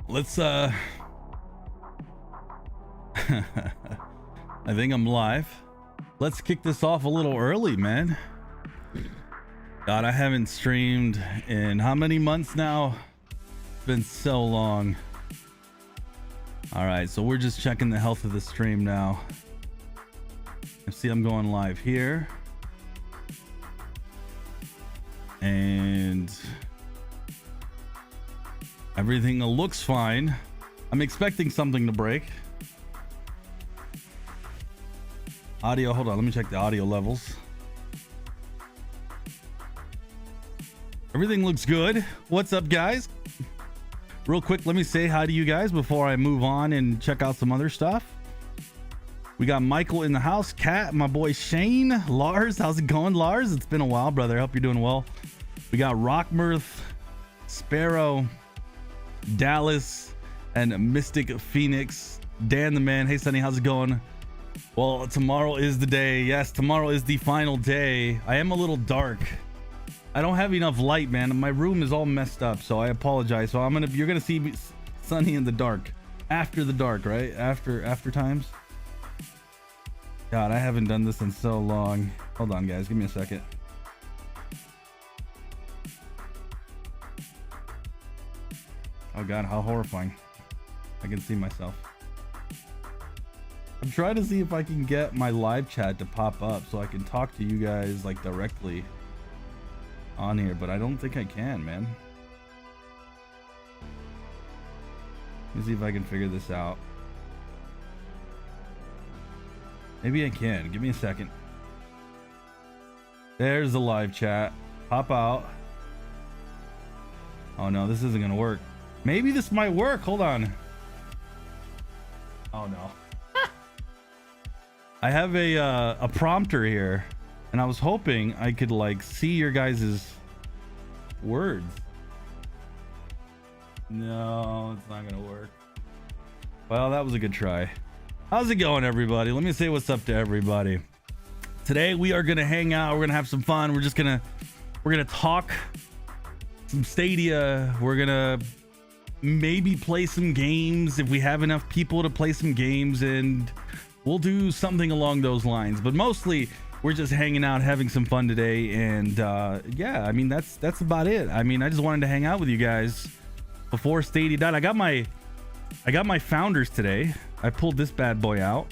Let's I think I'm live. Let's kick this off a little early, man. God, I haven't streamed in how many months now? It's been so long. All right, so we're just checking the health of the stream now. You see I'm going live here. And everything looks fine. I'm expecting something to break. Audio, hold on, let me check the audio levels. Everything looks good. What's up, guys? Real quick, let me say hi to you guys before I move on and check out some other stuff. We got Michael in the house, Kat, my boy Shane, Lars. How's it going, Lars? It's been a while, brother. I hope you're doing well. We got Rockmirth, Sparrow, Dallas, and Mystic Phoenix. Dan the man. Hey, Sonny, how's it going? Well, tomorrow is the day. Yes, tomorrow is the final day. I am a little dark. I don't have enough light, man. My room is all messed up, so I apologize. So you're gonna see Sonny in the dark, after the dark, right? After times. God, I haven't done this in so long. Hold on, guys. Give me a second. Oh God, how horrifying. I can see myself. I'm trying to see if I can get my live chat to pop up so I can talk to you guys like directly on here, but I don't think I can, man. Let me see if I can figure this out. Maybe I can. Give me a second. There's the live chat. Pop out. Oh no, this isn't gonna work. Maybe this might work. Hold on. Oh no. I have a prompter here, and I was hoping I could like see your guys's words. No, it's not gonna work. Well, that was a good try. How's it going, everybody? Let me say what's up to everybody. Today we are gonna hang out. We're gonna have some fun. We're gonna talk some Stadia. We're gonna maybe play some games if we have enough people to play some games, and we'll do something along those lines. But mostly we're just hanging out, having some fun today. And yeah, I mean, that's about it. I mean, I just wanted to hang out with you guys before Stadia died. I got my founders today. I pulled this bad boy out,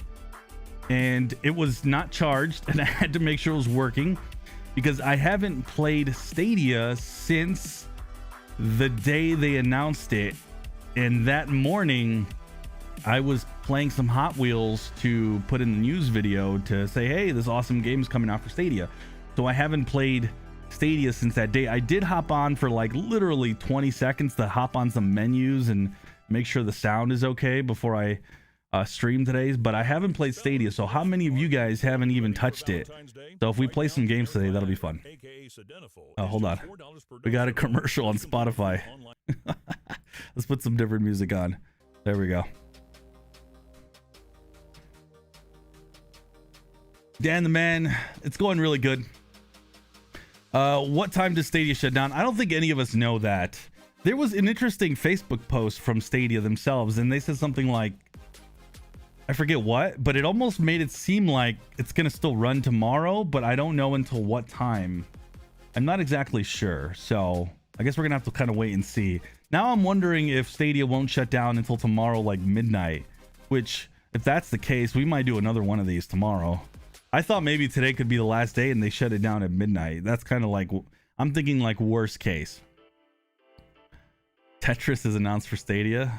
and it was not charged, and I had to make sure it was working because I haven't played Stadia since the day they announced it. And that morning I was playing some Hot Wheels to put in the news video to say, hey, this awesome game's coming out for Stadia. So I haven't played Stadia since that day. I did hop on for like literally 20 seconds to hop on some menus and make sure the sound is okay before I stream today's, but I haven't played Stadia. So how many of you guys haven't even touched it? So if we play some games today, that'll be fun. Oh, hold on. We got a commercial on Spotify. Let's put some different music on. There we go. Dan the man, it's going really good. What time does Stadia shut down? I don't think any of us know that. There was an interesting Facebook post from Stadia themselves, and they said something like, I forget what, but it almost made it seem like it's gonna still run tomorrow, but I don't know until what time. I'm not exactly sure, so I guess we're gonna have to kind of wait and see. Now I'm wondering if Stadia won't shut down until tomorrow, like midnight, which if that's the case, we might do another one of these tomorrow. I thought maybe today could be the last day and they shut it down at midnight. That's kind of like, I'm thinking like worst case. Tetris is announced for Stadia.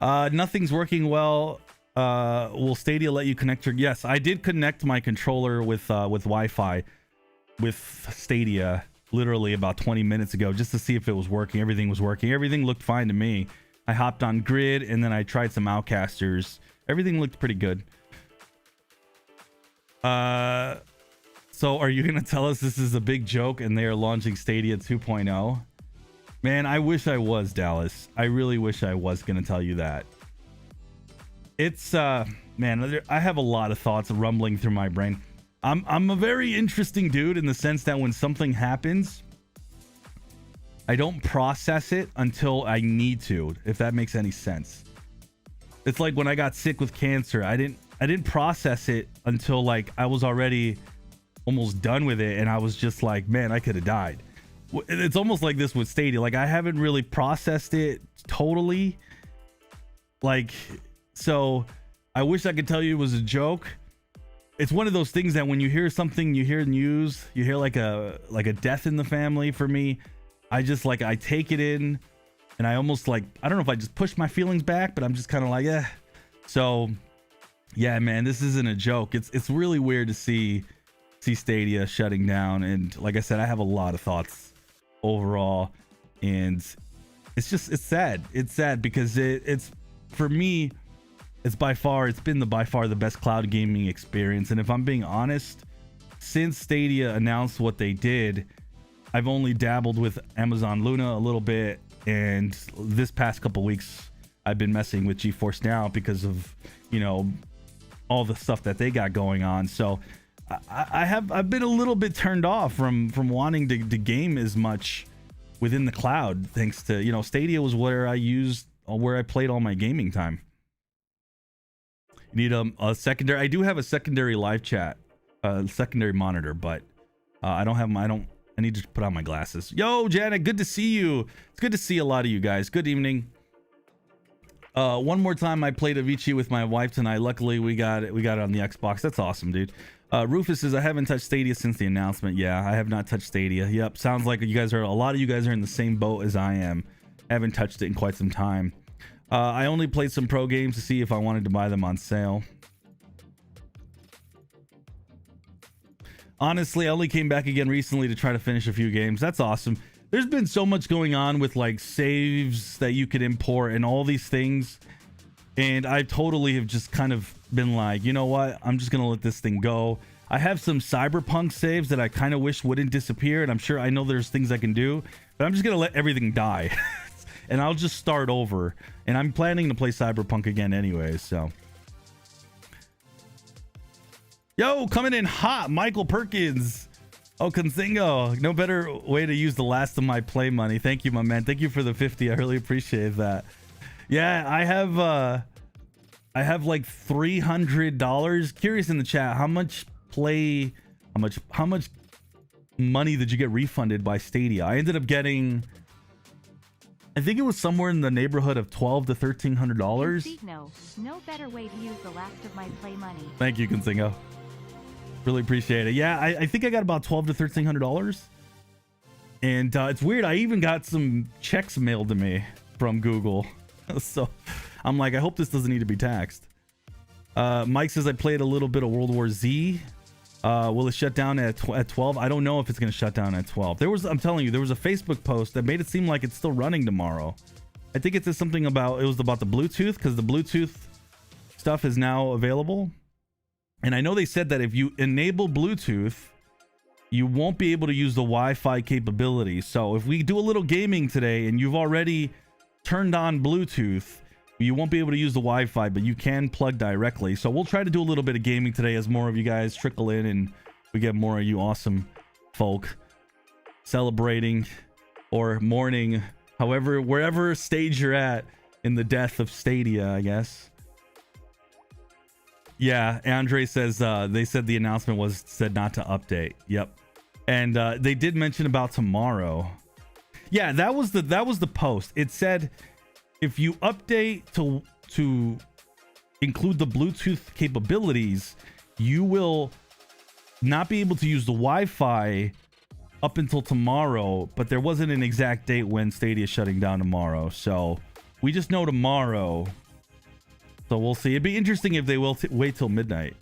Nothing's working well. Will Stadia let you connect your... Yes, I did connect my controller with Wi-Fi with Stadia literally about 20 minutes ago just to see if it was working. Everything was working. Everything looked fine to me. I hopped on Grid and then I tried some outcasters. Everything looked pretty good. So are you gonna tell us this is a big joke and they are launching Stadia 2.0? Man, I wish I was, Dallas. I really wish I was gonna tell you that. It's man, I have a lot of thoughts rumbling through my brain. I'm a very interesting dude in the sense that when something happens, I don't process it until I need to, if that makes any sense. It's like when I got sick with cancer, I didn't process it until like I was already almost done with it, and I was just like, man, I could have died. It's almost like this with Stadia. Like I haven't really processed it totally. Like, so I wish I could tell you it was a joke. It's one of those things that when you hear something, you hear news, you hear like a death in the family. For me, I just like, I take it in, and I almost like, I don't know if I just push my feelings back, but I'm just kind of like, eh. So yeah, man, this isn't a joke. It's really weird to see Stadia shutting down. And like I said, I have a lot of thoughts overall, and it's sad. It's sad because it's for me, it's by far the best cloud gaming experience. And if I'm being honest, since Stadia announced what they did, I've only dabbled with Amazon Luna a little bit, and this past couple weeks I've been messing with GeForce Now because of, you know, all the stuff that they got going on. So I've been a little bit turned off from wanting to game as much within the cloud, thanks to, you know, Stadia was where I played all my gaming time. You need a secondary. I do have a secondary live chat, secondary monitor, but I need to put on my glasses. Yo, Janet, good to see you. It's good to see a lot of you guys. Good evening. One more time, I played Avicii with my wife tonight. Luckily, we got it on the Xbox. That's awesome, dude. Rufus says, I haven't touched Stadia since the announcement. Yeah, I have not touched Stadia. Yep, sounds like a lot of you guys are in the same boat as I am. I haven't touched it in quite some time. I only played some pro games to see if I wanted to buy them on sale. Honestly, I only came back again recently to try to finish a few games. That's awesome. There's been so much going on with like saves that you could import and all these things. And I totally have just kind of been like, you know what? I'm just going to let this thing go. I have some Cyberpunk saves that I kind of wish wouldn't disappear. And I'm sure I know there's things I can do, but I'm just going to let everything die. And I'll just start over. And I'm planning to play Cyberpunk again anyway, so. Yo, coming in hot, Michael Perkins. Oh, Consingo. No better way to use the last of my play money. Thank you, my man. Thank you for the 50. I really appreciate that. Yeah, I have like $300. Curious in the chat, how much money did you get refunded by Stadia? I ended up getting, I think it was somewhere in the neighborhood of $1,200 to $1,300. No better way to use the last of my play money. Thank you, Consingo. Really appreciate it. Yeah, I think I got about $1,200 to $1,300. And it's weird. I even got some checks mailed to me from Google. So I'm like, I hope this doesn't need to be taxed. Mike says I played a little bit of World War Z. Will it shut down at 12? I don't know if it's going to shut down at 12. I'm telling you, there was a Facebook post that made it seem like it's still running tomorrow. I think it says something about, it was about the Bluetooth, because the Bluetooth stuff is now available. And I know they said that if you enable Bluetooth, you won't be able to use the Wi-Fi capability. So if we do a little gaming today and you've already turned on Bluetooth, you won't be able to use the Wi-Fi, but you can plug directly. So we'll try to do a little bit of gaming today as more of you guys trickle in and we get more of you awesome folk celebrating or mourning, however, wherever stage you're at in the death of Stadia, I guess. Yeah, Andre says they said the announcement said not to update. Yep. And they did mention about tomorrow. Yeah, that was the post. It said if you update to include the Bluetooth capabilities, you will not be able to use the Wi-Fi up until tomorrow, but there wasn't an exact date when Stadia is shutting down tomorrow. So we just know tomorrow. So we'll see. It'd be interesting if they will wait till midnight.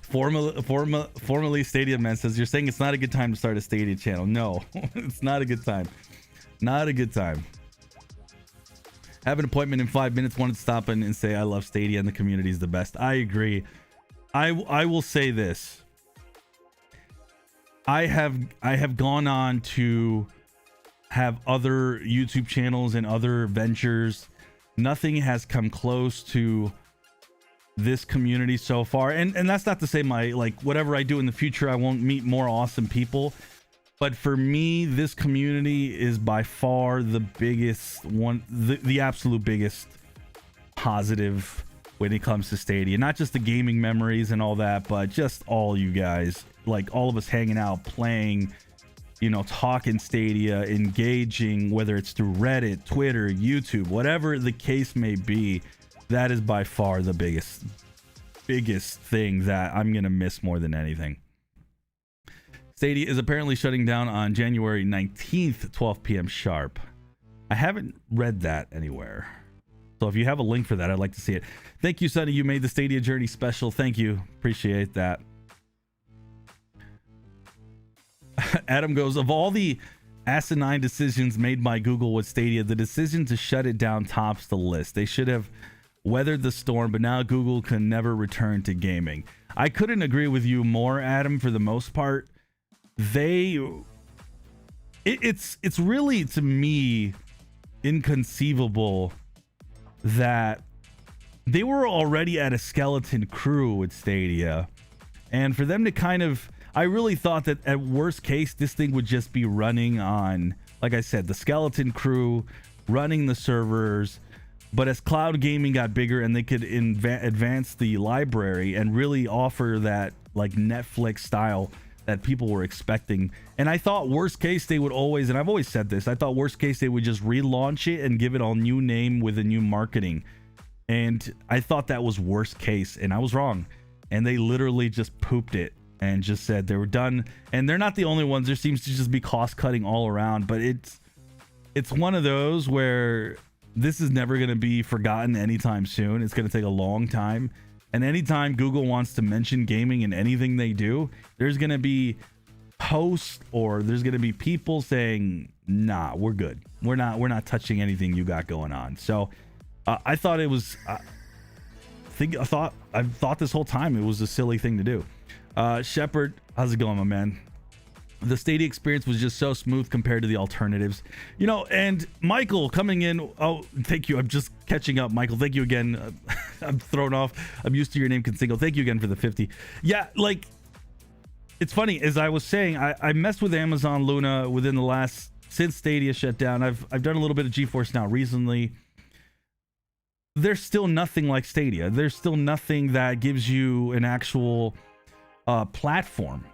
Formerly Stadia Man says, you're saying it's not a good time to start a Stadia channel. No, it's not a good time. Not a good time. Have an appointment in 5 minutes. Wanted to stop and say I love Stadia and the community is the best. I agree. I will say this. I have gone on to have other YouTube channels and other ventures. Nothing has come close to this community so far, and that's not to say my, like, whatever I do in the future I won't meet more awesome people, But for me, this community is by far the biggest one, the absolute biggest positive when it comes to Stadia. Not just the gaming memories and all that, but just all you guys, like all of us hanging out, playing, you know, talking Stadia, engaging, whether it's through Reddit, Twitter, YouTube, whatever the case may be. That is by far the biggest thing that I'm gonna miss more than anything. Stadia is apparently shutting down on January 19th, 12 p.m. sharp. I haven't read that anywhere. So if you have a link for that, I'd like to see it. Thank you, Sonny. You made the Stadia Journey special. Thank you. Appreciate that. Adam goes, of all the asinine decisions made by Google with Stadia, the decision to shut it down tops the list. They should have weathered the storm, but now Google can never return to gaming. I couldn't agree with you more, Adam, for the most part. It's really, to me, inconceivable that they were already at a skeleton crew with Stadia, and for them to kind of, I really thought that at worst case this thing would just be running on, like I said, the skeleton crew running the servers. But as cloud gaming got bigger and they could advance the library and really offer that like Netflix style that people were expecting, and I thought worst case they would always, and I've always said this, I thought worst case they would just relaunch it and give it a new name with a new marketing, and I thought that was worst case, and I was wrong. And they literally just pooped it and just said they were done. And they're not the only ones. There seems to just be cost cutting all around, but it's one of those where this is never going to be forgotten anytime soon. It's going to take a long time. And anytime Google wants to mention gaming in anything they do, there's going to be posts or there's going to be people saying, nah, we're good. We're not touching anything you got going on. So I thought it was, I thought this whole time it was a silly thing to do. Shepard, how's it going, my man? The Stadia experience was just so smooth compared to the alternatives, you know. And Michael coming in, oh, thank you, I'm just catching up. Michael, thank you again. I'm thrown off, I'm used to your name Consigo. Thank you again for the 50. Yeah, like, it's funny, as I was saying, I messed with Amazon Luna within the last, since Stadia shut down. I've done a little bit of GeForce Now recently. There's still nothing like Stadia. There's still nothing that gives you an actual platform.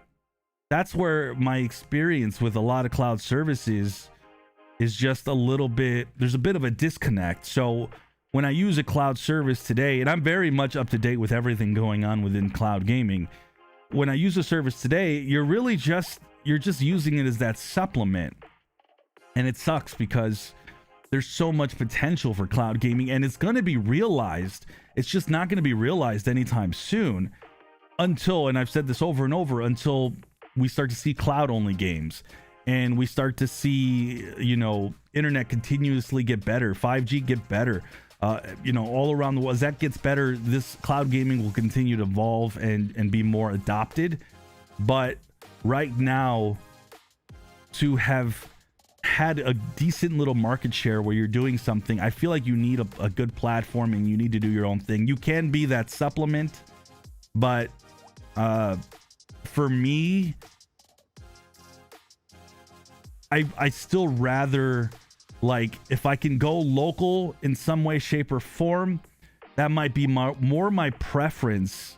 That's where my experience with a lot of cloud services is just a little bit, there's a bit of a disconnect. So when I use a cloud service today, and I'm very much up to date with everything going on within cloud gaming, when I use a service today, you're just using it as that supplement. And it sucks because there's so much potential for cloud gaming, and it's going to be realized. It's just not going to be realized anytime soon until, and I've said this over and over, until we start to see cloud only games and we start to see, you know, internet continuously get better, 5G get better, you know, all around the world. As that gets better, this cloud gaming will continue to evolve and be more adopted. But right now, to have had a decent little market share where you're doing something, I feel like you need a good platform and you need to do your own thing. You can be that supplement, but for me, I still rather, like, if I can go local in some way, shape, or form, that might be more my preference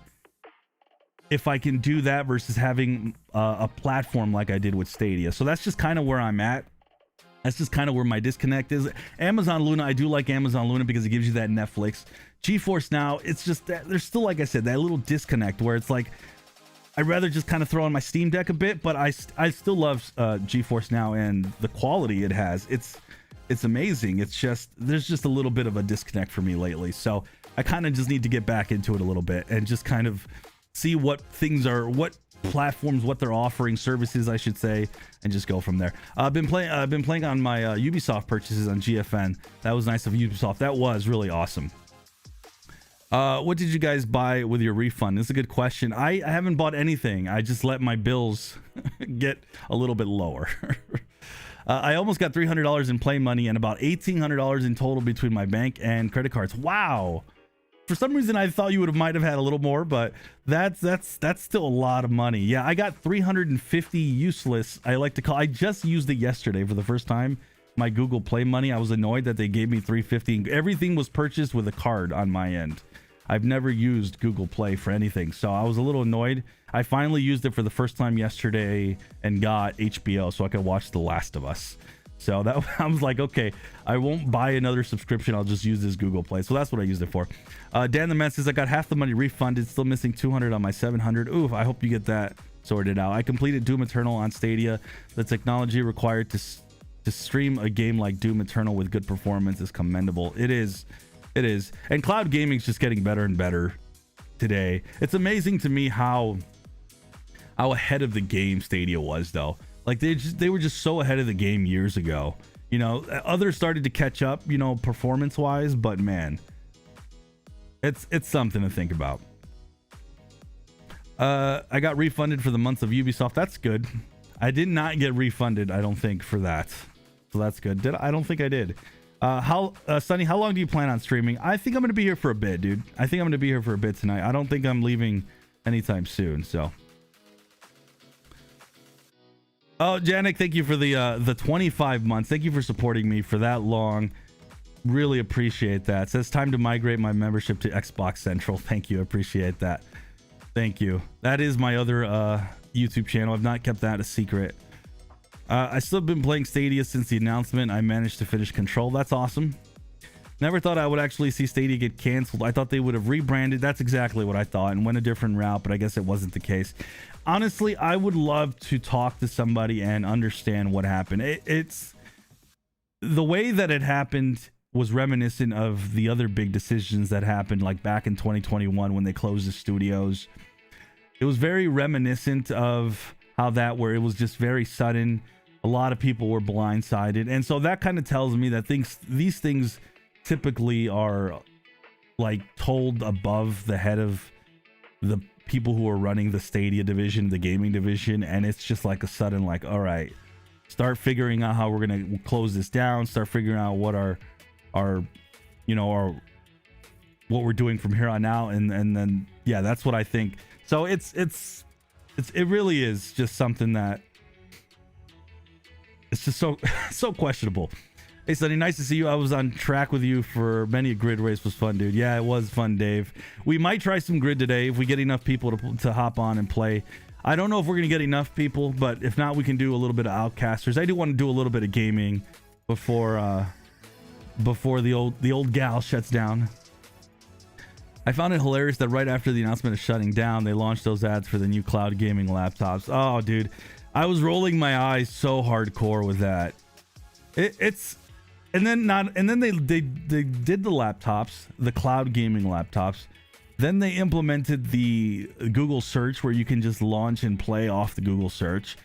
if I can do that versus having a platform like I did with Stadia. So that's just kind of where I'm at. That's just kind of where my disconnect is. Amazon Luna, I do like Amazon Luna because it gives you that Netflix. GeForce Now, it's just that there's still, like I said, that little disconnect where it's like, I'd rather just kind of throw on my Steam Deck a bit, but I still love GeForce Now and the quality it has. It's amazing. It's just, there's just a little bit of a disconnect for me lately. So I kind of just need to get back into it a little bit and just kind of see what things are, what platforms, what they're offering, services I should say, and just go from there. I've been playing on my Ubisoft purchases on GFN. That was nice of Ubisoft. That was really awesome. What did you guys buy with your refund? This is a good question. I haven't bought anything. I just let my bills get a little bit lower. I almost got $300 in play money and about $1,800 in total between my bank and credit cards. Wow. For some reason, I thought you might have had a little more, but that's still a lot of money. Yeah, I got 350 useless. I just used it yesterday for the first time. My Google Play money. I was annoyed that they gave me 350. Everything was purchased with a card on my end. I've never used Google Play for anything, so I was a little annoyed. I finally used it for the first time yesterday and got HBO so I could watch The Last of Us. So that I was like, okay, I won't buy another subscription. I'll just use this Google Play. So that's what I used it for. Dan the Man says, I got half the money refunded, still missing 200 on my 700. Oof, I hope you get that sorted out. I completed Doom Eternal on Stadia. The technology required to stream a game like Doom Eternal with good performance is commendable. It is. And cloud gaming's just getting better and better today. It's amazing to me how ahead of the game Stadia was, though. Like they were just so ahead of the game years ago. You know, others started to catch up, you know, performance wise, but man, it's something to think about. I got refunded for the month of Ubisoft. That's good. I did not get refunded, I don't think, for that. So that's good. I don't think I did. Sonny, how long do you plan on streaming? I think I'm going to be here for a bit, dude. I think I'm going to be here for a bit tonight. I don't think I'm leaving anytime soon, so. Oh, Janik, thank you for the 25 months. Thank you for supporting me for that long. Really appreciate that. It says time to migrate my membership to Xbox Central. Thank you. I appreciate that. Thank you. That is my other YouTube channel. I've not kept that a secret. I still have been playing Stadia since the announcement. I managed to finish Control. That's awesome. Never thought I would actually see Stadia get canceled. I thought they would have rebranded. That's exactly what I thought and went a different route, but I guess it wasn't the case. Honestly, I would love to talk to somebody and understand what happened. It's the way that it happened was reminiscent of the other big decisions that happened, like back in 2021 when they closed the studios. It was very reminiscent of how that, where it was just very sudden. A lot of people were blindsided, and so that kind of tells me that these things typically are like told above the head of the people who are running the Stadia division, the gaming division, and it's just like a sudden, like, all right, start figuring out how we're gonna close this down, start figuring out what our you know, what we're doing from here on out, and then yeah, that's what I think. So it really is just something that it's just so questionable. Hey Sonny, nice to see you. I was on track with you for many a grid race. Was fun, dude. Yeah, it was fun, Dave. We might try some grid today if we get enough people to hop on and play. I don't know if we're gonna get enough people, but if not, we can do a little bit of outcasters. I do want to do a little bit of gaming before the old gal shuts down. I found it hilarious that right after the announcement of shutting down, they launched those ads for the new cloud gaming laptops. Oh, dude, I was rolling my eyes so hardcore with that. And then they did the laptops, the cloud gaming laptops. Then they implemented the Google search where you can just launch and play off the Google search.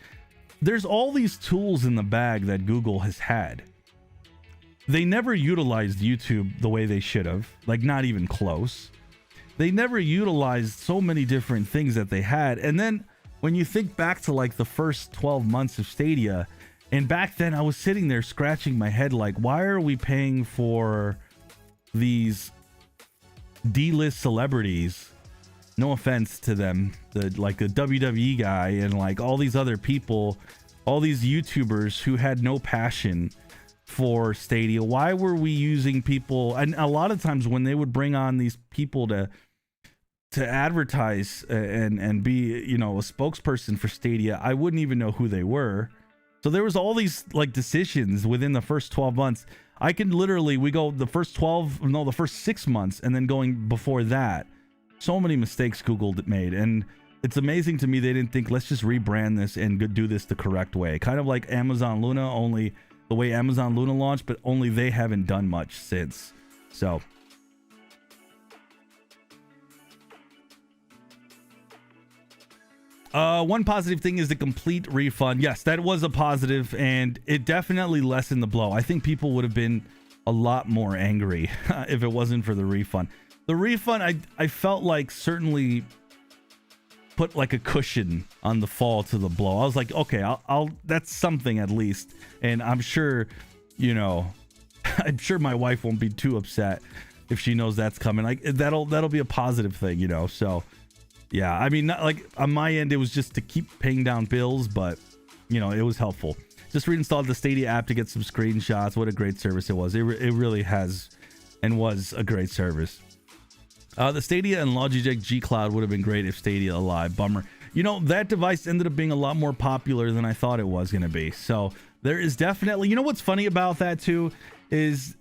There's all these tools in the bag that Google has had. They never utilized YouTube the way they should have, like not even close. They never utilized so many different things that they had. And then when you think back to like the first 12 months of Stadia, and back then I was sitting there scratching my head like, why are we paying for these D-list celebrities? No offense to them, like the WWE guy and like all these other people, all these YouTubers who had no passion for Stadia. Why were we using people? And a lot of times when they would bring on these people to advertise and be, you know, a spokesperson for Stadia, I wouldn't even know who they were. So there was all these like decisions within the first 12 months. I can literally, we go the first 6 months, and then going before that, so many mistakes Google made. And it's amazing to me they didn't think, let's just rebrand this and do this the correct way. Kind of like Amazon Luna, only the way Amazon Luna launched, but only they haven't done much since. So one positive thing is the complete refund. Yes, that was a positive, and it definitely lessened the blow. I think people would have been a lot more angry if it wasn't for the refund. The refund, I felt like certainly put like a cushion on the fall to the blow. I was like, okay, I'll that's something at least. And I'm sure, you know, I'm sure my wife won't be too upset if she knows that's coming. Like that'll be a positive thing, you know. So yeah, I mean, not like on my end, it was just to keep paying down bills, but you know, it was helpful. Just reinstalled the Stadia app to get some screenshots. What a great service it was. It really has and was a great service. The Stadia and Logitech G Cloud would have been great if Stadia alive. Bummer. You know, that device ended up being a lot more popular than I thought it was going to be. So there is definitely, you know, what's funny about that too is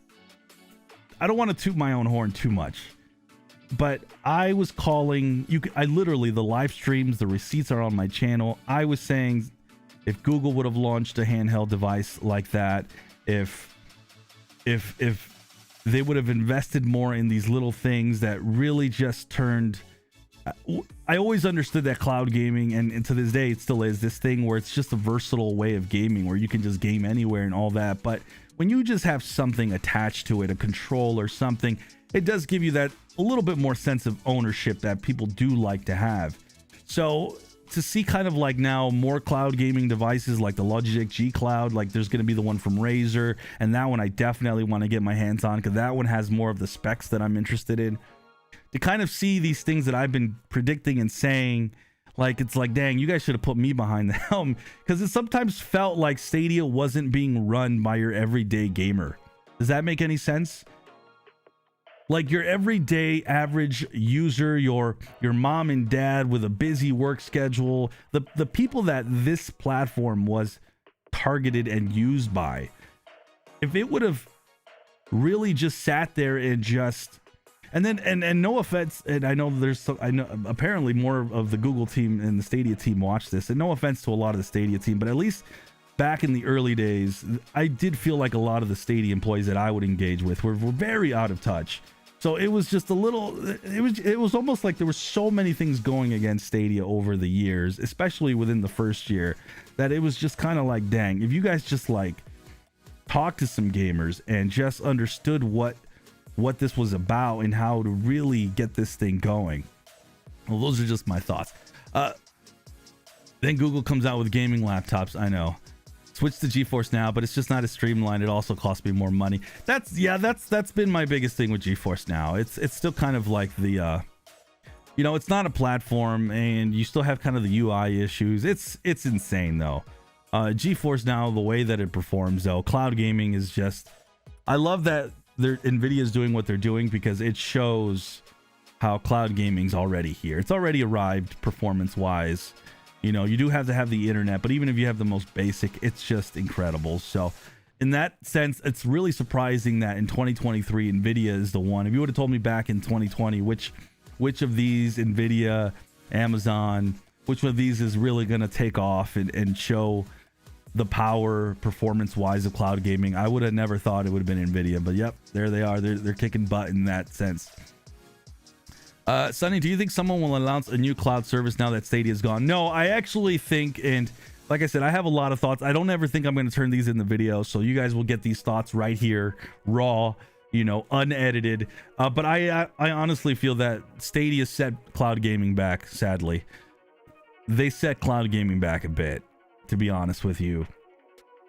I don't want to toot my own horn too much, but I was calling you. I literally, the live streams, the receipts are on my channel. I was saying if Google would have launched a handheld device like that, if they would have invested more in these little things that really just turned. I always understood that cloud gaming, and to this day it still is this thing where it's just a versatile way of gaming where you can just game anywhere and all that. But when you just have something attached to it, a control or something, it does give you that a little bit more sense of ownership that people do like to have. So to see kind of like now more cloud gaming devices like the Logitech G Cloud, like there's going to be the one from Razer, and that one I definitely want to get my hands on because that one has more of the specs that I'm interested in. To kind of see these things that I've been predicting and saying, like, it's like, dang, you guys should have put me behind the helm, because it sometimes felt like Stadia wasn't being run by your everyday gamer. Does that make any sense? Like your everyday average user, your mom and dad with a busy work schedule, the people that this platform was targeted and used by. If it would have really just sat there and just, and then and no offense, and I know I know apparently more of the Google team and the Stadia team watch this, and no offense to a lot of the Stadia team, but at least back in the early days, I did feel like a lot of the Stadia employees that I would engage with were very out of touch. So it was just a little, it was almost like there were so many things going against Stadia over the years, especially within the first year, that it was just kind of like, dang, if you guys just like talked to some gamers and just understood what this was about and how to really get this thing going. Well, those are just my thoughts. Then Google comes out with gaming laptops. I know. Switch to GeForce Now, but it's just not as streamlined. It also costs me more money. That's been my biggest thing with GeForce Now. It's still kind of like the you know, it's not a platform and you still have kind of the UI issues. It's insane though. GeForce Now, the way that it performs though, cloud gaming is just, I love that Nvidia is doing what they're doing because it shows how cloud gaming's already here. It's already arrived performance wise. You know, you do have to have the internet, but even if you have the most basic, it's just incredible. So in that sense, it's really surprising that in 2023, Nvidia is the one. If you would have told me back in 2020, which of these, Nvidia, Amazon, which one of these is really going to take off and show the power performance wise of cloud gaming, I would have never thought it would have been Nvidia. But yep, there they are. They're kicking butt in that sense. Sonny, do you think someone will announce a new cloud service now that Stadia is gone? No, I actually think, and like I said, I have a lot of thoughts. I don't ever think I'm going to turn these in the video, so you guys will get these thoughts right here, raw, you know, unedited. But I honestly feel that Stadia set cloud gaming back, sadly. They set cloud gaming back a bit, to be honest with you.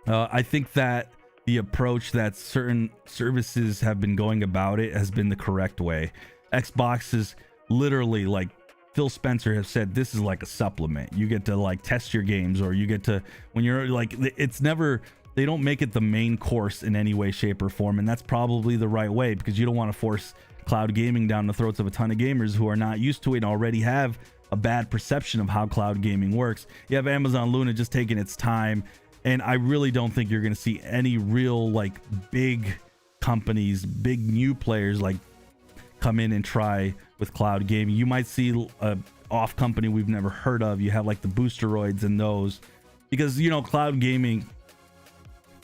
I think that the approach that certain services have been going about it has been the correct way. Xbox is literally, like Phil Spencer has said, this is like a supplement. You get to like test your games, or you get to, when you're like, it's never, they don't make it the main course in any way, shape, or form. And that's probably the right way, because you don't want to force cloud gaming down the throats of a ton of gamers who are not used to it and already have a bad perception of how cloud gaming works. You have Amazon Luna just taking its time, and I really don't think you're going to see any real like big companies, big new players like come in and try with cloud gaming. You might see a off company we've never heard of. You have like the Boosteroids and those, because you know, cloud gaming,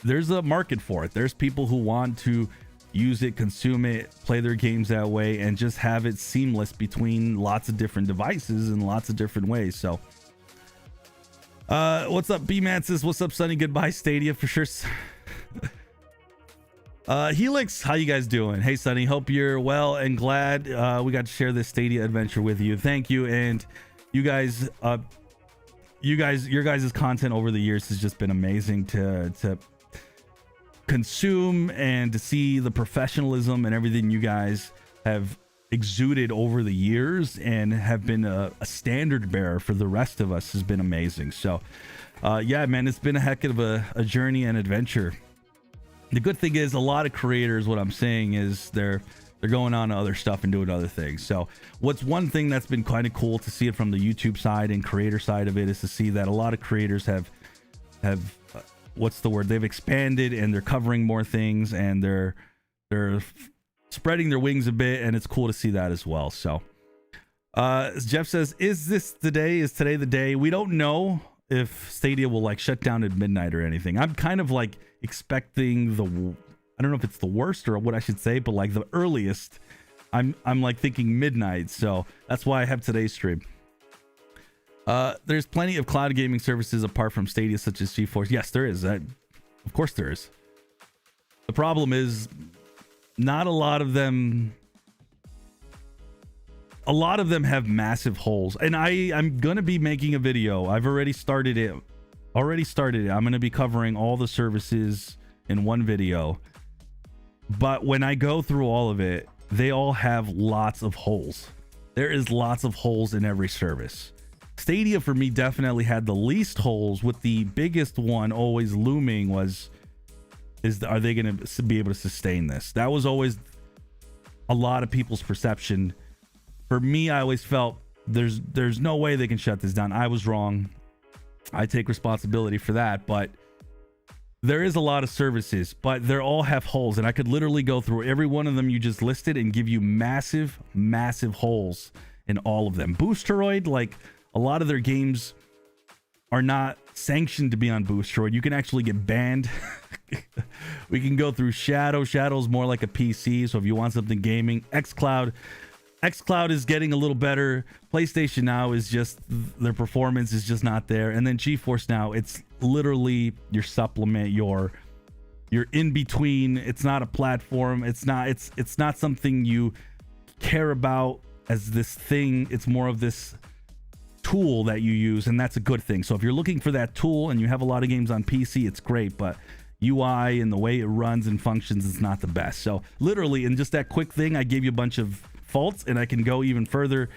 there's a market for it. There's people who want to use it, consume it, play their games that way, and just have it seamless between lots of different devices in lots of different ways. So what's up, B-Man says, what's up, Sonny? Goodbye, Stadia, for sure. Helix, how you guys doing? Hey, Sonny, hope you're well and glad we got to share this Stadia adventure with you. Thank you. And you guys, your guys' content over the years has just been amazing to consume, and to see the professionalism and everything you guys have exuded over the years and have been a standard bearer for the rest of us has been amazing. So yeah, man, it's been a heck of a journey and adventure. The good thing is, a lot of creators, what I'm saying is they're going on to other stuff and doing other things. So what's one thing that's been kind of cool to see it from the YouTube side and creator side of it is to see that a lot of creators have what's the word? They've expanded and they're covering more things and they're spreading their wings a bit, and it's cool to see that as well. So Jeff says, is today the day? We don't know if Stadia will like shut down at midnight or anything. I'm kind of like expecting I don't know if it's the worst or what I should say, but like the earliest. I'm like thinking midnight, so that's why I have today's stream. There's plenty of cloud gaming services apart from Stadia, such as GeForce. Yes, there is. Of course there is. The problem is not a lot of them. A lot of them have massive holes, and I'm gonna be making a video. I've already started it. I'm gonna be covering all the services in one video. But when I go through all of it, they all have lots of holes. There is lots of holes in every service. Stadia for me definitely had the least holes, with the biggest one always looming are they going to be able to sustain this? That was always a lot of people's perception. For me, I always felt there's no way they can shut this down. I was wrong. I take responsibility for that, but there is a lot of services, but they all have holes, and I could literally go through every one of them you just listed and give you massive holes in all of them. Boosteroid, like a lot of their games are not sanctioned to be on Boosteroid. You can actually get banned. We can go through Shadow. Shadow's more like a PC, so if you want something gaming. xCloud is getting a little better. PlayStation Now is just, their performance is just not there. And then GeForce Now, it's literally your supplement, your in between. It's not a platform. It's not something you care about as this thing. It's more of this tool that you use, and that's a good thing. So if you're looking for that tool and you have a lot of games on PC, it's great, but UI and the way it runs and functions is not the best. So literally, in just that quick thing, I gave you a bunch of faults, and I can go even further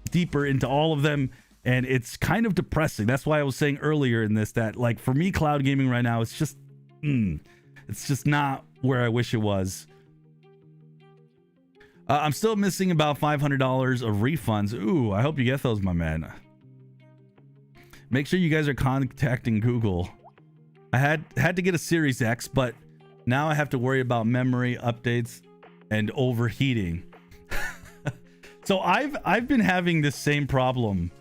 deeper into all of them, and it's kind of depressing. That's why I was saying earlier in this that, like, for me, cloud gaming right now, it's just not where I wish it was. I'm still missing about $500 of refunds. Ooh, I hope you get those, my man. Make sure you guys are contacting Google. I had to get a Series X, but now I have to worry about memory updates and overheating. So I've been having this same problem,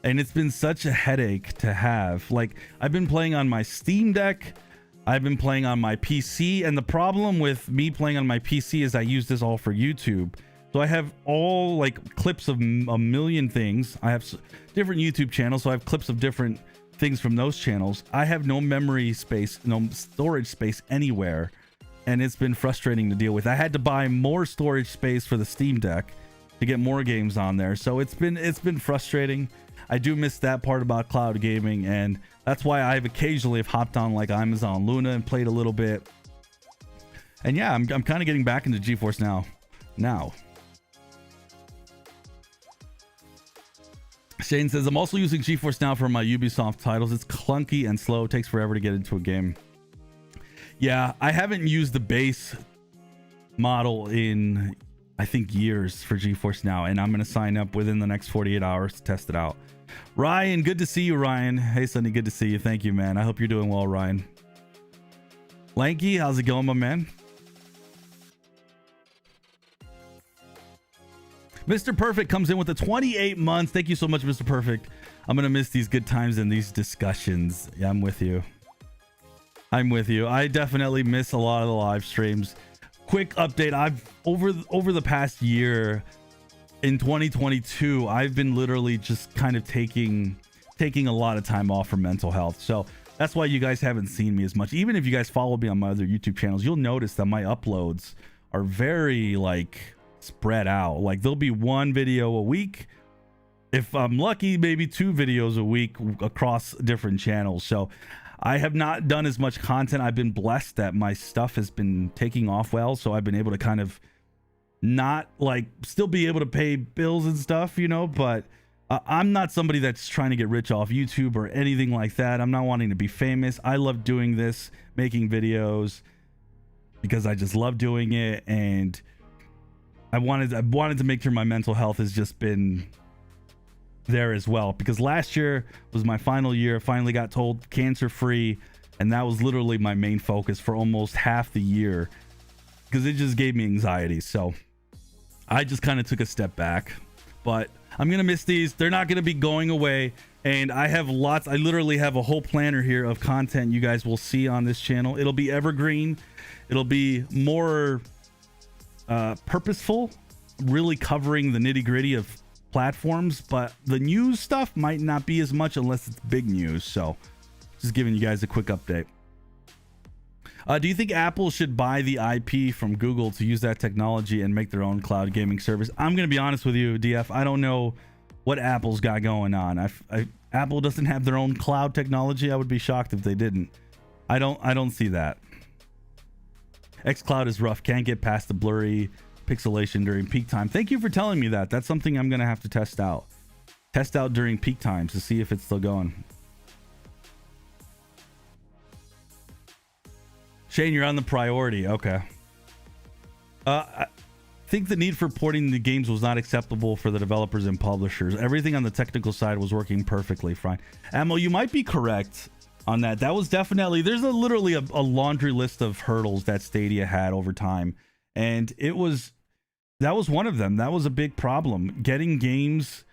and it's been such a headache to have. Like, I've been playing on my Steam Deck, I've been playing on my PC, and the problem with me playing on my PC is I use this all for YouTube. So I have all like clips of a million things. I have different YouTube channels, so I have clips of different things from those channels. I have no memory space, no storage space anywhere, and it's been frustrating to deal with. I had to buy more storage space for the Steam Deck to get more games on there, so it's been frustrating. I do miss that part about cloud gaming, and that's why I've occasionally hopped on like Amazon Luna and played a little bit. And yeah, I'm kind of getting back into GeForce now. Shane says, I'm also using GeForce Now for my Ubisoft titles. It's clunky and slow. It takes forever to get into a game. Yeah, I haven't used the base model in, I think, years for GeForce Now, and I'm going to sign up within the next 48 hours to test it out. Ryan, good to see you, Ryan. Hey, Sonny, good to see you. Thank you, man. I hope you're doing well, Ryan. Lanky, how's it going, my man? Mr. Perfect comes in with the 28 months. Thank you so much, Mr. Perfect. I'm going to miss these good times and these discussions. Yeah, I'm with you. I definitely miss a lot of the live streams. Quick update. I've over the past year in 2022, I've been literally just kind of taking a lot of time off for mental health. So that's why you guys haven't seen me as much. Even if you guys follow me on my other YouTube channels, you'll notice that my uploads are very like spread out. Like, there'll be one video a week. If I'm lucky, maybe 2 videos a week across different channels. So I have not done as much content. I've been blessed that my stuff has been taking off well, so I've been able to kind of not like still be able to pay bills and stuff, you know, but I'm not somebody that's trying to get rich off YouTube or anything like that. I'm not wanting to be famous. I love doing this, making videos, because I just love doing it, and I wanted to make sure my mental health has just been there as well, because last year was my final year. I finally got told cancer free, and that was literally my main focus for almost half the year, because it just gave me anxiety. So I just kind of took a step back, but I'm gonna miss these. They're not gonna be going away, and I have lots. I literally have a whole planner here of content you guys will see on this channel. It'll be evergreen. It'll be more purposeful, really covering the nitty-gritty of platforms, but the news stuff might not be as much unless it's big news. So just giving you guys a quick update. Do you think Apple should buy the IP from Google to use that technology and make their own cloud gaming service? I'm going to be honest with you, DF. I don't know what Apple's got going on. Apple doesn't have their own cloud technology. I would be shocked if they didn't. I don't see that. xCloud is rough. Can't get past the blurry pixelation during peak time. Thank you for telling me that. That's something I'm going to have to test out. Test out during peak times to see if it's still going. Shane, you're on the priority. Okay. I think the need for porting the games was not acceptable for the developers and publishers. Everything on the technical side was working perfectly fine. Ammo, you might be correct on that. That was definitely, there's literally a laundry list of hurdles that Stadia had over time. And that was one of them. That was a big problem. Getting games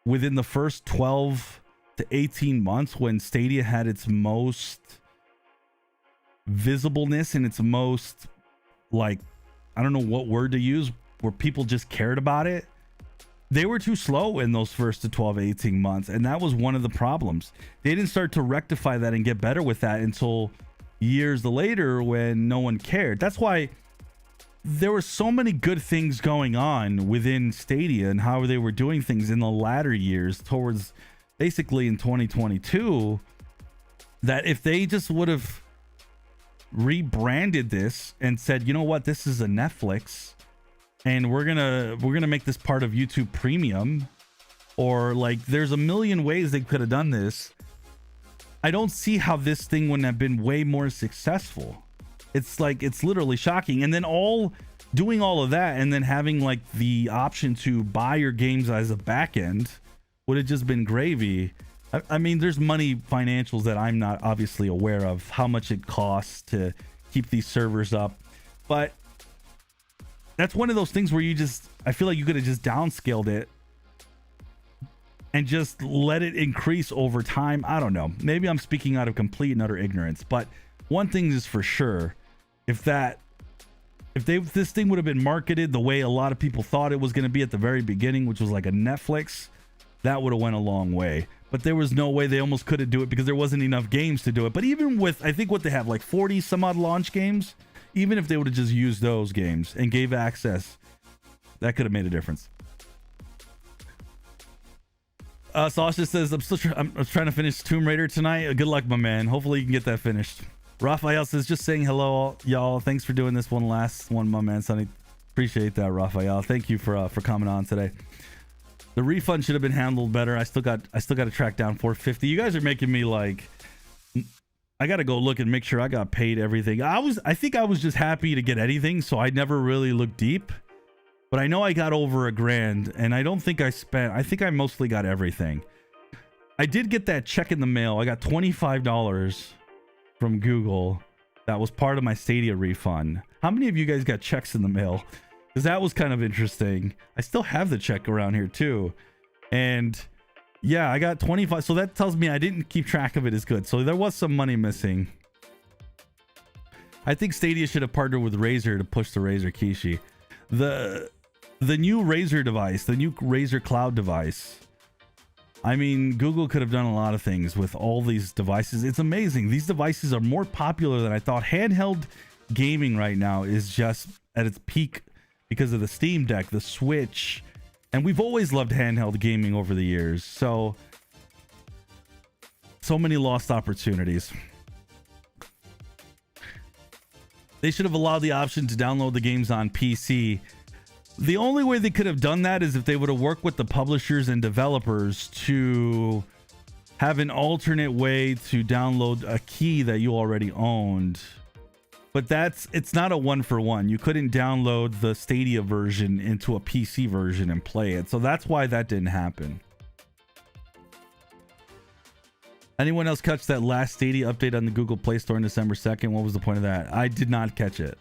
within the first 12 to 18 months when Stadia had its most visibleness and its most, like, I don't know what word to use, where people just cared about it. They were too slow in those first to 12, 18 months. And that was one of the problems. They didn't start to rectify that and get better with that until years later when no one cared. That's why there were so many good things going on within Stadia and how they were doing things in the latter years towards basically in 2022, that if they just would have rebranded this and said, you know what, this is a Netflix and we're gonna make this part of YouTube Premium, or like there's a million ways they could have done this. I don't see how this thing wouldn't have been way more successful. It's like, it's literally shocking. And then doing all of that and then having like the option to buy your games as a back end would have just been gravy. I mean, there's money financials that I'm not obviously aware of, how much it costs to keep these servers up. But that's one of those things where I feel like you could have just downscaled it and just let it increase over time. I don't know. Maybe I'm speaking out of complete and utter ignorance, but one thing is for sure. If this thing would have been marketed the way a lot of people thought it was going to be at the very beginning, which was like a Netflix, that would have went a long way. But there was no way, they almost couldn't do it because there wasn't enough games to do it. But even with, I think what they have, like 40 some odd launch games, even if they would have just used those games and gave access, that could have made a difference. Sasha says, I'm trying to finish Tomb Raider tonight. Good luck, my man. Hopefully you can get that finished. Raphael says, just saying hello, y'all. Thanks for doing this last one, my man, Sonny. Appreciate that, Raphael. Thank you for coming on today. The refund should have been handled better. I still got to track down 450. You guys are making me like, I got to go look and make sure I got paid everything. I think I was just happy to get anything, so I never really looked deep. But I know I got over $1,000, and I don't think I think I mostly got everything. I did get that check in the mail. I got $25 from Google. That was part of my Stadia refund. How many of you guys got checks in the mail? Because that was kind of interesting. I still have the check around here too. And yeah, I got 25. So that tells me I didn't keep track of it as good. So there was some money missing. I think Stadia should have partnered with Razer to push the Razer Kishi. The new Razer device, the new Razer Cloud device. I mean, Google could have done a lot of things with all these devices. It's amazing. These devices are more popular than I thought. Handheld gaming right now is just at its peak because of the Steam Deck, the Switch, and we've always loved handheld gaming over the years. So many lost opportunities. They should have allowed the option to download the games on PC. The only way they could have done that is if they would have worked with the publishers and developers to have an alternate way to download a key that you already owned. But it's not a one-for-one. You couldn't download the Stadia version into a PC version and play it. So that's why that didn't happen. Anyone else catch that last Stadia update on the Google Play Store on December 2nd? What was the point of that? I did not catch it.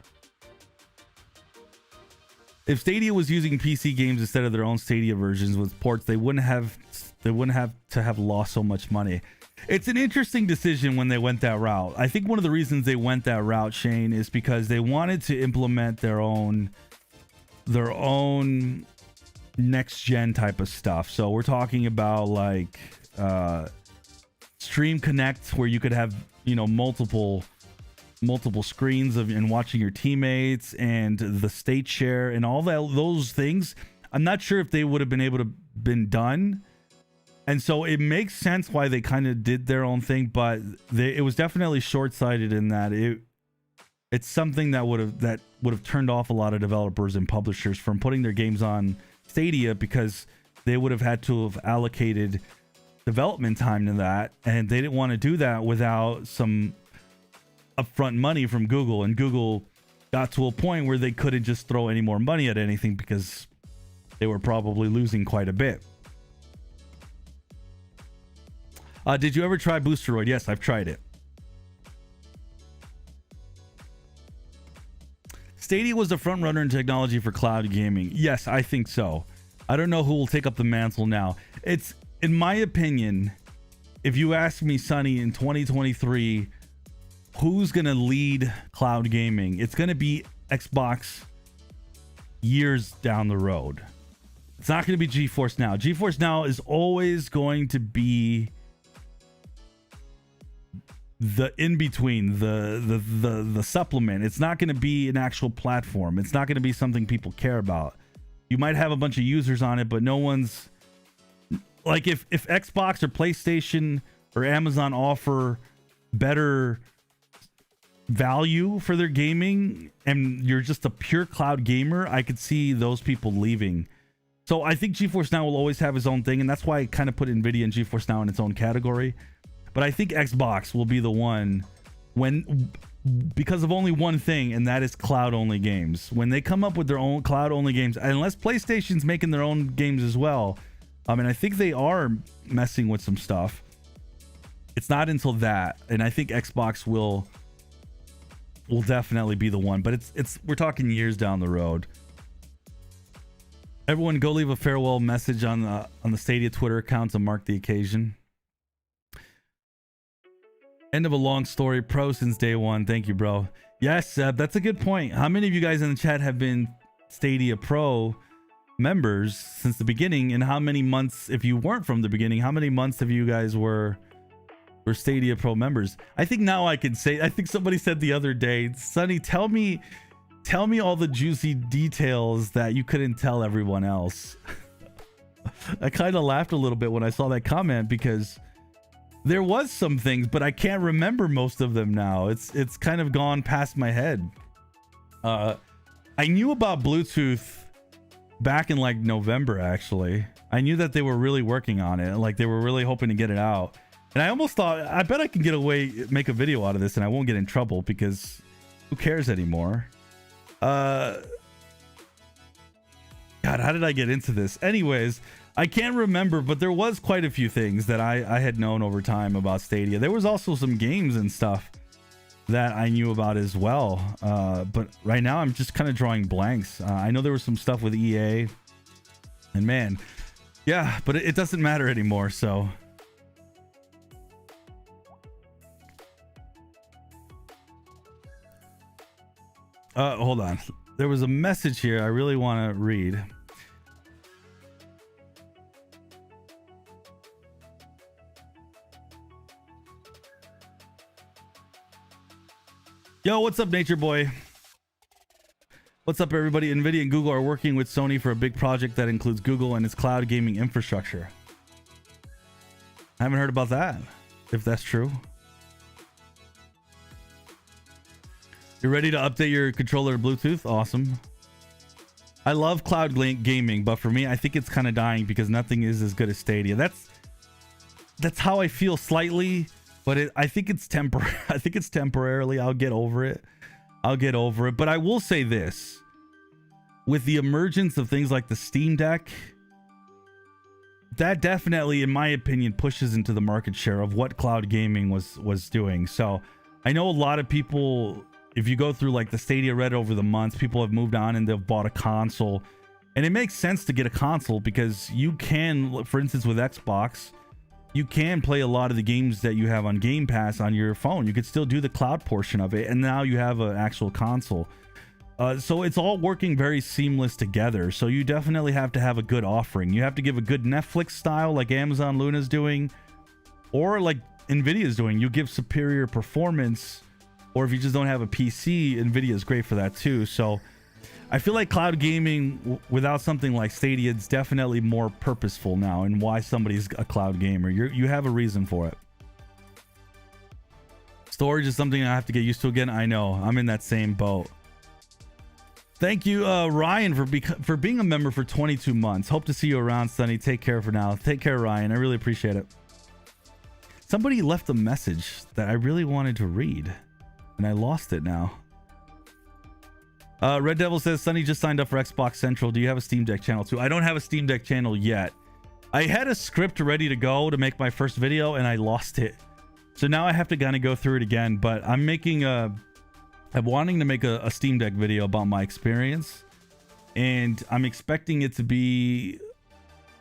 If Stadia was using PC games instead of their own Stadia versions with ports, they wouldn't have to have lost so much money. It's an interesting decision when they went that route. I think one of the reasons they went that route, Shane, is because they wanted to implement their own next gen type of stuff. So we're talking about like Stream Connect, where you could have, you know, multiple screens of and watching your teammates, and the state share and all those things. I'm not sure if they would have been able to been done. And so it makes sense why they kind of did their own thing, but it was definitely short-sighted in that it's something that would have turned off a lot of developers and publishers from putting their games on Stadia, because they would have had to have allocated development time to that, and they didn't want to do that without some upfront money from Google. And Google got to a point where they couldn't just throw any more money at anything because they were probably losing quite a bit. Did you ever try Boosteroid? Yes, I've tried it. Stadia was the front runner in technology for cloud gaming. Yes, I think so. I don't know who will take up the mantle now. It's, in my opinion, if you ask me, Sonny, in 2023, who's going to lead cloud gaming? It's going to be Xbox years down the road. It's not going to be GeForce Now. GeForce Now is always going to be the in-between, the supplement. It's not going to be an actual platform. It's not going to be something people care about. You might have a bunch of users on it, but no one's like, if Xbox or PlayStation or Amazon offer better value for their gaming and you're just a pure cloud gamer, I could see those people leaving. So I think GeForce Now will always have its own thing, and that's why I kind of put Nvidia and GeForce Now in its own category. But I think Xbox will be the one because of only one thing, and that is cloud-only games. When they come up with their own cloud-only games, unless PlayStation's making their own games as well, I mean, I think they are messing with some stuff. It's not until that, and I think Xbox will definitely be the one. But it's we're talking years down the road. Everyone, go leave a farewell message on the Stadia Twitter account to mark the occasion. End of a long story. Pro since day one. Thank you, bro. Yes, Seb, that's a good point. How many of you guys in the chat have been Stadia Pro members since the beginning? And how many months, if you weren't from the beginning, how many months of you guys were Stadia Pro members? I think now I can say, I think somebody said the other day, Sonny, tell me all the juicy details that you couldn't tell everyone else. I kind of laughed a little bit when I saw that comment, because there was some things, but I can't remember most of them now. It's kind of gone past my head. I knew about Bluetooth back in like November, actually. I knew that they were really working on it. Like, they were really hoping to get it out. And I almost thought, I bet I can make a video out of this and I won't get in trouble, because who cares anymore? God, how did I get into this? Anyways, I can't remember, but there was quite a few things that I had known over time about Stadia. There was also some games and stuff that I knew about as well. But right now I'm just kind of drawing blanks. I know there was some stuff with EA, and man, yeah, but it doesn't matter anymore. So hold on. There was a message here I really want to read. Yo, what's up, Nature Boy? What's up, everybody? Nvidia and Google are working with Sony for a big project that includes Google and its cloud gaming infrastructure. I haven't heard about that, if that's true. You're ready to update your controller to Bluetooth? Awesome. I love cloud gaming, but for me, I think it's kind of dying because nothing is as good as Stadia. That's how I feel slightly, but I think it's temporary. I think it's temporarily. I'll get over it. But I will say this: with the emergence of things like the Steam Deck, that definitely, in my opinion, pushes into the market share of what cloud gaming was doing. So I know a lot of people, if you go through like the Stadia Reddit over the months, people have moved on and they've bought a console. And it makes sense to get a console because you can, for instance, with Xbox, you can play a lot of the games that you have on Game Pass on your phone. You could still do the cloud portion of it, and now you have an actual console. So it's all working very seamless together. So you definitely have to have a good offering. You have to give a good Netflix style like Amazon Luna's doing, or like Nvidia's doing. You give superior performance, or if you just don't have a PC, Nvidia is great for that too. So I feel like cloud gaming without something like Stadia is definitely more purposeful now, and why somebody's a cloud gamer. You have a reason for it. Storage is something I have to get used to again. I know, I'm in that same boat. Thank you, Ryan, for being a member for 22 months. Hope to see you around, Sonny. Take care for now. Take care, Ryan. I really appreciate it. Somebody left a message that I really wanted to read, and I lost it now. Red Devil says, Sonny just signed up for Xbox Central. Do you have a Steam Deck channel too? I don't have a Steam Deck channel yet. I had a script ready to go to make my first video, and I lost it. So now I have to kind of go through it again, but I'm wanting to make a Steam Deck video about my experience, and I'm expecting it to be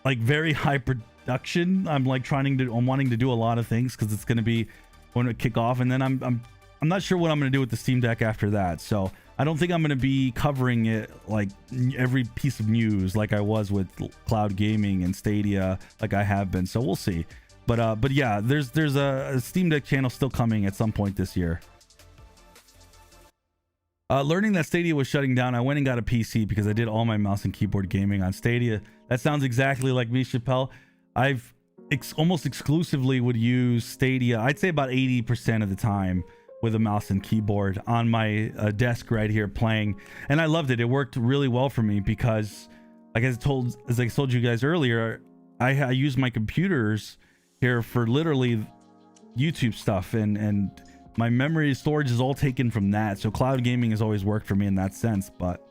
like very high production. I'm wanting to do a lot of things because it's going to kick off, and then I'm not sure what I'm going to do with the Steam Deck after that. So I don't think I'm going to be covering it like every piece of news like I was with cloud gaming and Stadia, like I have been. So we'll see. But yeah, there's a Steam Deck channel still coming at some point this year. Learning that Stadia was shutting down, I went and got a PC because I did all my mouse and keyboard gaming on Stadia. That sounds exactly like me, Chappelle. I've almost exclusively would use Stadia, I'd say about 80% of the time, with a mouse and keyboard on my desk right here playing. And I loved it. It worked really well for me because, like as I told you guys earlier, I use my computers here for literally YouTube stuff, and my memory storage is all taken from that. So cloud gaming has always worked for me in that sense. But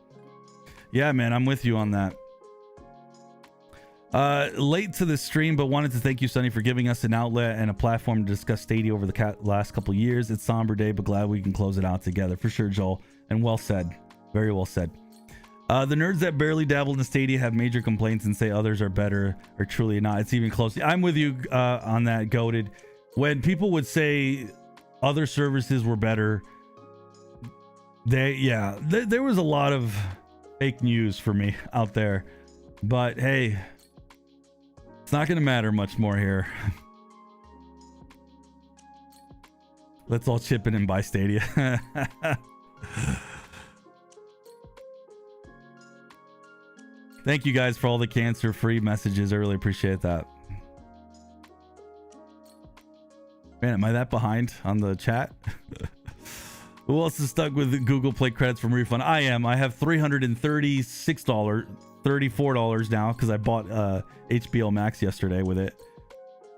yeah, man, I'm with you on that. Late to the stream, but wanted to thank you, Sonny, for giving us an outlet and a platform to discuss Stadia over the last couple years. It's somber day, but glad we can close it out together. For sure, Joel. And well said. Very well said. The nerds that barely dabbled in Stadia have major complaints and say others are better, or truly not. It's even close. I'm with you on that, Goated. When people would say other services were better, there was a lot of fake news for me out there. But hey, it's not going to matter much more here. Let's all chip in and buy Stadia. Thank you guys for all the cancer-free messages. I really appreciate that. Man, am I that behind on the chat? Who else is stuck with Google Play credits from Refund? I am. I have $34 now because I bought HBO Max yesterday with it.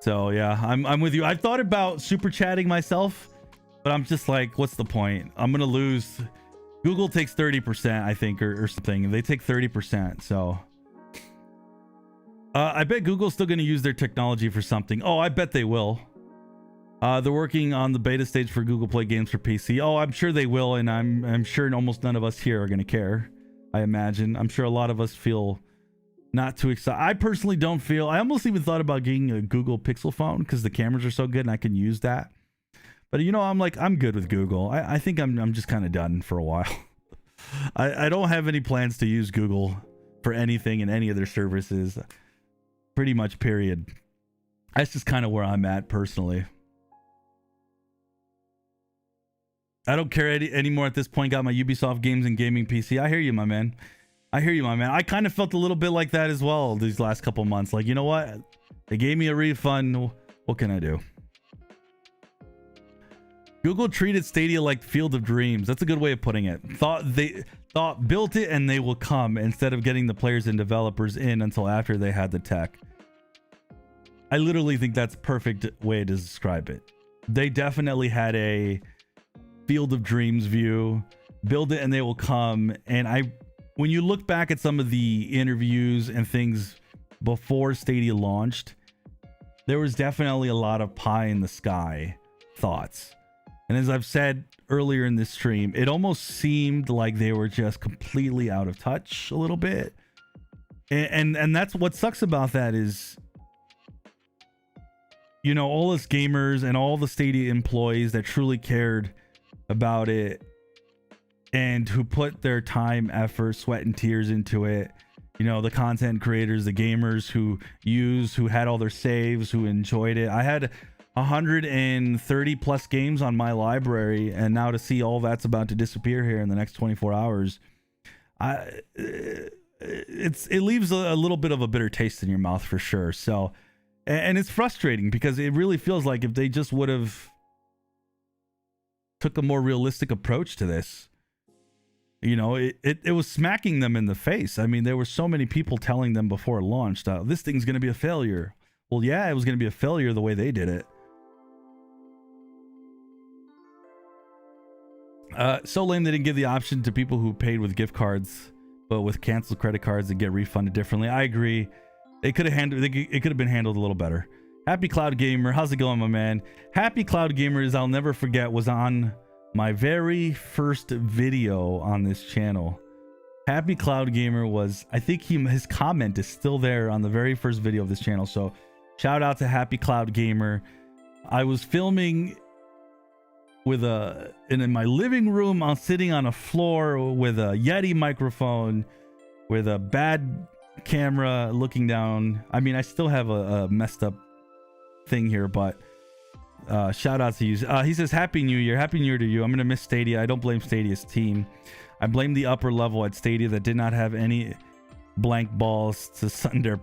So yeah, I'm with you. I've thought about super chatting myself, but I'm just like, what's the point? I'm gonna lose. Google takes 30%, I think, or something. They take 30%. So I bet Google's still gonna use their technology for something. Oh, I bet they will. They're working on the beta stage for Google Play games for PC. Oh, I'm sure they will, and I'm sure almost none of us here are gonna care. I imagine. I'm sure a lot of us feel not too excited. I personally don't feel. I almost even thought about getting a Google Pixel phone because the cameras are so good and I can use that. But you know, I'm good with Google. I think I'm just kind of done for a while. I don't have any plans to use Google for anything in any of their services. Pretty much, period. That's just kind of where I'm at personally. I don't care anymore at this point. Got my Ubisoft games and gaming PC. I hear you, my man. I kind of felt a little bit like that as well these last couple months. Like, you know what? They gave me a refund. What can I do? Google treated Stadia like Field of Dreams. That's a good way of putting it. Thought built it and they will come, instead of getting the players and developers in until after they had the tech. I literally think that's a perfect way to describe it. They definitely had a Field of Dreams view. Build it and they will come. And when you look back at some of the interviews and things before Stadia launched, there was definitely a lot of pie in the sky thoughts. And as I've said earlier in this stream, it almost seemed like they were just completely out of touch a little bit. And that's what sucks about that is, you know, all us gamers and all the Stadia employees that truly cared about it and who put their time, effort, sweat, and tears into it. You know, the content creators, the gamers who had all their saves, who enjoyed it. I had 130 plus games on my library, and now to see all that's about to disappear here in the next 24 hours, it leaves a little bit of a bitter taste in your mouth for sure. So, and it's frustrating because it really feels like if they just would have took a more realistic approach to this, you know, it was smacking them in the face. I mean, there were so many people telling them before it launched, this thing's going to be a failure. Well, yeah, it was going to be a failure the way they did it. So lame they didn't give the option to people who paid with gift cards, but with canceled credit cards that get refunded differently. I agree. It could have been handled a little better. Happy Cloud Gamer, how's it going, my man? Happy Cloud Gamers, I'll never forget, was on my very first video on this channel. Happy Cloud Gamer was, I think his comment is still there on the very first video of this channel. So shout out to Happy Cloud Gamer. I was filming in my living room. I'm sitting on a floor with a Yeti microphone, with a bad camera looking down. I mean, I still have a messed up thing here, but shout out to you. He says, Happy New Year. Happy New Year to you. I'm going to miss Stadia. I don't blame Stadia's team. I blame the upper level at Stadia that did not have any blank balls to sunder.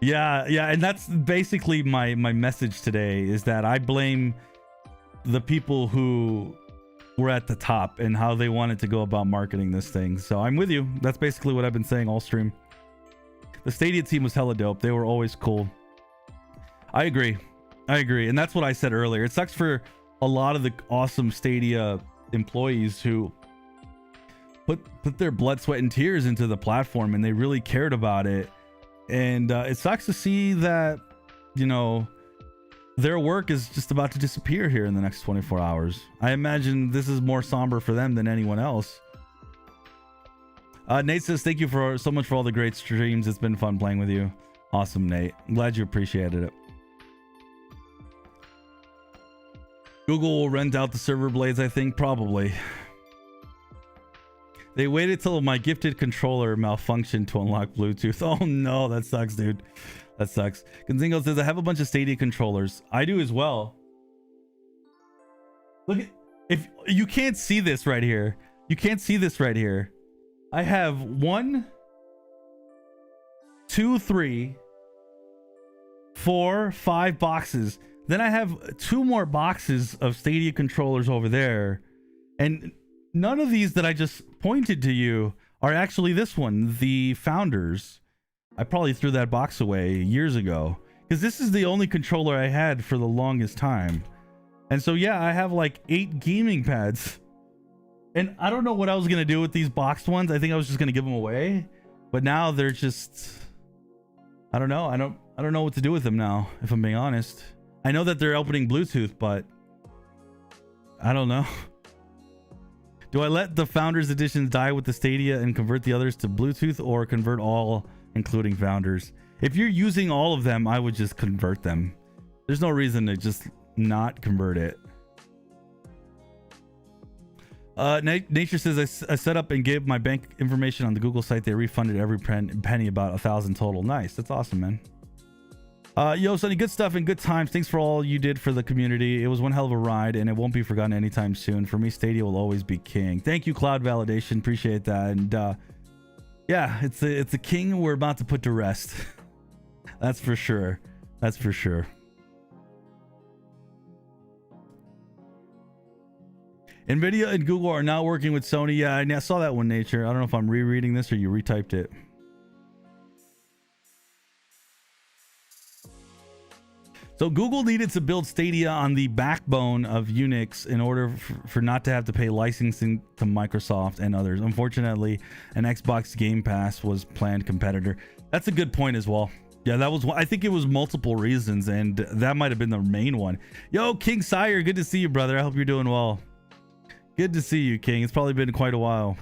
Yeah. And that's basically my message today, is that I blame the people who were at the top and how they wanted to go about marketing this thing. So I'm with you. That's basically what I've been saying all stream. The Stadia team was hella dope. They were always cool. I agree. And that's what I said earlier. It sucks for a lot of the awesome Stadia employees who put their blood, sweat, and tears into the platform, and they really cared about it. And it sucks to see that, you know, their work is just about to disappear here in the next 24 hours. I imagine this is more somber for them than anyone else. Nate says, thank you so much for all the great streams. It's been fun playing with you. Awesome, Nate. I'm glad you appreciated it. Google will rent out the server blades, I think. Probably. They waited till my gifted controller malfunctioned to unlock Bluetooth. Oh no, that sucks, dude. That sucks. Gonzingo says, I have a bunch of Stadia controllers. I do as well. Look at, if you can't see this right here. You can't see this right here. I have 1, 2, 3, 4, 5 boxes. Then I have 2 more boxes of Stadia controllers over there. And none of these that I just pointed to you are actually this one, the Founders. I probably threw that box away years ago, because this is the only controller I had for the longest time. And so, yeah, I have like 8 gaming pads. And I don't know what I was going to do with these boxed ones. I think I was just going to give them away. But now they're just... I don't know. I don't know what to do with them now, if I'm being honest. I know that they're opening Bluetooth, but I don't know. Do I let the Founders editions die with the Stadia and convert the others to Bluetooth, or convert all, including Founders? If you're using all of them, I would just convert them. There's no reason to just not convert it. Nature says, I set up and gave my bank information on the Google site. They refunded every penny, about 1,000 total. Nice. That's awesome, man. Yo, Sonny, good stuff and good times. Thanks for all you did for the community. It was one hell of a ride, and it won't be forgotten anytime soon. For me, Stadia will always be king. Thank you, Cloud Validation. Appreciate that. And yeah, it's a king we're about to put to rest. That's for sure. That's for sure. Nvidia and Google are now working with Sony. Yeah, I saw that one, Nature. I don't know if I'm rereading this or you retyped it. So Google needed to build Stadia on the backbone of Unix in order for not to have to pay licensing to Microsoft and others. Unfortunately, an Xbox Game Pass was planned competitor. That's a good point as well. Yeah, that was, I think it was multiple reasons, and that might have been the main one. Yo, King Sire, good to see you, brother. I hope you're doing well. Good to see you, King. It's probably been quite a while.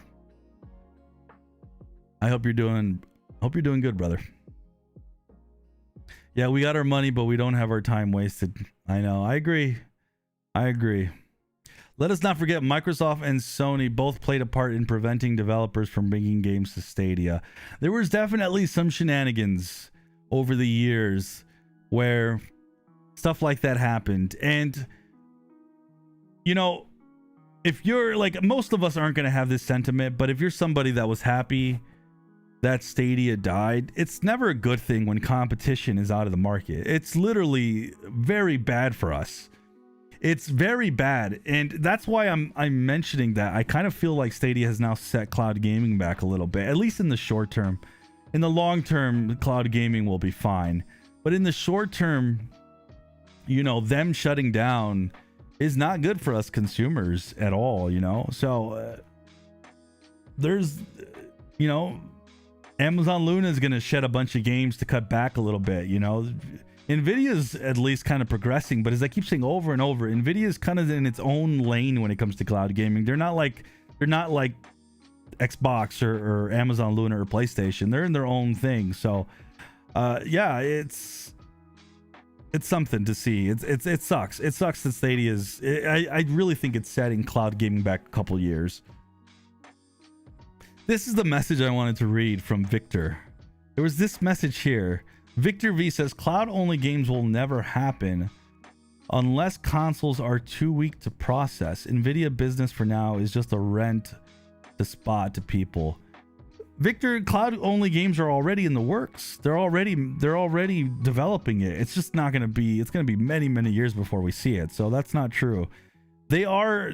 I hope you're doing good, brother. Yeah, we got our money, but we don't have our time wasted. I know. I agree. Let us not forget Microsoft and Sony both played a part in preventing developers from bringing games to Stadia. There was definitely some shenanigans over the years where stuff like that happened. And, you know, if you're like, most of us aren't going to have this sentiment, but if you're somebody that was happy that Stadia died, it's never a good thing when competition is out of the market. It's literally very bad for us. It's very bad, and that's why I'm mentioning that. I kind of feel like Stadia has now set cloud gaming back a little bit, at least in the short term. In the long term, cloud gaming will be fine, but in the short term, you know, them shutting down is not good for us consumers at all, you know. So there's, you know, Amazon Luna is going to shed a bunch of games to cut back a little bit, you know. Nvidia's at least kind of progressing, but as I keep saying over and over, Nvidia's kind of in its own lane when it comes to cloud gaming. They're not like Xbox or Amazon Luna or PlayStation. They're in their own thing. So yeah, it's something to see. It sucks. It sucks that Stadia's, I really think it's setting cloud gaming back a couple years. This is the message I wanted to read from Victor. There was this message here. Victor V says cloud-only games will never happen unless consoles are too weak to process. Nvidia business for now is just a rent to spot to people. Victor, cloud-only games are already in the works. They're already developing it. It's just not going to be. It's going to be many, many years before we see it. So that's not true. They are.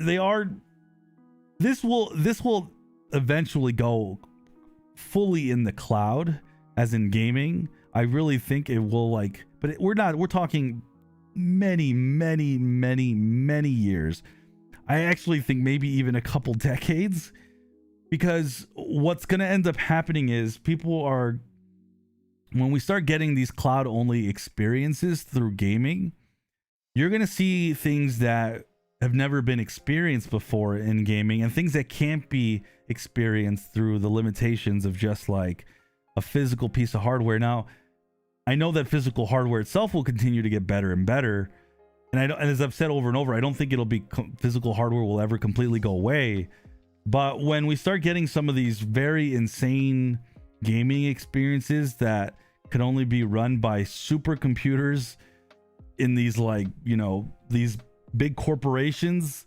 This will eventually go fully in the cloud, as in gaming. I really think it will, like, but we're talking many years. I actually think maybe even a couple decades, because what's going to end up happening is when we start getting these cloud only experiences through gaming, you're going to see things that have never been experienced before in gaming, and things that can't be experienced through the limitations of just like a physical piece of hardware. Now, I know that physical hardware itself will continue to get better and better, and as I've said over and over, I don't think physical hardware will ever completely go away. But when we start getting some of these very insane gaming experiences that could only be run by supercomputers in these, like, you know, these big corporations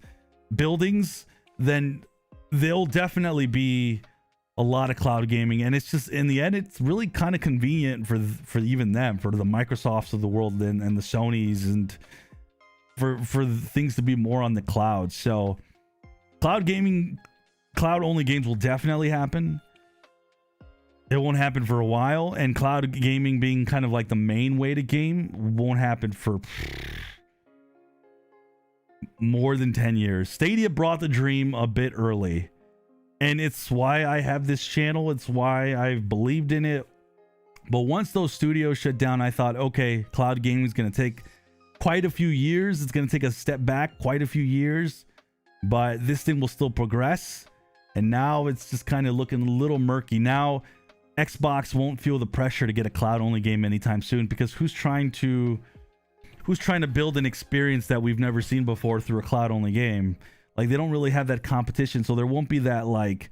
buildings, then there'll definitely be a lot of cloud gaming. And it's just, in the end, it's really kind of convenient for even them, for the Microsofts of the world and the Sonys, and for things to be more on the cloud. So cloud gaming, cloud only games will definitely happen. It won't happen for a while, and cloud gaming being kind of like the main way to game won't happen for more than 10 years. Stadia brought the dream a bit early, and it's why I have this channel. It's why I've believed in it. But once those studios shut down, I thought, okay, cloud gaming is going to take quite a few years. It's going to take a step back quite a few years, but this thing will still progress. And now it's just kind of looking a little murky. Now Xbox won't feel the pressure to get a cloud only game anytime soon, because who's trying to build an experience that we've never seen before through a cloud only game? Like, they don't really have that competition, so there won't be that, like,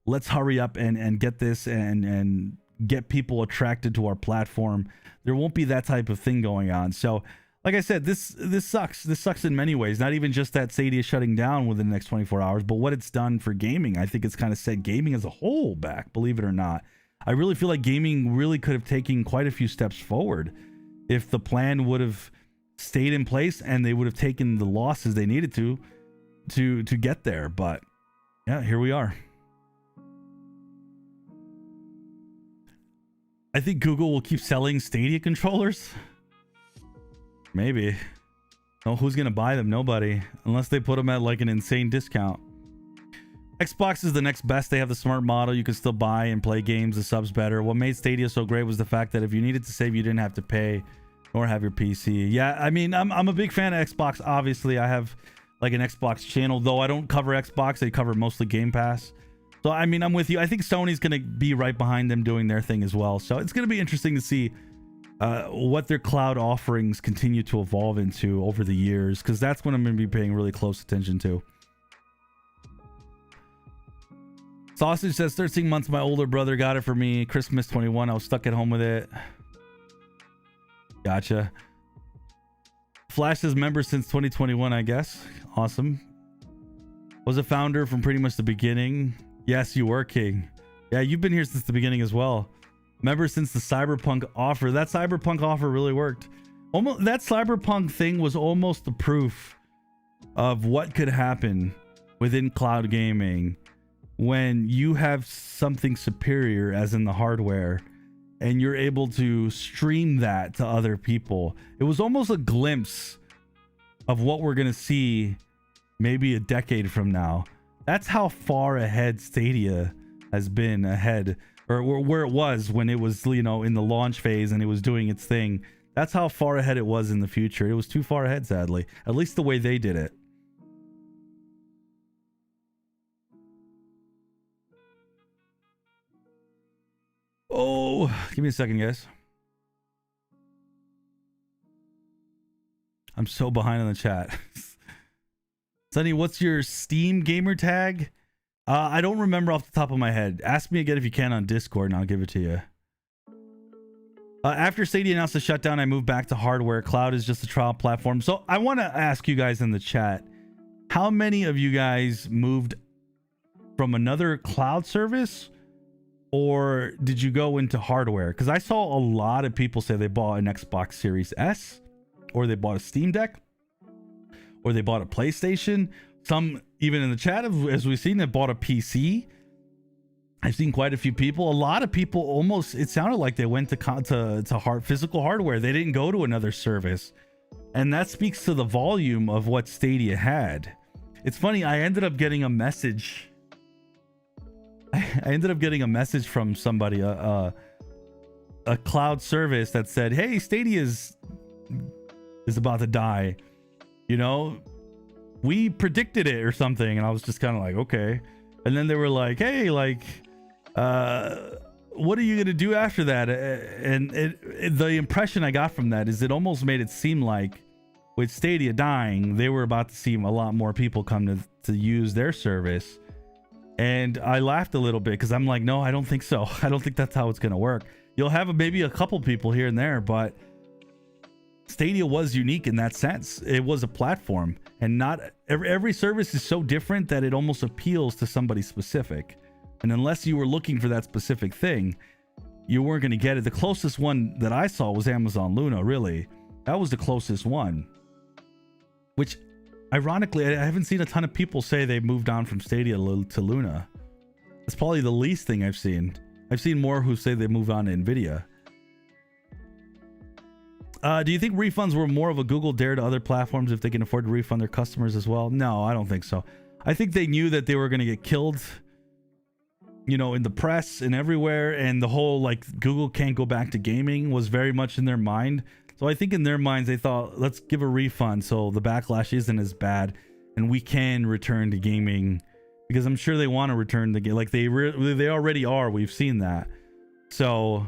let's hurry up and get this and get people attracted to our platform. There won't be that type of thing going on. So like I said, this sucks. This sucks in many ways. Not even just that Stadia shutting down within the next 24 hours, but what it's done for gaming. I think it's kind of set gaming as a whole back, believe it or not. I really feel like gaming really could have taken quite a few steps forward if the plan would have stayed in place and they would have taken the losses they needed to. to get there, but yeah, here we are. I think Google will keep selling Stadia controllers. Maybe. No, who's gonna buy them? Nobody, unless they put them at like an insane discount. Xbox is the next best. They have the smart model. You can still buy and play games. The sub's better. What made Stadia so great was the fact that if you needed to save, you didn't have to pay nor have your PC. Yeah, I mean, I'm a big fan of Xbox. Obviously, I have like an Xbox channel, though I don't cover Xbox. They cover mostly Game Pass. So, I mean, I'm with you. I think Sony's going to be right behind them doing their thing as well. So it's going to be interesting to see what their cloud offerings continue to evolve into over the years, because that's what I'm going to be paying really close attention to. Sausage says 13 months. My older brother got it for me. Christmas 21. I was stuck at home with it. Gotcha. Flash says member since 2021, I guess. Awesome. Was a founder from pretty much the beginning. Yes, you were, King. Yeah, you've been here since the beginning as well. Member since the Cyberpunk offer. That Cyberpunk offer really worked. Almost, that Cyberpunk thing was almost the proof of what could happen within cloud gaming when you have something superior, as in the hardware, and you're able to stream that to other people. It was almost a glimpse of what we're going to see maybe a decade from now. That's how far ahead Stadia has been ahead, or where it was when it was, you know, in the launch phase and it was doing its thing. That's how far ahead it was in the future. It was too far ahead, sadly, at least the way they did it. Oh, give me a second, guys. I'm so behind on the chat. Sonny, what's your Steam gamer tag? I don't remember off the top of my head. Ask me again if you can on Discord and I'll give it to you. After Stadia announced the shutdown, I moved back to hardware. Cloud is just a trial platform. So I want to ask you guys in the chat, how many of you guys moved from another cloud service, or did you go into hardware? Because I saw a lot of people say they bought an Xbox Series S, or they bought a Steam Deck, or they bought a PlayStation. Some, even in the chat, as we've seen, they bought a PC. I've seen quite a few people. A lot of people, almost, it sounded like they went to physical hardware. They didn't go to another service. And that speaks to the volume of what Stadia had. It's funny, I ended up getting a message. I ended up getting a message from somebody, a cloud service that said, hey, Stadia is about to die. You know, we predicted it or something. And I was just kind of like, okay. And then they were like, hey, like, what are you going to do after that? And the impression I got from that is it almost made it seem like with Stadia dying, they were about to see a lot more people come to use their service. And I laughed a little bit because I'm like, no, I don't think so. I don't think that's how it's going to work. You'll have maybe a couple people here and there, but Stadia was unique in that sense. It was a platform, and not every service is so different that it almost appeals to somebody specific. And unless you were looking for that specific thing, you weren't going to get it. The closest one that I saw was Amazon Luna, really. That was the closest one. Which, ironically, I haven't seen a ton of people say they moved on from Stadia to Luna. It's probably the least thing I've seen. I've seen more who say they moved on to Nvidia. Do you think refunds were more of a Google dare to other platforms if they can afford to refund their customers as well? No, I don't think so. I think they knew that they were going to get killed, you know, in the press and everywhere. And the whole, like, Google can't go back to gaming was very much in their mind. So I think in their minds, they thought, let's give a refund so the backlash isn't as bad and we can return to gaming, because I'm sure they want to return to game. Like they already are. We've seen that. So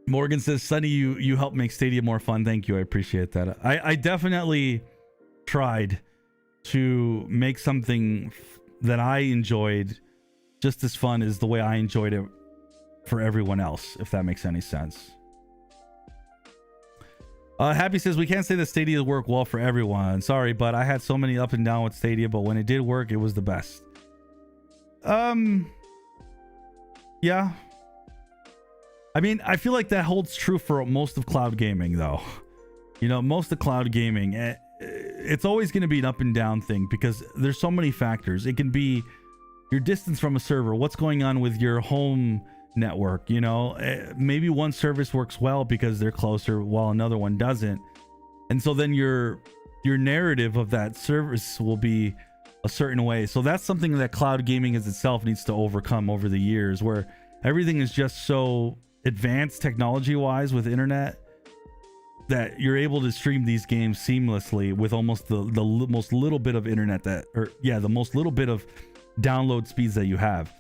Morgan says, Sonny, you helped make Stadia more fun. Thank you. I appreciate that. I definitely tried to make something that I enjoyed just as fun as the way I enjoyed it for everyone else, if that makes any sense. Happy says, we can't say that Stadia worked well for everyone. Sorry, but I had so many up and down with Stadia, but when it did work, it was the best. Yeah. I mean, I feel like that holds true for most of cloud gaming, though. You know, most of cloud gaming, it's always going to be an up and down thing because there's so many factors. It can be your distance from a server, what's going on with your home network, you know. Maybe one service works well because they're closer while another one doesn't, and so then your narrative of that service will be a certain way. So that's something that cloud gaming as itself needs to overcome over the years, where everything is just so advanced technology wise with internet that you're able to stream these games seamlessly with almost the most little bit of internet the most little bit of download speeds that you have.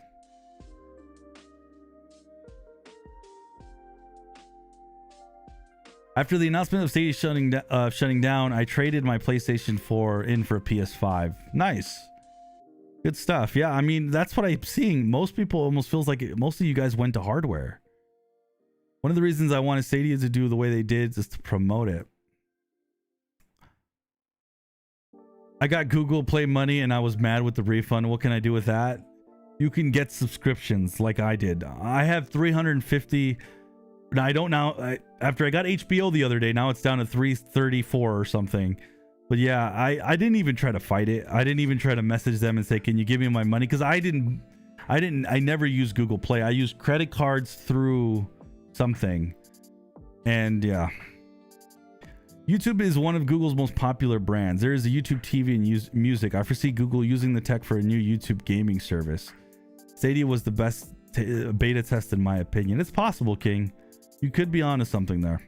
After the announcement of Stadia shutting down, I traded my PlayStation 4 in for a PS5. Nice. Good stuff. Yeah, I mean, that's what I'm seeing. Most people almost feels like most of you guys went to hardware. One of the reasons I wanted Stadia to do the way they did is to promote it. I got Google Play money and I was mad with the refund. What can I do with that? You can get subscriptions like I did. I have 350. Now I don't now. After I got HBO the other day, now it's down to 334 or something. But yeah, I didn't even try to fight it. I didn't even try to message them and say, "Can you give me my money?" Because I never used Google Play. I used credit cards through something. And yeah, YouTube is one of Google's most popular brands. There is a YouTube TV and music. I foresee Google using the tech for a new YouTube gaming service. Stadia was the best beta test in my opinion. It's possible, King. You could be onto something there.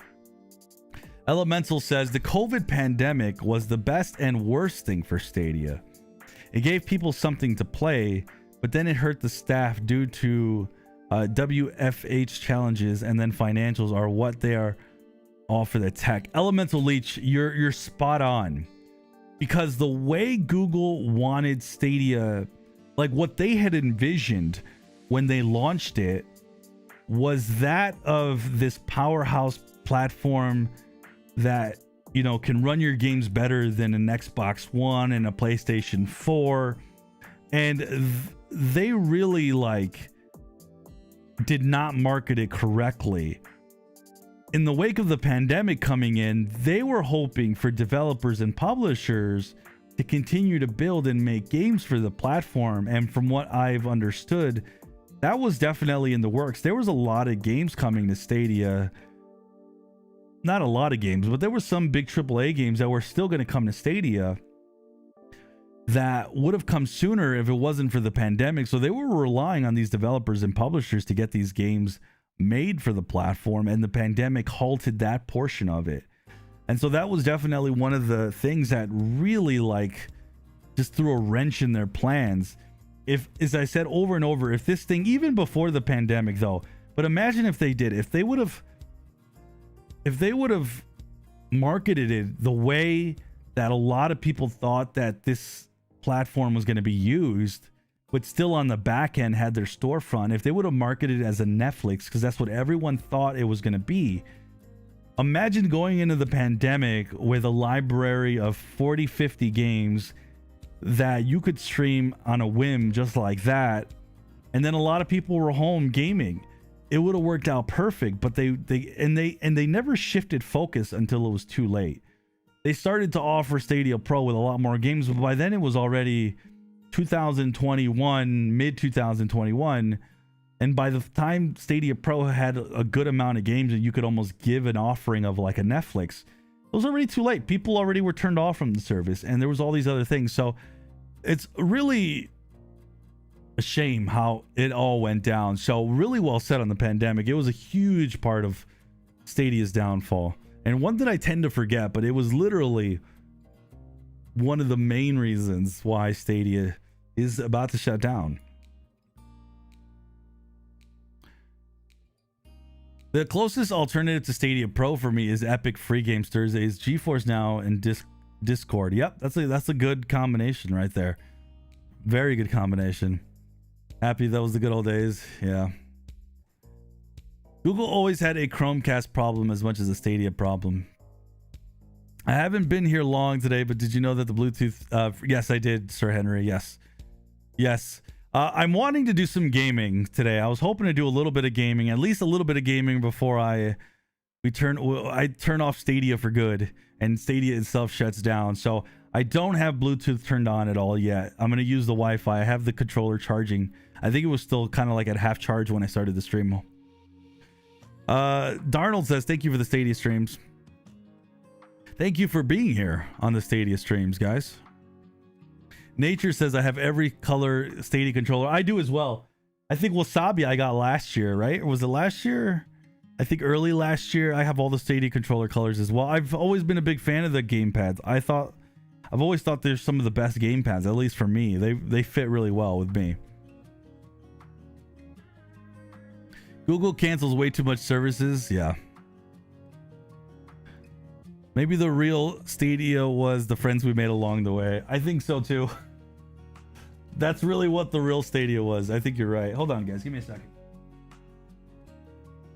Elemental says the COVID pandemic was the best and worst thing for Stadia. It gave people something to play, but then it hurt the staff due to WFH challenges, and then financials are what they are all for the tech. Elemental Leech, you're spot on, because the way Google wanted Stadia, like what they had envisioned when they launched it, was that of this powerhouse platform that, you know, can run your games better than an Xbox One and a PlayStation 4. And they really did not market it correctly. In the wake of the pandemic coming in, they were hoping for developers and publishers to continue to build and make games for the platform. And from what I've understood, that was definitely in the works. There was a lot of games coming to Stadia. Not a lot of games, but there were some big AAA games that were still going to come to Stadia that would have come sooner if it wasn't for the pandemic. So they were relying on these developers and publishers to get these games made for the platform, and the pandemic halted that portion of it. And so that was definitely one of the things that really just threw a wrench in their plans. If, as I said over and over, if this thing, even before the pandemic though, but imagine if they did, if they would have marketed it the way that a lot of people thought that this platform was going to be used, but still on the back end had their storefront, if they would have marketed it as a Netflix, because that's what everyone thought it was going to be. Imagine going into the pandemic with a library of 40, 50 games that you could stream on a whim just like that. And then a lot of people were home gaming. It would have worked out perfect, but they never shifted focus until it was too late. They started to offer Stadia Pro with a lot more games, but by then it was already 2021, mid 2021. And by the time Stadia Pro had a good amount of games and you could almost give an offering of like a Netflix, it was already too late. People already were turned off from the service, and there was all these other things. So it's really a shame how it all went down. So really well said on the pandemic. It was a huge part of Stadia's downfall, and one that I tend to forget, but it was literally one of the main reasons why Stadia is about to shut down. The closest alternative to Stadia Pro for me is Epic Free Games Thursdays, GeForce Now, and Discord. Yep, that's a good combination right there. Very good combination. Happy that was the good old days. Yeah. Google always had a Chromecast problem as much as a Stadia problem. I haven't been here long today, but did you know that the Bluetooth... yes, I did, Sir Henry. Yes. I'm wanting to do some gaming today. I was hoping to do a little bit of gaming, at least a little bit of gaming before I turn off Stadia for good and Stadia itself shuts down. So I don't have Bluetooth turned on at all yet. I'm going to use the Wi-Fi. I have the controller charging. I think it was still kind of like at half charge when I started the stream. Darnold says, thank you for the Stadia streams. Thank you for being here on the Stadia streams, guys. Nature says, I have every color Stadia controller. I do as well. I think Wasabi I got last year, right? Or was it last year? I think early last year. I have all the Stadia controller colors as well. I've always been a big fan of the gamepads. I've always thought they're some of the best gamepads, at least for me. They fit really well with me. Google cancels way too much services. Yeah. Maybe the real Stadia was the friends we made along the way. I think so too. That's really what the real Stadia was. I think you're right. Hold on, guys. Give me a second.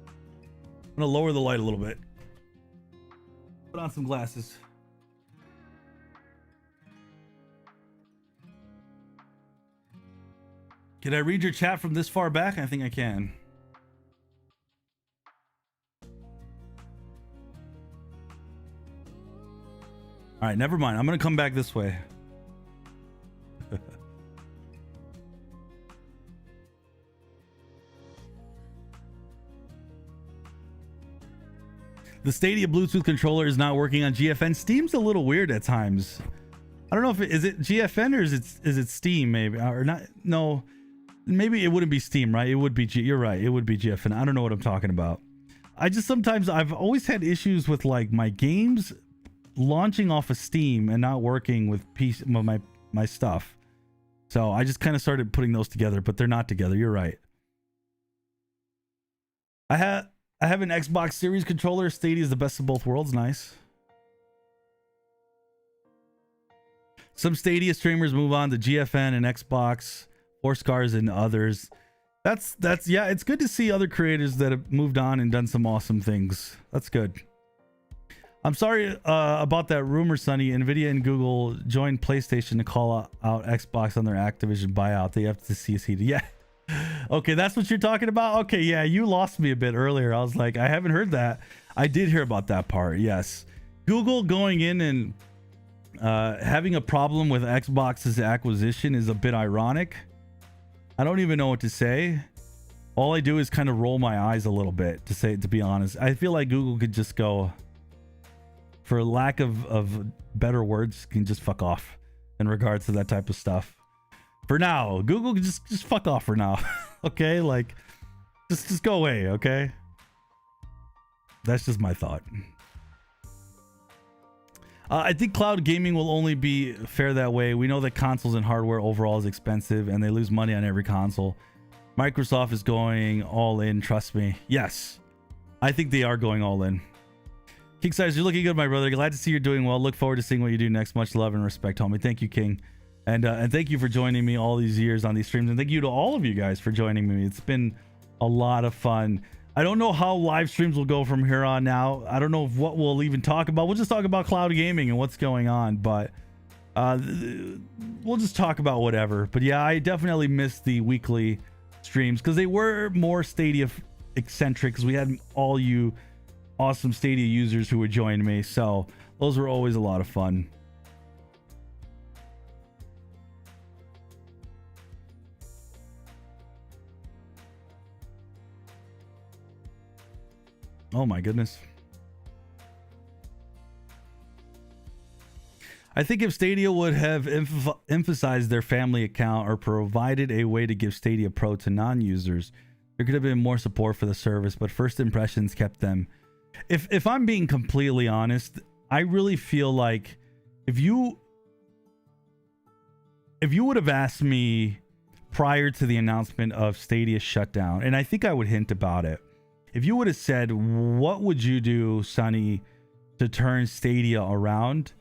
I'm going to lower the light a little bit. Put on some glasses. Can I read your chat from this far back? I think I can. All right, never mind. I'm going to come back this way. The Stadia Bluetooth controller is not working on GFN. Steam's a little weird at times. I don't know if is it GFN or is it Steam maybe or not? No, maybe it wouldn't be Steam, right? It would be you're right. It would be GFN. I don't know what I'm talking about. I've always had issues with like my games launching off of Steam and not working with my stuff. So I just kind of started putting those together, but they're not together. You're right. I have an Xbox Series controller. Stadia is the best of both worlds. Nice. Some Stadia streamers move on to GFN and Xbox, Scars and others. That's yeah, it's good to see other creators that have moved on and done some awesome things. That's good. I'm sorry about that rumor, Sonny. Nvidia and Google joined PlayStation to call out Xbox on their Activision buyout. They have to see it. Yeah. Okay, that's what you're talking about. Okay, yeah, you lost me a bit earlier. I was like, I haven't heard that. I did hear about that part. Yes, Google going in and having a problem with Xbox's acquisition is a bit ironic. I don't even know what to say. All I do is kind of roll my eyes a little bit, to be honest. I feel like Google could just go, for lack of better words, can just fuck off in regards to that type of stuff. For now, Google can just fuck off for now. Okay, like just go away. Okay, that's just my thought. I think cloud gaming will only be fair that way. We know that consoles and hardware overall is expensive and they lose money on every console. Microsoft is going all in, trust me. Yes, I think they are going all in. King Size, you're looking good, my brother. Glad to see you're doing well. Look forward to seeing what you do next. Much love and respect, homie. Thank you, King. And thank you for joining me all these years on these streams. And thank you to all of you guys for joining me. It's been a lot of fun. I don't know how live streams will go from here on now. I don't know what we'll even talk about. We'll just talk about cloud gaming and what's going on. But we'll just talk about whatever. But yeah, I definitely missed the weekly streams because they were more Stadia eccentric, because we had all you awesome Stadia users who would join me. So those were always a lot of fun. Oh my goodness. I think if Stadia would have emphasized their family account or provided a way to give Stadia Pro to non-users, there could have been more support for the service, but first impressions kept them. If I'm being completely honest, I really feel like if you would have asked me prior to the announcement of Stadia shutdown, and I think I would hint about it, if you would have said, what would you do, Sonny, to turn Stadia around?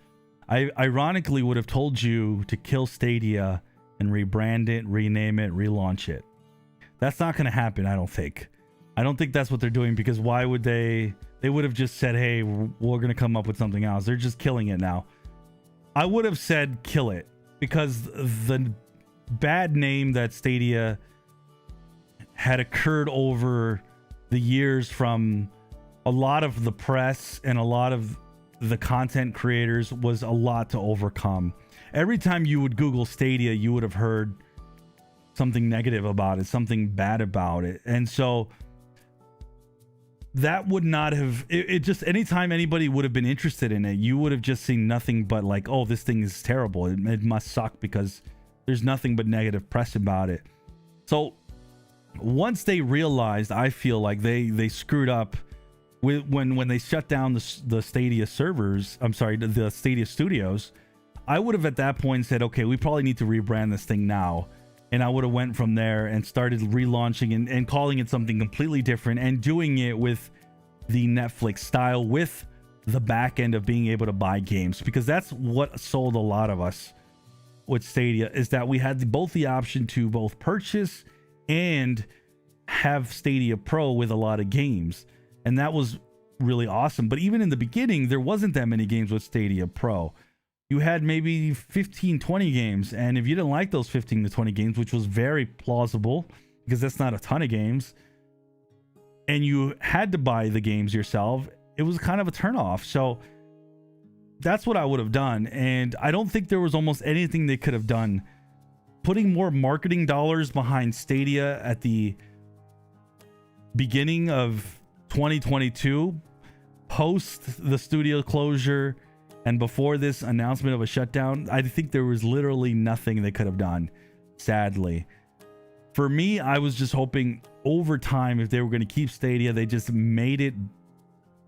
I ironically would have told you to kill Stadia and rebrand it, rename it, relaunch it. That's not going to happen, I don't think. I don't think that's what they're doing, because why would they? They would have just said, hey, we're going to come up with something else. They're just killing it now. I would have said kill it, because the bad name that Stadia had occurred over the years from a lot of the press and a lot of the content creators was a lot to overcome. Every time you would Google Stadia, you would have heard something negative about it, something bad about it. And so that would not have, it just, anytime anybody would have been interested in it, you would have just seen nothing but like, oh, this thing is terrible. It must suck, because there's nothing but negative press about it. So once they realized, I feel like they screwed up with when they shut down the Stadia servers, I'm sorry, the Stadia studios, I would have at that point said, okay, we probably need to rebrand this thing now. And I would have went from there and started relaunching and calling it something completely different, and doing it with the Netflix style, with the back end of being able to buy games, because that's what sold a lot of us with Stadia, is that we had both the option to both purchase and have Stadia Pro with a lot of games. And that was really awesome. But even in the beginning, there wasn't that many games with Stadia Pro. You had maybe 15, 20 games. And if you didn't like those 15 to 20 games, which was very plausible because that's not a ton of games, and you had to buy the games yourself, it was kind of a turnoff. So that's what I would have done. And I don't think there was almost anything they could have done. Putting more marketing dollars behind Stadia at the beginning of 2022, post the studio closure and before this announcement of a shutdown, I think there was literally nothing they could have done, sadly. For me, I was just hoping over time, if they were going to keep Stadia, they just made it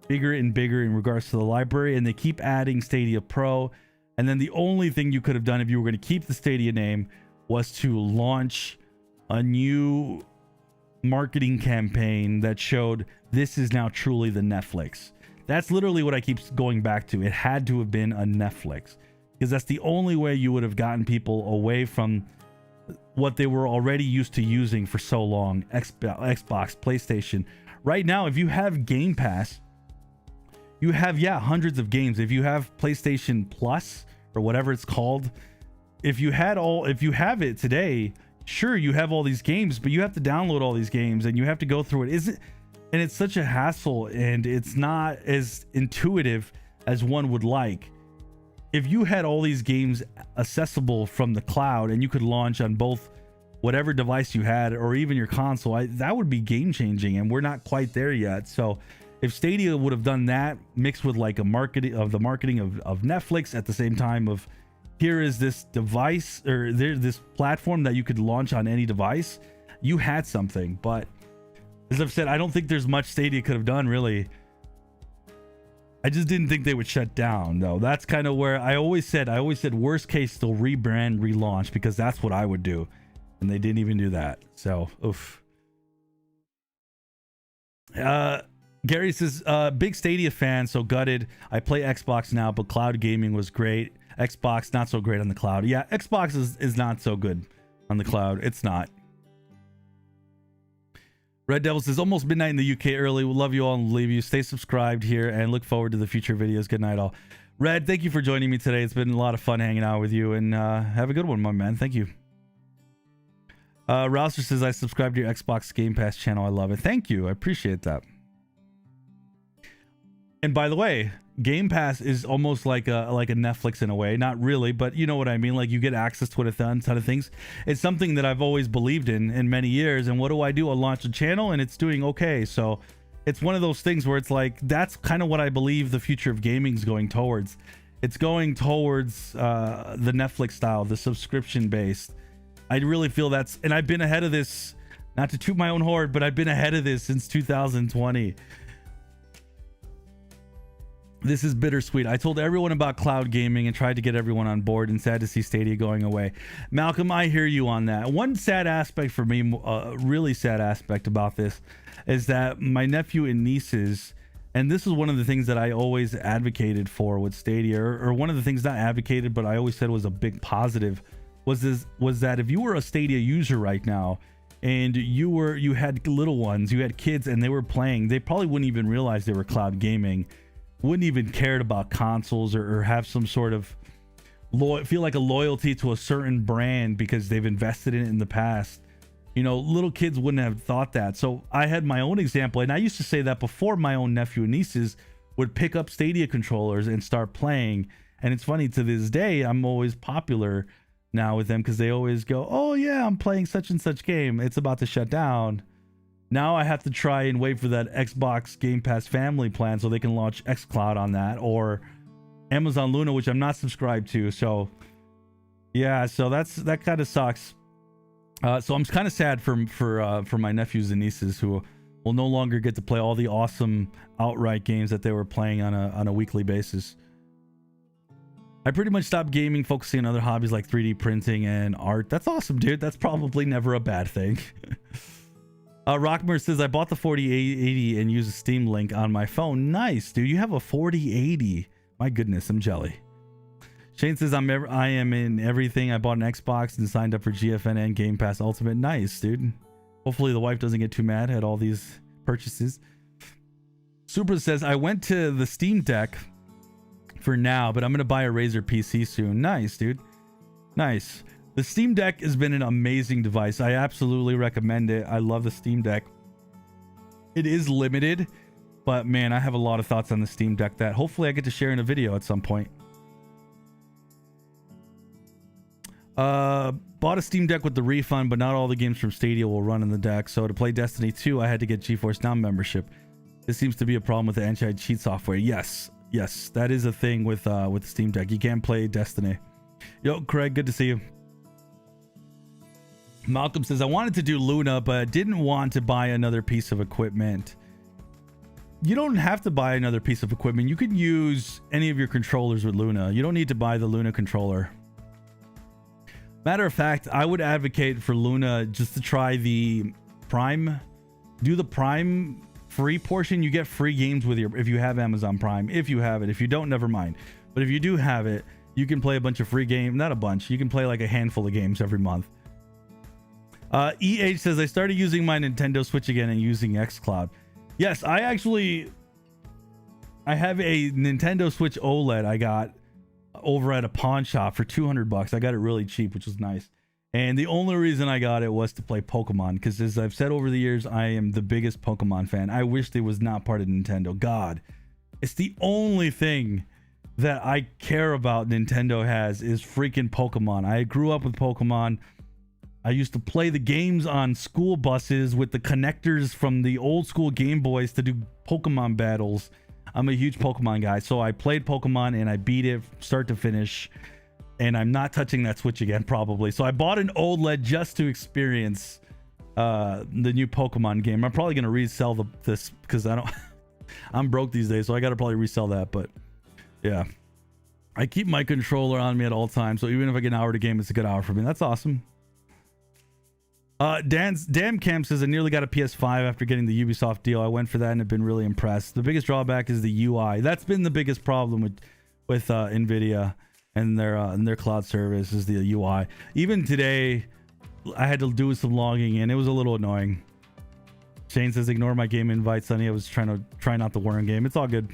bigger and bigger in regards to the library, and they keep adding Stadia Pro. And then the only thing you could have done if you were going to keep the Stadia name was to launch a new marketing campaign that showed this is now truly the Netflix. That's literally what I keep going back to. It had to have been a Netflix, because that's the only way you would have gotten people away from what they were already used to using for so long. Xbox, PlayStation. Right now, if you have Game Pass, you have, hundreds of games. If you have PlayStation Plus or whatever it's called, if you have it today, sure, you have all these games, but you have to download all these games and you have to go through it. And it's such a hassle, and it's not as intuitive as one would like. If you had all these games accessible from the cloud and you could launch on both whatever device you had or even your console, that would be game changing, and we're not quite there yet. So if Stadia would have done that, mixed with like the marketing of Netflix at the same time of, here is this device, or there's this platform that you could launch on any device, you had something. But as I've said, I don't think there's much Stadia could have done, really. I just didn't think they would shut down, though. That's kind of where I always said worst case, they'll rebrand, relaunch, because that's what I would do. And they didn't even do that. So, oof. Gary says, big Stadia fan, so gutted. I play Xbox now, but cloud gaming was great. Xbox, not so great on the cloud. Yeah, Xbox is not so good on the cloud. It's not. Red Devil says, almost midnight in the UK early. We'll love you all and leave you. Stay subscribed here and look forward to the future videos. Good night, all. Red, thank you for joining me today. It's been a lot of fun hanging out with you, and have a good one, my man. Thank you. Rouser says, I subscribe to your Xbox Game Pass channel. I love it. Thank you. I appreciate that. And by the way, Game Pass is almost like a Netflix in a way. Not really, but you know what I mean. Like, you get access to a ton of things. It's something that I've always believed in many years. And what do? I launch a channel and it's doing okay. So it's one of those things where it's like, that's kind of what I believe the future of gaming is going towards. It's going towards the Netflix style, the subscription based. I really feel that's, and I've been ahead of this, not to toot my own horn, but I've been ahead of this since 2020. This is bittersweet. I told everyone about cloud gaming and tried to get everyone on board, and sad to see Stadia going away. Malcolm, I hear you on that. One sad aspect for me, really sad aspect about this, is that my nephew and nieces, and this is one of the things that I always advocated for with Stadia, or one of the things not advocated, but I always said was a big positive, was that if you were a Stadia user right now, and you had little ones, you had kids, and they were playing, they probably wouldn't even realize they were cloud gaming. Wouldn't even cared about consoles or have some sort of feel like a loyalty to a certain brand because they've invested in it in the past. You know, little kids wouldn't have thought that. So I had my own example, and I used to say that before my own nephew and nieces would pick up Stadia controllers and start playing. And it's funny, to this day, I'm always popular now with them because they always go, oh yeah, I'm playing such and such game. It's about to shut down. Now I have to try and wait for that Xbox Game Pass family plan so they can launch xCloud on that, or Amazon Luna, which I'm not subscribed to. So yeah, so that kind of sucks. So I'm kind of sad for my nephews and nieces who will no longer get to play all the awesome outright games that they were playing on a weekly basis. I pretty much stopped gaming, focusing on other hobbies like 3D printing and art. That's awesome, dude. That's probably never a bad thing. Rockmer says, I bought the 4080 and use a Steam link on my phone. Nice, dude. You have a 4080. My goodness, I'm jelly. Shane says, I am in everything. I bought an Xbox and signed up for GFN and Game Pass Ultimate. Nice, dude. Hopefully the wife doesn't get too mad at all these purchases. Super says, I went to the Steam Deck for now, but I'm going to buy a Razer PC soon. Nice, dude. Nice. The Steam Deck has been an amazing device. I absolutely recommend it. I love the Steam Deck. It is limited, but man, I have a lot of thoughts on the Steam Deck that hopefully I get to share in a video at some point. Bought a Steam Deck with the refund, but not all the games from Stadia will run in the deck. So to play Destiny 2, I had to get GeForce Now membership. This seems to be a problem with the anti-cheat software. Yes, that is a thing with the Steam Deck. You can't play Destiny. Yo, Craig, good to see you. Malcolm says, I wanted to do Luna, but didn't want to buy another piece of equipment. You don't have to buy another piece of equipment. You can use any of your controllers with Luna. You don't need to buy the Luna controller. Matter of fact, I would advocate for Luna just to try the Prime. Do the Prime free portion. You get free games with if you have Amazon Prime. If you have it. If you don't, never mind. But if you do have it, you can play a bunch of free games. Not a bunch. You can play like a handful of games every month. EH says, I started using my Nintendo Switch again and using xCloud. Yes, I have a Nintendo Switch OLED I got over at a pawn shop for $200. I got it really cheap, which was nice. And the only reason I got it was to play Pokemon, because as I've said over the years, I am the biggest Pokemon fan. I wish it was not part of Nintendo. God, it's the only thing that I care about Nintendo has is freaking Pokemon. I grew up with Pokemon. I used to play the games on school buses with the connectors from the old school Game Boys to do Pokemon battles. I'm a huge Pokemon guy, so I played Pokemon and I beat it start to finish, and I'm not touching that Switch again probably. So I bought an OLED just to experience the new Pokemon game. I'm probably gonna resell this because I'm broke these days, so I gotta probably resell that. But yeah, I keep my controller on me at all times, so even if I get an hour to game, it's a good hour for me. That's awesome. Damn Cam says, I nearly got a PS5 after getting the Ubisoft deal. I went for that and have been really impressed. The biggest drawback is the UI. That's been the biggest problem with Nvidia and their cloud service is the UI. Even today, I had to do some logging in. It was a little annoying. Shane says, ignore my game invite, Sonny. I was try not the Worm game. It's all good.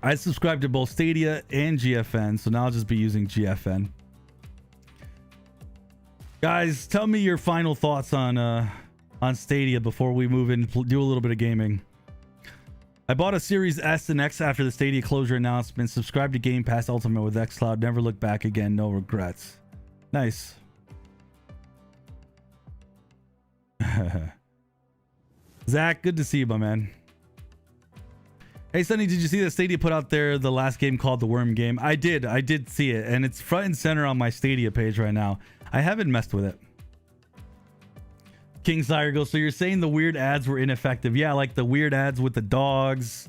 I subscribe to both Stadia and GFN, so now I'll just be using GFN. Guys, tell me your final thoughts on Stadia before we move in and do a little bit of gaming. I bought a Series S and X after the Stadia closure announcement. Subscribed to Game Pass Ultimate with xCloud. Never look back again. No regrets. Nice. Zach, good to see you, my man. Hey, Sonny, did you see that Stadia put out there the last game called The Worm Game? I did see it, and it's front and center on my Stadia page right now. I haven't messed with it. King Sire goes, so you're saying the weird ads were ineffective? Yeah, like the weird ads with the dogs.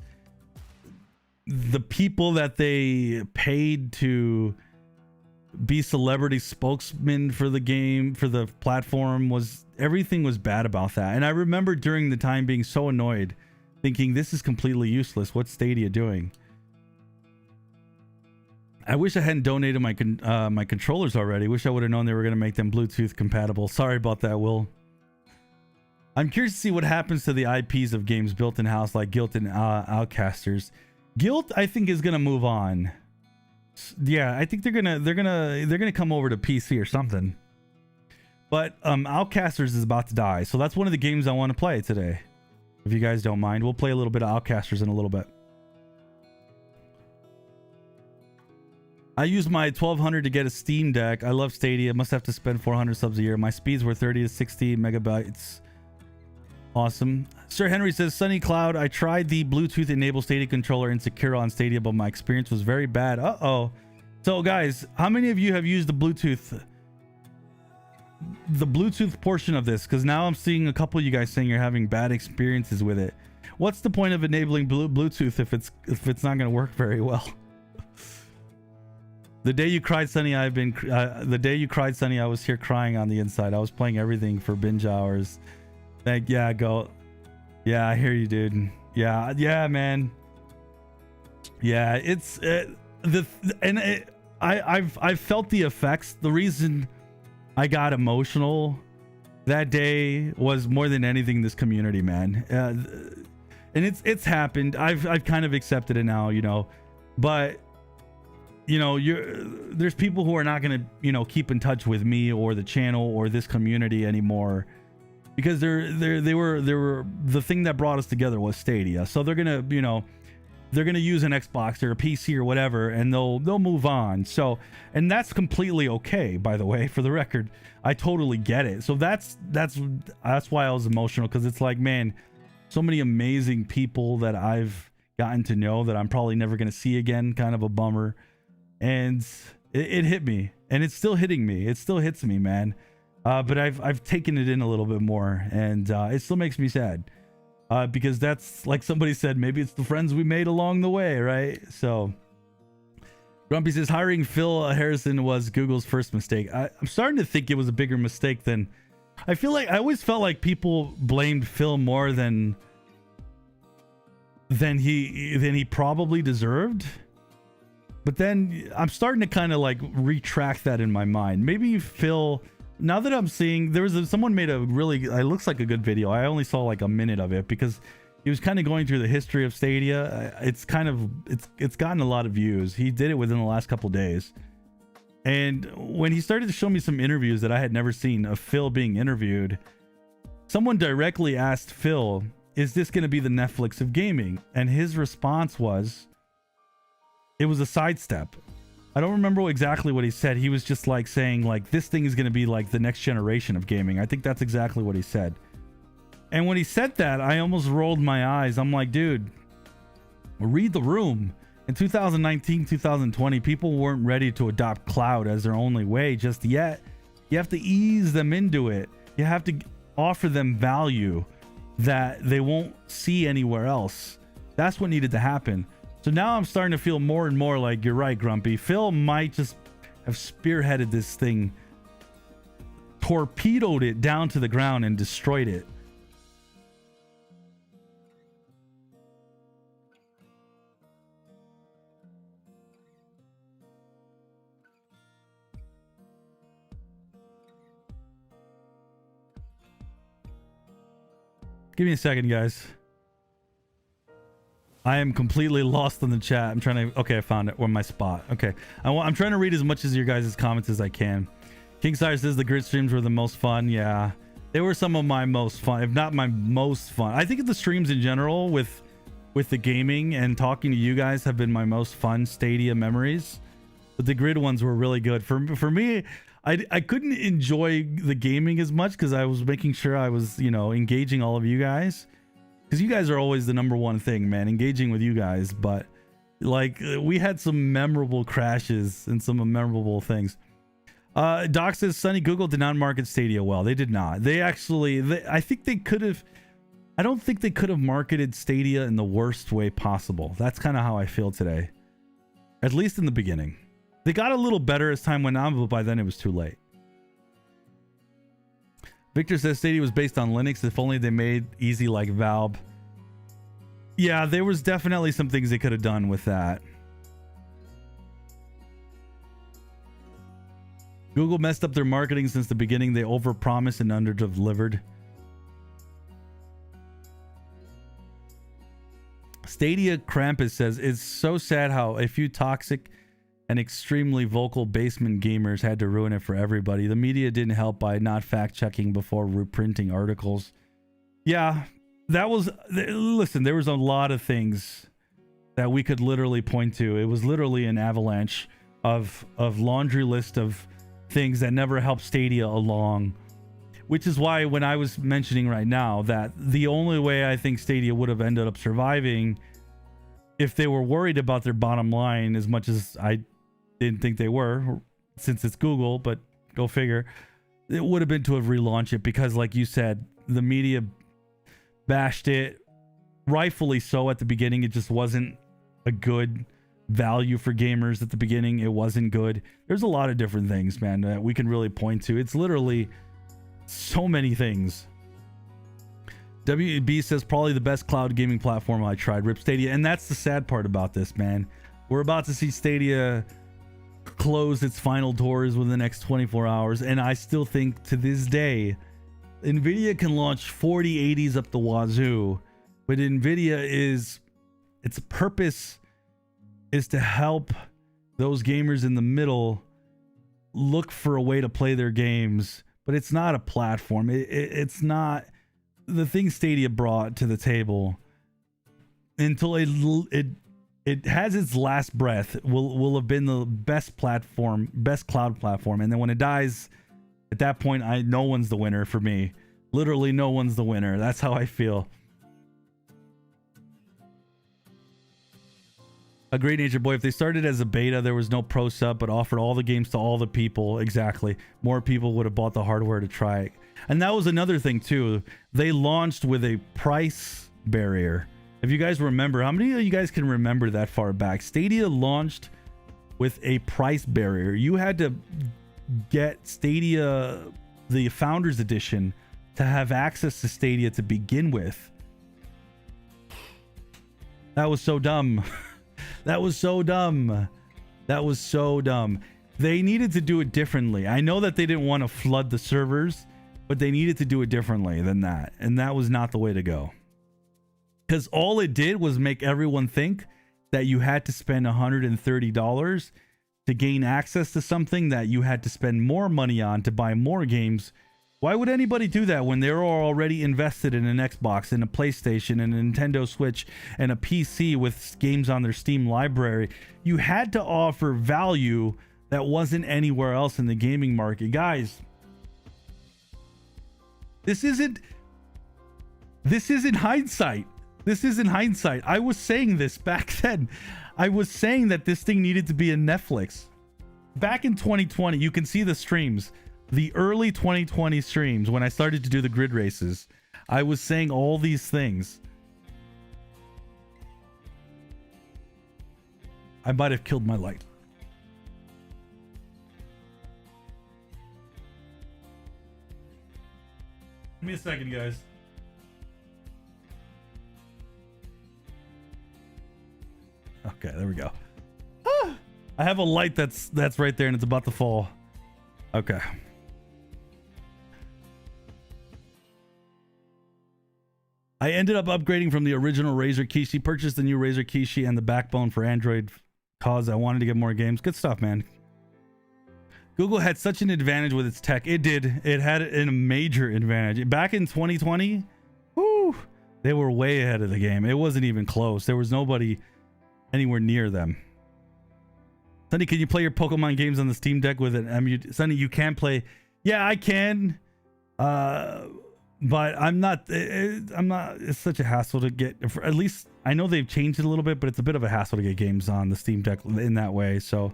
The people that they paid to be celebrity spokesmen for the game, for the platform, everything was bad about that. And I remember during the time being so annoyed, thinking this is completely useless. What's Stadia doing? I wish I hadn't donated my controllers already. Wish I would have known they were going to make them Bluetooth compatible. Sorry about that, Will. I'm curious to see what happens to the IPs of games built in-house like Guilt and Outcasters. Guilt, I think, is going to move on. Yeah, I think they're gonna come over to PC or something. But Outcasters is about to die, so that's one of the games I want to play today. if you guys don't mind. We'll play a little bit of Outcasters in a little bit. I used my 1200 to get a Steam Deck. I love Stadia. Must have to spend 400 subs a year. My speeds were 30 to 60 megabytes. Awesome. Sir Henry says, Sunny Cloud, I tried the Bluetooth enabled Stadia controller insecure on Stadia, but my experience was very bad. Uh-oh. So guys, how many of you have used the Bluetooth portion of this? Because now I'm seeing a couple of you guys saying you're having bad experiences with it. What's the point of enabling Bluetooth if it's not going to work very well? The day you cried, Sunny, I was here crying on the inside. I was playing everything for binge hours. Yeah, I hear you, dude. Yeah, man. Yeah, I've felt the effects. The reason I got emotional that day was more than anything this community, man. And it's happened. I've kind of accepted it now, you know, but you know, there's people who are not going to, you know, keep in touch with me or the channel or this community anymore, because they were the thing that brought us together was Stadia. So they're going to, you know, they're going to use an Xbox or a PC or whatever, and they'll move on. So, and that's completely okay, by the way, for the record. I totally get it. So that's why I was emotional, because it's like, man, so many amazing people that I've gotten to know that I'm probably never going to see again. Kind of a bummer. And it hit me, and it's still hitting me. It still hits me, man. But I've taken it in a little bit more, and it still makes me sad. Because that's, like somebody said, maybe it's the friends we made along the way, right? So Grumpy says hiring Phil Harrison was Google's first mistake. I'm starting to think it was a bigger mistake than I always felt like people blamed Phil more than he probably deserved. But then I'm starting to kind of like retract that in my mind. Maybe Phil, now that I'm seeing, someone made it looks like a good video. I only saw like a minute of it because he was kind of going through the history of Stadia. It's gotten a lot of views. He did it within the last couple days. And when he started to show me some interviews that I had never seen of Phil being interviewed, someone directly asked Phil, is this going to be the Netflix of gaming? And his response was, it was a sidestep. I don't remember exactly what he said. He was just like saying like, this thing is going to be like the next generation of gaming. I think that's exactly what he said. And when he said that, I almost rolled my eyes. I'm like, dude, read the room. In 2019, 2020, people weren't ready to adopt cloud as their only way just yet. You have to ease them into it. You have to offer them value that they won't see anywhere else. That's what needed to happen. So now I'm starting to feel more and more like you're right, Grumpy. Phil might just have spearheaded this thing, torpedoed it down to the ground and destroyed it. Give me a second, guys. I am completely lost in the chat. I'm trying to... Okay, I found it. Or my spot. Okay. I'm trying to read as much as your guys' comments as I can. Kingsire says the grid streams were the most fun. Yeah. They were some of my most fun, if not my most fun. I think the streams in general with the gaming and talking to you guys have been my most fun Stadia memories. But the grid ones were really good. For me, I couldn't enjoy the gaming as much because I was making sure I was, you know, engaging all of you guys. Because you guys are always the number one thing, man, engaging with you guys. But like we had some memorable crashes and some memorable things. Doc says Sunny, Google did not market Stadia well. They did not. They actually, I think they could have. I don't think they could have marketed Stadia in the worst way possible. That's kind of how I feel today, at least in the beginning. They got a little better as time went on, but by then it was too late. Victor says Stadia was based on Linux. If only they made easy like Valve. Yeah, there was definitely some things they could have done with that. Google messed up their marketing since the beginning. They overpromised and underdelivered. Stadia Krampus says it's so sad how a few toxic and extremely vocal basement gamers had to ruin it for everybody. The media didn't help by not fact-checking before reprinting articles. Yeah, that was, listen, there was a lot of things that we could literally point to. It was literally an avalanche of laundry list of things that never helped Stadia along, which is why when I was mentioning right now that the only way I think Stadia would have ended up surviving, if they were worried about their bottom line as much as I didn't think they were, since it's Google, but go figure, it would have been to have relaunched it, because like you said, the media bashed it, rightfully so at the beginning. It just wasn't a good value for gamers at the beginning. It wasn't good. There's a lot of different things, man, that we can really point to. It's literally so many things. WB says probably the best cloud gaming platform I tried, Rip Stadia. And that's the sad part about this, man. We're about to see Stadia close its final doors within the next 24 hours, and I still think to this day Nvidia can launch 4080s up the wazoo, but Nvidia is, its purpose is to help those gamers in the middle look for a way to play their games, but it's not a platform. It's not the thing Stadia brought to the table until it has its last breath. Will have been the best platform, best cloud platform, and then when it dies, at that point, no one's the winner for me. Literally, no one's the winner. That's how I feel. A great nature boy. If they started as a beta, there was no pro sub, but offered all the games to all the people. Exactly. More people would have bought the hardware to try it. And that was another thing too. They launched with a price barrier. If you guys remember, how many of you guys can remember that far back? Stadia launched with a price barrier. You had to get Stadia, the Founders Edition, to have access to Stadia to begin with. That was so dumb. That was so dumb. That was so dumb. They needed to do it differently. I know that they didn't want to flood the servers, but they needed to do it differently than that. And that was not the way to go. Because all it did was make everyone think that you had to spend $130 to gain access to something that you had to spend more money on to buy more games. Why would anybody do that when they're already invested in an Xbox, and a PlayStation, and a Nintendo Switch, and a PC with games on their Steam library? You had to offer value that wasn't anywhere else in the gaming market. Guys, this isn't hindsight. This isn't hindsight. I was saying this back then. I was saying that this thing needed to be a Netflix. Back in 2020, you can see the streams. The early 2020 streams, when I started to do the grid races, I was saying all these things. I might have killed my light. Give me a second, guys. Okay, there we go. I have a light that's right there, and it's about to fall. Okay. I ended up upgrading from the original Razer Kishi, purchased the new Razer Kishi and the backbone for Android cause I wanted to get more games. Good stuff, man. Google had such an advantage with its tech. It did. It had a major advantage. Back in 2020, whoo, they were way ahead of the game. It wasn't even close. There was nobody anywhere near them. Sonny, can you play your Pokemon games on the Steam Deck with an MU? Sonny, you can play. Yeah, I can. But I'm not. It's such a hassle to get. At least I know they've changed it a little bit, but it's a bit of a hassle to get games on the Steam Deck in that way. So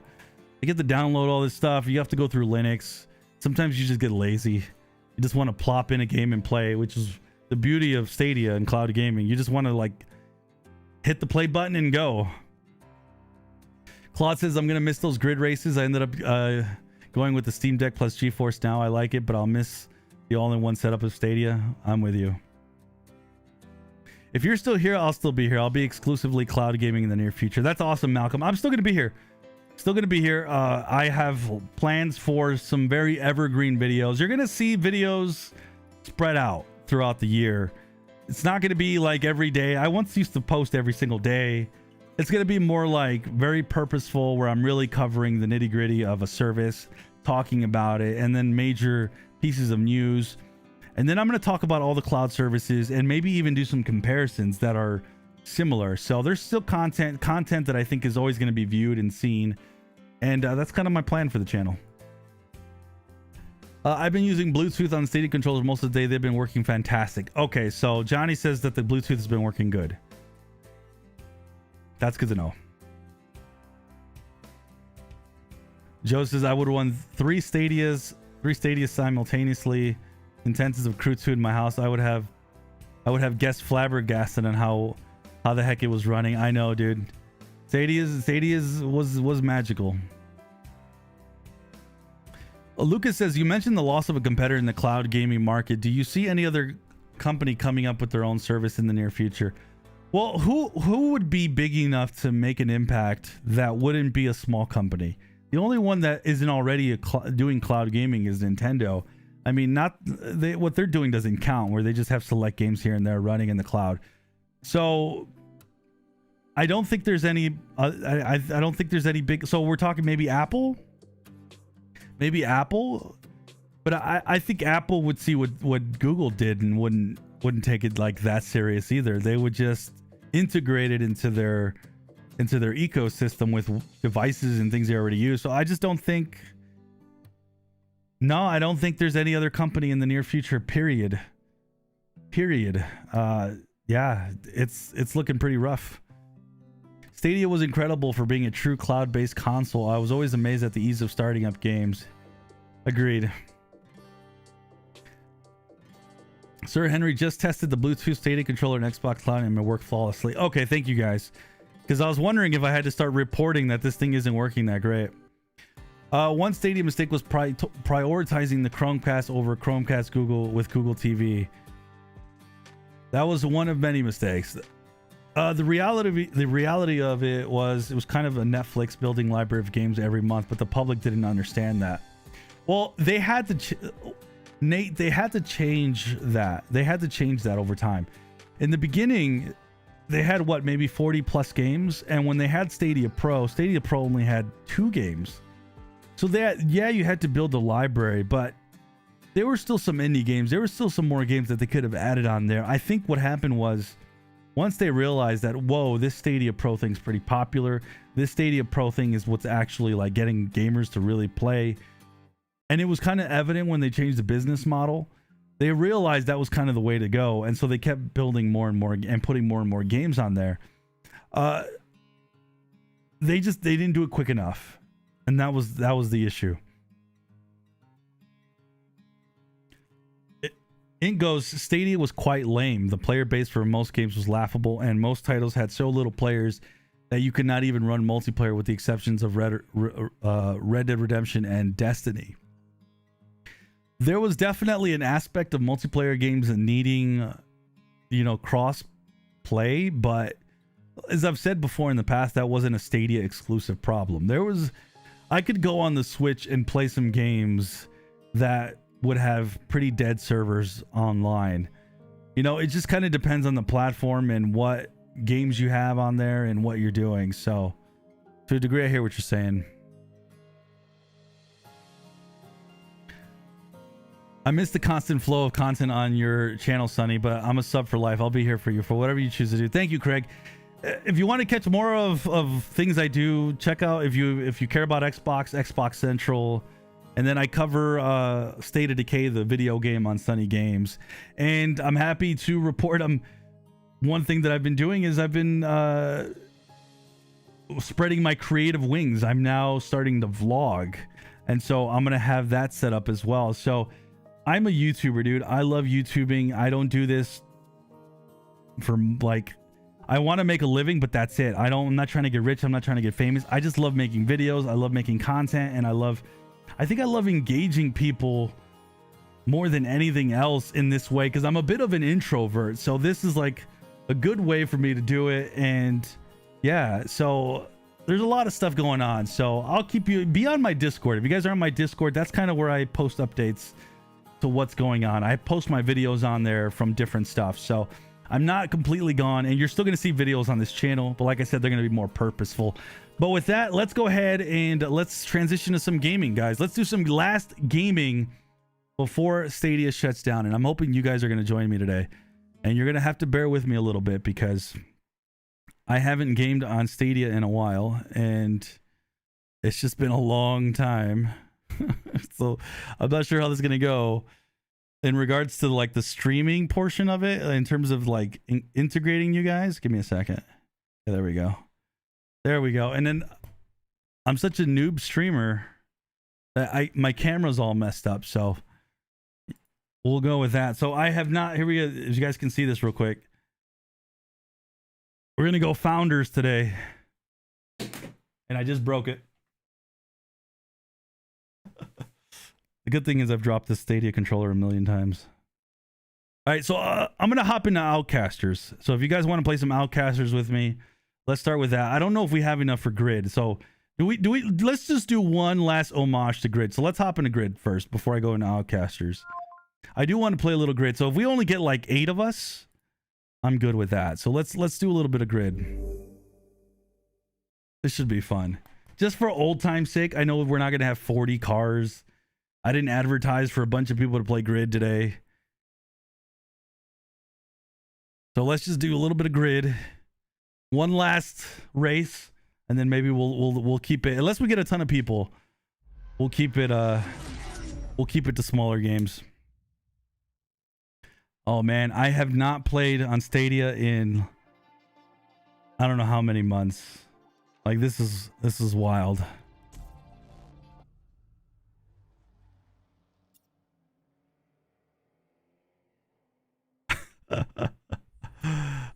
you get to download all this stuff. You have to go through Linux. Sometimes you just get lazy. You just want to plop in a game and play, which is the beauty of Stadia and cloud gaming. You just want to like hit the play button and go. Claude says, I'm going to miss those grid races. I ended up going with the Steam Deck plus GeForce now. I like it, but I'll miss the all-in-one setup of Stadia. I'm with you. If you're still here, I'll still be here. I'll be exclusively cloud gaming in the near future. That's awesome, Malcolm. I'm still going to be here. Still going to be here. I have plans for some very evergreen videos. You're going to see videos spread out throughout the year. It's not going to be like every day. I once used to post every single day. It's going to be more like very purposeful, where I'm really covering the nitty-gritty of a service, talking about it, and then major pieces of news. And then I'm going to talk about all the cloud services and maybe even do some comparisons that are similar. So there's still content that I think is always going to be viewed and seen. And that's kind of my plan for the channel. I've been using Bluetooth on Stadia controllers most of the day. They've been working fantastic. Okay, so Johnny says that the Bluetooth has been working good. That's good to know. Joe says I would run three Stadias simultaneously. Intensive crew 2 in my house. I would have guessed flabbergasted on how the heck it was running. I know, dude. Stadia's was magical. Lucas says, you mentioned the loss of a competitor in the cloud gaming market. Do you see any other company coming up with their own service in the near future? Well, who would be big enough to make an impact that wouldn't be a small company? The only one that isn't already doing cloud gaming is Nintendo. I mean, what they're doing doesn't count, where they just have select games here and there running in the cloud. So I don't think there's any. I don't think there's any big. So we're talking maybe Apple. Maybe Apple, but I think Apple would see what Google did and wouldn't take it like that serious either. They would just integrate it into their ecosystem with devices and things they already use. So I just don't think. No, I don't think there's any other company in the near future. Period. Yeah, it's looking pretty rough. Stadia was incredible for being a true cloud-based console. I was always amazed at the ease of starting up games. Agreed. Sir Henry just tested the Bluetooth Stadia controller and Xbox Cloud and it worked flawlessly. Okay, thank you guys. Because I was wondering if I had to start reporting that this thing isn't working that great. One Stadia mistake was prioritizing the Chromecast over Chromecast with Google TV. That was one of many mistakes. The reality of it was kind of a Netflix building library of games every month, but the public didn't understand that. Well, they had to Nate, they had to change that. They had to change that over time. In the beginning, they had maybe 40 plus games, and when they had Stadia Pro only had 2 games. So you had to build a library, but there were still some indie games. There were still some more games that they could have added on there. I think what happened was, once they realized that, whoa, this Stadia Pro thing's pretty popular. This Stadia Pro thing is what's actually like getting gamers to really play. And it was kind of evident when they changed the business model. They realized that was kind of the way to go. And so they kept building more and more and putting more and more games on there. They didn't do it quick enough. And that was the issue. In goes, Stadia was quite lame. The player base for most games was laughable, and most titles had so little players that you could not even run multiplayer, with the exceptions of Red Dead Redemption and Destiny. There was definitely an aspect of multiplayer games needing, cross play, but as I've said before in the past, that wasn't a Stadia exclusive problem. I could go on the Switch and play some games that would have pretty dead servers online. It just kind of depends on the platform and what games you have on there and what you're doing. So to a degree, I hear what you're saying. I miss the constant flow of content on your channel, Sonny, but I'm a sub for life. I'll be here for you for whatever you choose to do. Thank you, Craig. If you want to catch more of things I do, check out, if you care about Xbox Central. And then I cover State of Decay, the video game, on Sunny Games. And I'm happy to report one thing that I've been doing is I've been spreading my creative wings. I'm now starting to vlog. And so I'm going to have that set up as well. So I'm a YouTuber, dude. I love YouTubing. I don't do this for I want to make a living, but that's it. I'm not trying to get rich. I'm not trying to get famous. I just love making videos. I love making content, and I think I love engaging people more than anything else in this way, because I'm a bit of an introvert. So this is like a good way for me to do it. And yeah, so there's a lot of stuff going on. So I'll be on my Discord. If you guys are on my Discord, that's kind of where I post updates to what's going on. I post my videos on there from different stuff. So I'm not completely gone, and you're still going to see videos on this channel, but like I said, they're going to be more purposeful. But with that, let's go ahead and let's transition to some gaming, guys. Let's do some last gaming before Stadia shuts down, and I'm hoping you guys are going to join me today. And you're going to have to bear with me a little bit because I haven't gamed on Stadia in a while, and it's just been a long time. So I'm not sure how this is going to go in regards to like the streaming portion of it, in terms of like integrating you guys. Give me a second. Yeah, there we go. There we go. And then I'm such a noob streamer that my camera's all messed up, so we'll go with that. So I have not, here we go. As you guys can see this real quick, we're gonna go founders today, and I just broke it. The good thing is I've dropped the Stadia controller a million times. All right, so I'm gonna hop into outcasters. So if you guys want to play some outcasters with me, let's start with that. I don't know if we have enough for grid, so do we let's just do one last homage to grid. So let's hop into grid first before I go into outcasters. I do want to play a little grid, so if we only get like 8 of us, I'm good with that. So let's do a little bit of grid. This should be fun, just for old time's sake. I know we're not gonna have 40 cars. I didn't advertise for a bunch of people to play grid today, so let's just do a little bit of grid, one last race, and then maybe we'll keep it, unless we get a ton of people, we'll keep it to smaller games. Oh man, I have not played on Stadia in I don't know how many months. Like this is wild.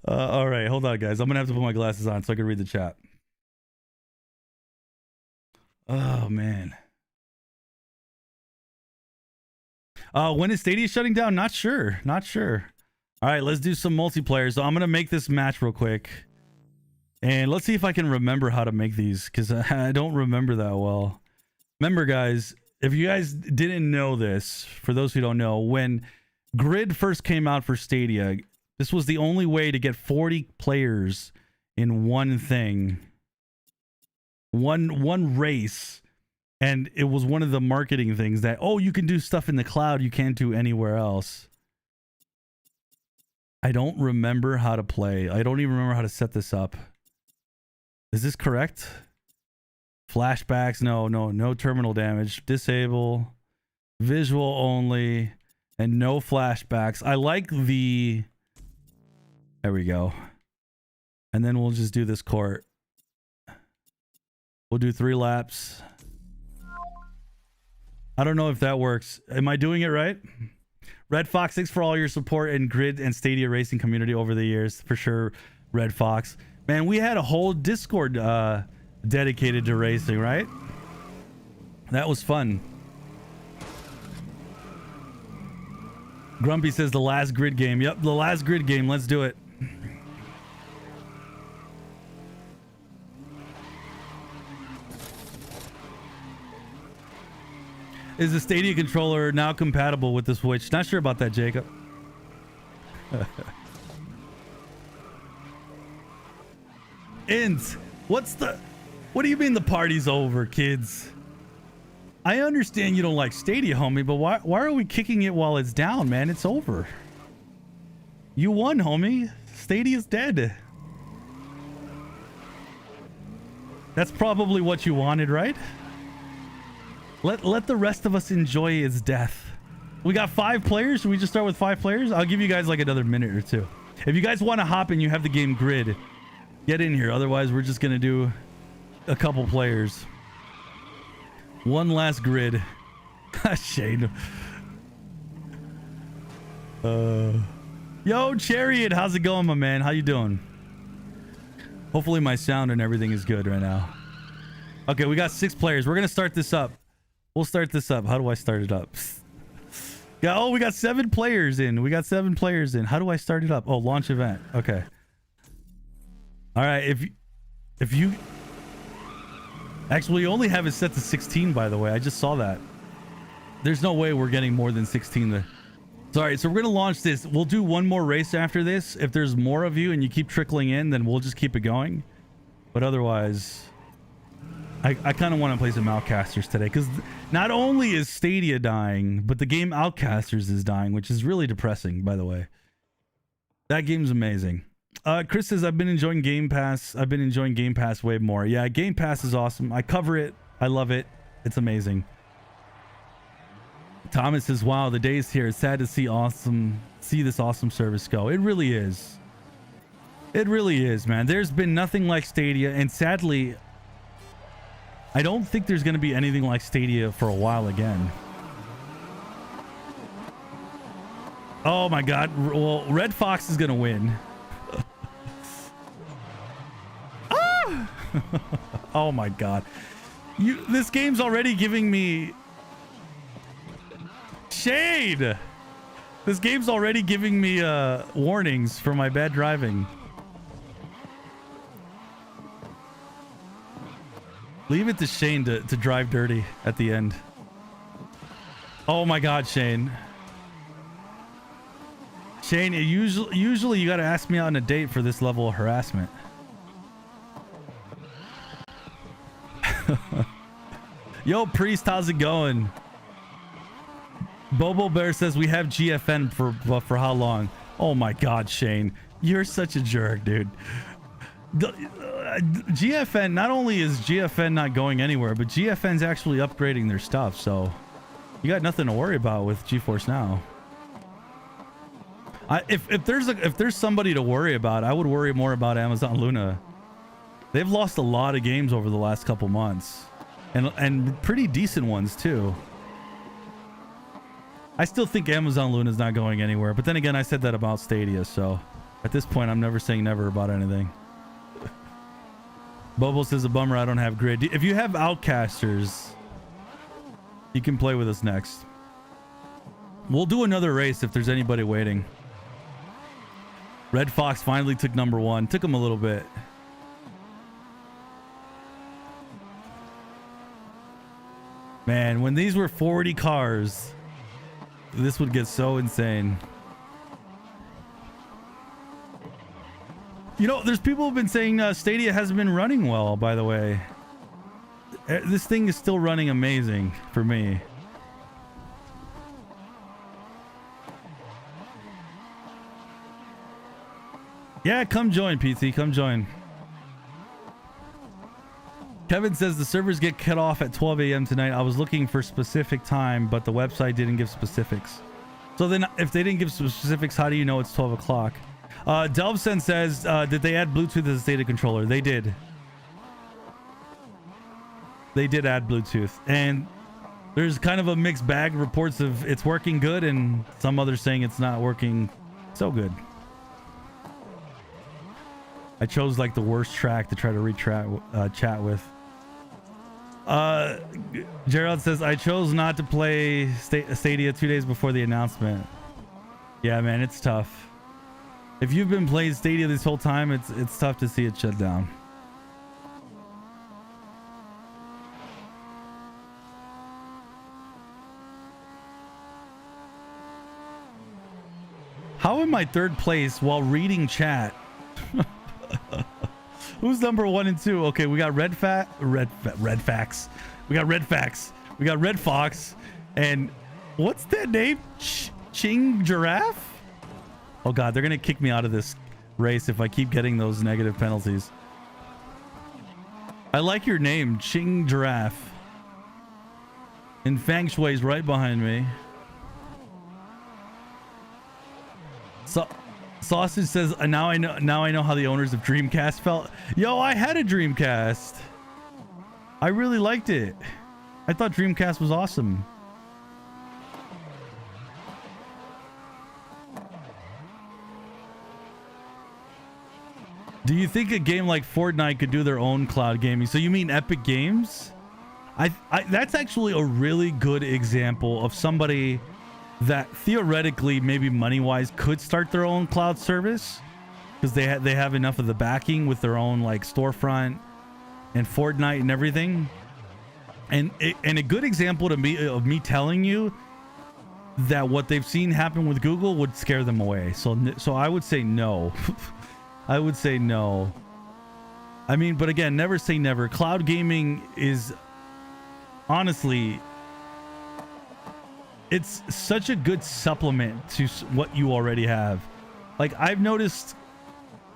All right, hold on guys, I'm gonna have to put my glasses on so I can read the chat. Oh man. When is Stadia shutting down? Not sure. All right, let's do some multiplayer. So I'm gonna make this match real quick, and let's see if I can remember how to make these, because I don't remember that well. Remember guys, if you guys didn't know this, for those who don't know, when grid first came out for Stadia, this was the only way to get 40 players in one thing, one race. And it was one of the marketing things that, oh, you can do stuff in the cloud you can't do anywhere else. I don't remember how to play. I don't even remember how to set this up. Is this correct? Flashbacks? No terminal damage. Disable. Visual only. And no flashbacks. I like the... There we go. And then we'll just do this court. We'll do 3 laps. I don't know if that works. Am I doing it right? Red Fox, thanks for all your support in grid and Stadia racing community over the years. For sure, Red Fox. Man, we had a whole Discord dedicated to racing, right? That was fun. Grumpy says the last grid game. Yep, the last grid game. Let's do it. Is the Stadia controller now compatible with the Switch? Not sure about that, Jacob. Int, what do you mean the party's over, kids? I understand you don't like Stadia, homie, but why are we kicking it while it's down, man? It's over. You won, homie. Stadia's dead. That's probably what you wanted, right? Let the rest of us enjoy its death. We got 5 players. Should we just start with 5 players? I'll give you guys like another minute or 2. If you guys want to hop in, you have the game grid. Get in here. Otherwise, we're just going to do a couple players. One last grid. Shane. Yo, Chariot. How's it going, my man? How you doing? Hopefully my sound and everything is good right now. Okay, we got 6 players. We're going to start this up. We'll start this up. How do I start it up? Yeah, oh, we got 7 players in. How do I start it up? Oh, launch event. Okay. All right. If you actually only have it set to 16, by the way, I just saw that. There's no way we're getting more than 16 there. Sorry. So we're going to launch this. We'll do one more race after this. If there's more of you and you keep trickling in, then we'll just keep it going. But otherwise, I kind of want to play some Outcasters today because not only is Stadia dying, but the game Outcasters is dying, which is really depressing, by the way. That game's amazing. Chris says, I've been enjoying Game Pass. I've been enjoying Game Pass way more. Yeah, Game Pass is awesome. I cover it. I love it. It's amazing. Thomas says, wow, the day's here. It's sad to see this awesome service go. It really is. It really is, man. There's been nothing like Stadia, and sadly, I don't think there's going to be anything like Stadia for a while again. Oh my God. Well, Red Fox is going to win. Ah! Oh my God. This game's already giving me shade. This game's already giving me warnings for my bad driving. Leave it to Shane to drive dirty at the end. Oh my God, Shane. Shane, usually you got to ask me out on a date for this level of harassment. Yo, Priest, how's it going? Bobo Bear says we have GFN for how long? Oh my God, Shane. You're such a jerk, dude. GFN, not only is GFN not going anywhere, but GFN's actually upgrading their stuff, so you got nothing to worry about with GeForce Now. If there's somebody to worry about, I would worry more about Amazon Luna. They've lost a lot of games over the last couple months, and pretty decent ones too. I still think Amazon Luna's not going anywhere, but then again, I said that about Stadia, so at this point, I'm never saying never about anything. Bobo says, a bummer I don't have grid. If you have Outcasters, you can play with us next. We'll do another race if there's anybody waiting. Red Fox finally took number 1. Took him a little bit. Man, when these were 40 cars, this would get so insane. You know, there's people who've been saying Stadia hasn't been running well, by the way. This thing is still running amazing for me. Yeah, come join, PT. Come join. Kevin says the servers get cut off at 12 a.m. tonight. I was looking for specific time, but the website didn't give specifics. So then if they didn't give specifics, how do you know it's 12 o'clock? Delvsen says, did they add Bluetooth as a data controller? They did. They did add Bluetooth. And there's kind of a mixed bag of reports of it's working good and some others saying it's not working so good. I chose like the worst track to try to chat with. Gerald says, I chose not to play Stadia 2 days before the announcement. Yeah, man, it's tough. If you've been playing Stadia this whole time, it's tough to see it shut down. How am I third place while reading chat? Who's number 1 and 2? Okay, we got Red Fax. We got Red Fax. We got Red Fox. And what's that name? Ching Giraffe? Oh God, they're gonna kick me out of this race if I keep getting those negative penalties. I like your name, Ching Giraffe. And Fang Shui's right behind me. So Sausage says, now I know how the owners of Dreamcast felt. Yo, I had a Dreamcast. I really liked it. I thought Dreamcast was awesome. Do you think a game like Fortnite could do their own cloud gaming? So you mean Epic Games? That's actually a really good example of somebody that theoretically, maybe money-wise, could start their own cloud service because they have enough of the backing with their own like storefront and Fortnite and everything. And a good example to me of me telling you that what they've seen happen with Google would scare them away. So I would say no. I would say no. I mean, but again, never say never. Cloud gaming is honestly, it's such a good supplement to what you already have. Like, I've noticed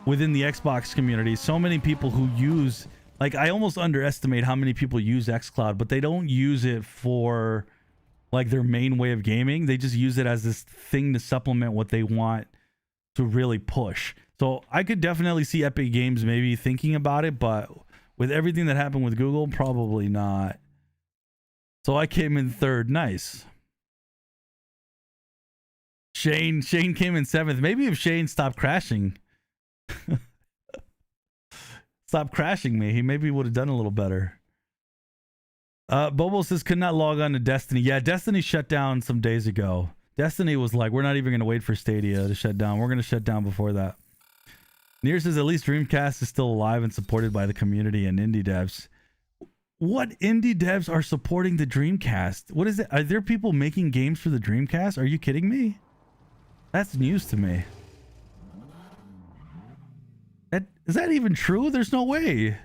within the Xbox community, so many people who use, like, I almost underestimate how many people use xCloud, but they don't use it for like their main way of gaming. They just use it as this thing to supplement what they want to really push. So I could definitely see Epic Games maybe thinking about it, but with everything that happened with Google, probably not. So I came in third. Nice. Shane came in seventh. Maybe if Shane stopped crashing. Stop crashing me, he maybe would have done a little better. Bobo says could not log on to Destiny. Yeah, Destiny shut down some days ago. Destiny was like, we're not even going to wait for Stadia to shut down. We're going to shut down before that. Near says at least Dreamcast is still alive and supported by the community and indie devs. What indie devs are supporting the Dreamcast? What is it? Are there people making games for the Dreamcast? Are you kidding me? That's news to me. Is that even true? There's no way.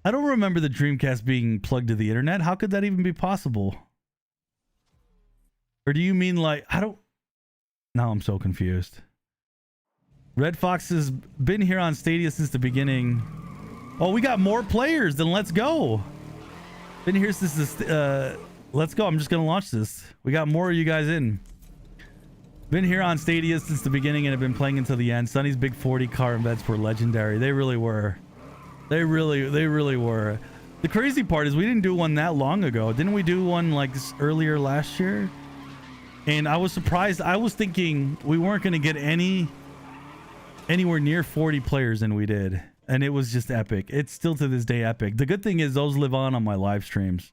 I don't remember the Dreamcast being plugged to the internet. How could that even be possible? Or do you mean like, I don't... Now I'm so confused. Red Fox has been here on Stadia since the beginning. Oh, we got more players. Then let's go. Been here since this... let's go. I'm just going to launch this. We got more of you guys in. Been here on Stadia since the beginning and have been playing until the end. Sunny's big 40 car events were legendary. They really were. They really were. The crazy part is we didn't do one that long ago. Didn't we do one like this earlier last year? And I was surprised. I was thinking we weren't going to get anywhere near 40 players, and we did. And it was just epic. It's still to this day epic. The good thing is those live on my live streams.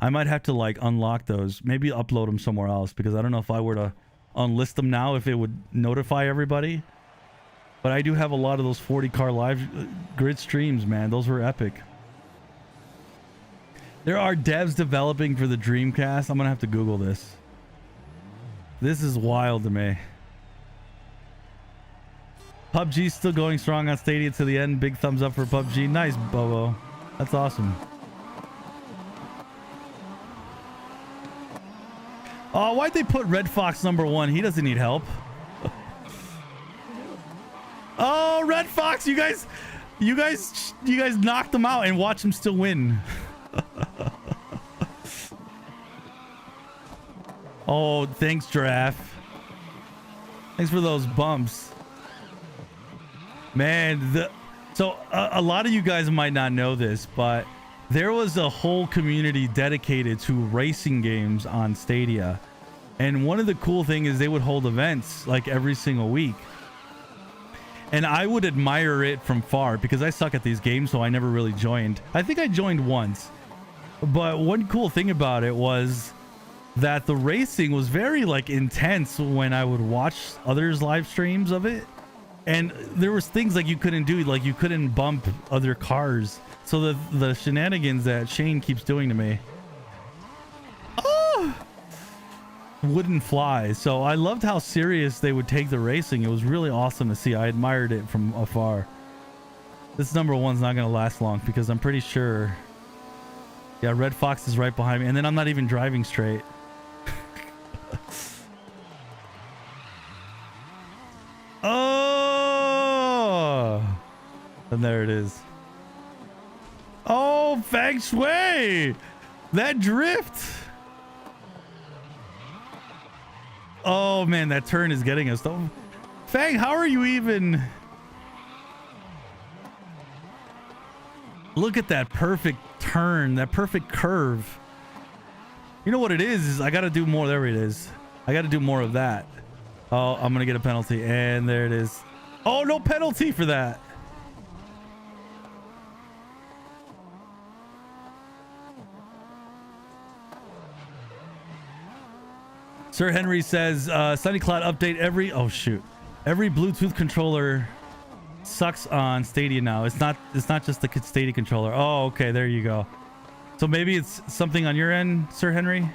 I might have to like unlock those. Maybe upload them somewhere else, because I don't know if I were to unlist them now if it would notify everybody. But I do have a lot of those 40 car live grid streams, man. Those were epic. There are devs developing for the Dreamcast. I'm gonna have to Google this. This is wild to me. PUBG's still going strong on Stadia to the end. Big thumbs up for PUBG. Nice, Bobo. That's awesome. Oh, why'd they put Red Fox #1? He doesn't need help. Oh, Red Fox, you guys knocked him out and watch him still win. Oh, thanks, Giraffe. Thanks for those bumps. Man, so a lot of you guys might not know this, but there was a whole community dedicated to racing games on Stadia. And one of the cool things is they would hold events like every single week. And I would admire it from far because I suck at these games, so I never really joined. I think I joined once. But one cool thing about it was that the racing was very like intense when I would watch others' live streams of it. And there was things like you couldn't do, like you couldn't bump other cars. So the shenanigans that Shane keeps doing to me, wouldn't fly. So I loved how serious they would take the racing. It was really awesome to see. I admired it from afar. This #1's not going to last long because I'm pretty sure. Yeah, Red Fox is right behind me. And then I'm not even driving straight. Oh! And there it is. Oh, Feng Shui! That drift! Oh man, that turn is getting us. Fang, how are you even? Look at that perfect turn, that perfect curve. You know what it is I gotta do more. There it is. I gotta do more of that. Oh, I'm gonna get a penalty. And there it is. Oh, no penalty for that. Sir Henry says, Sunny Cloud update every... Oh, shoot. Every Bluetooth controller sucks on Stadia now. It's not just the Stadia controller. Oh, okay. There you go. So maybe it's something on your end, Sir Henry?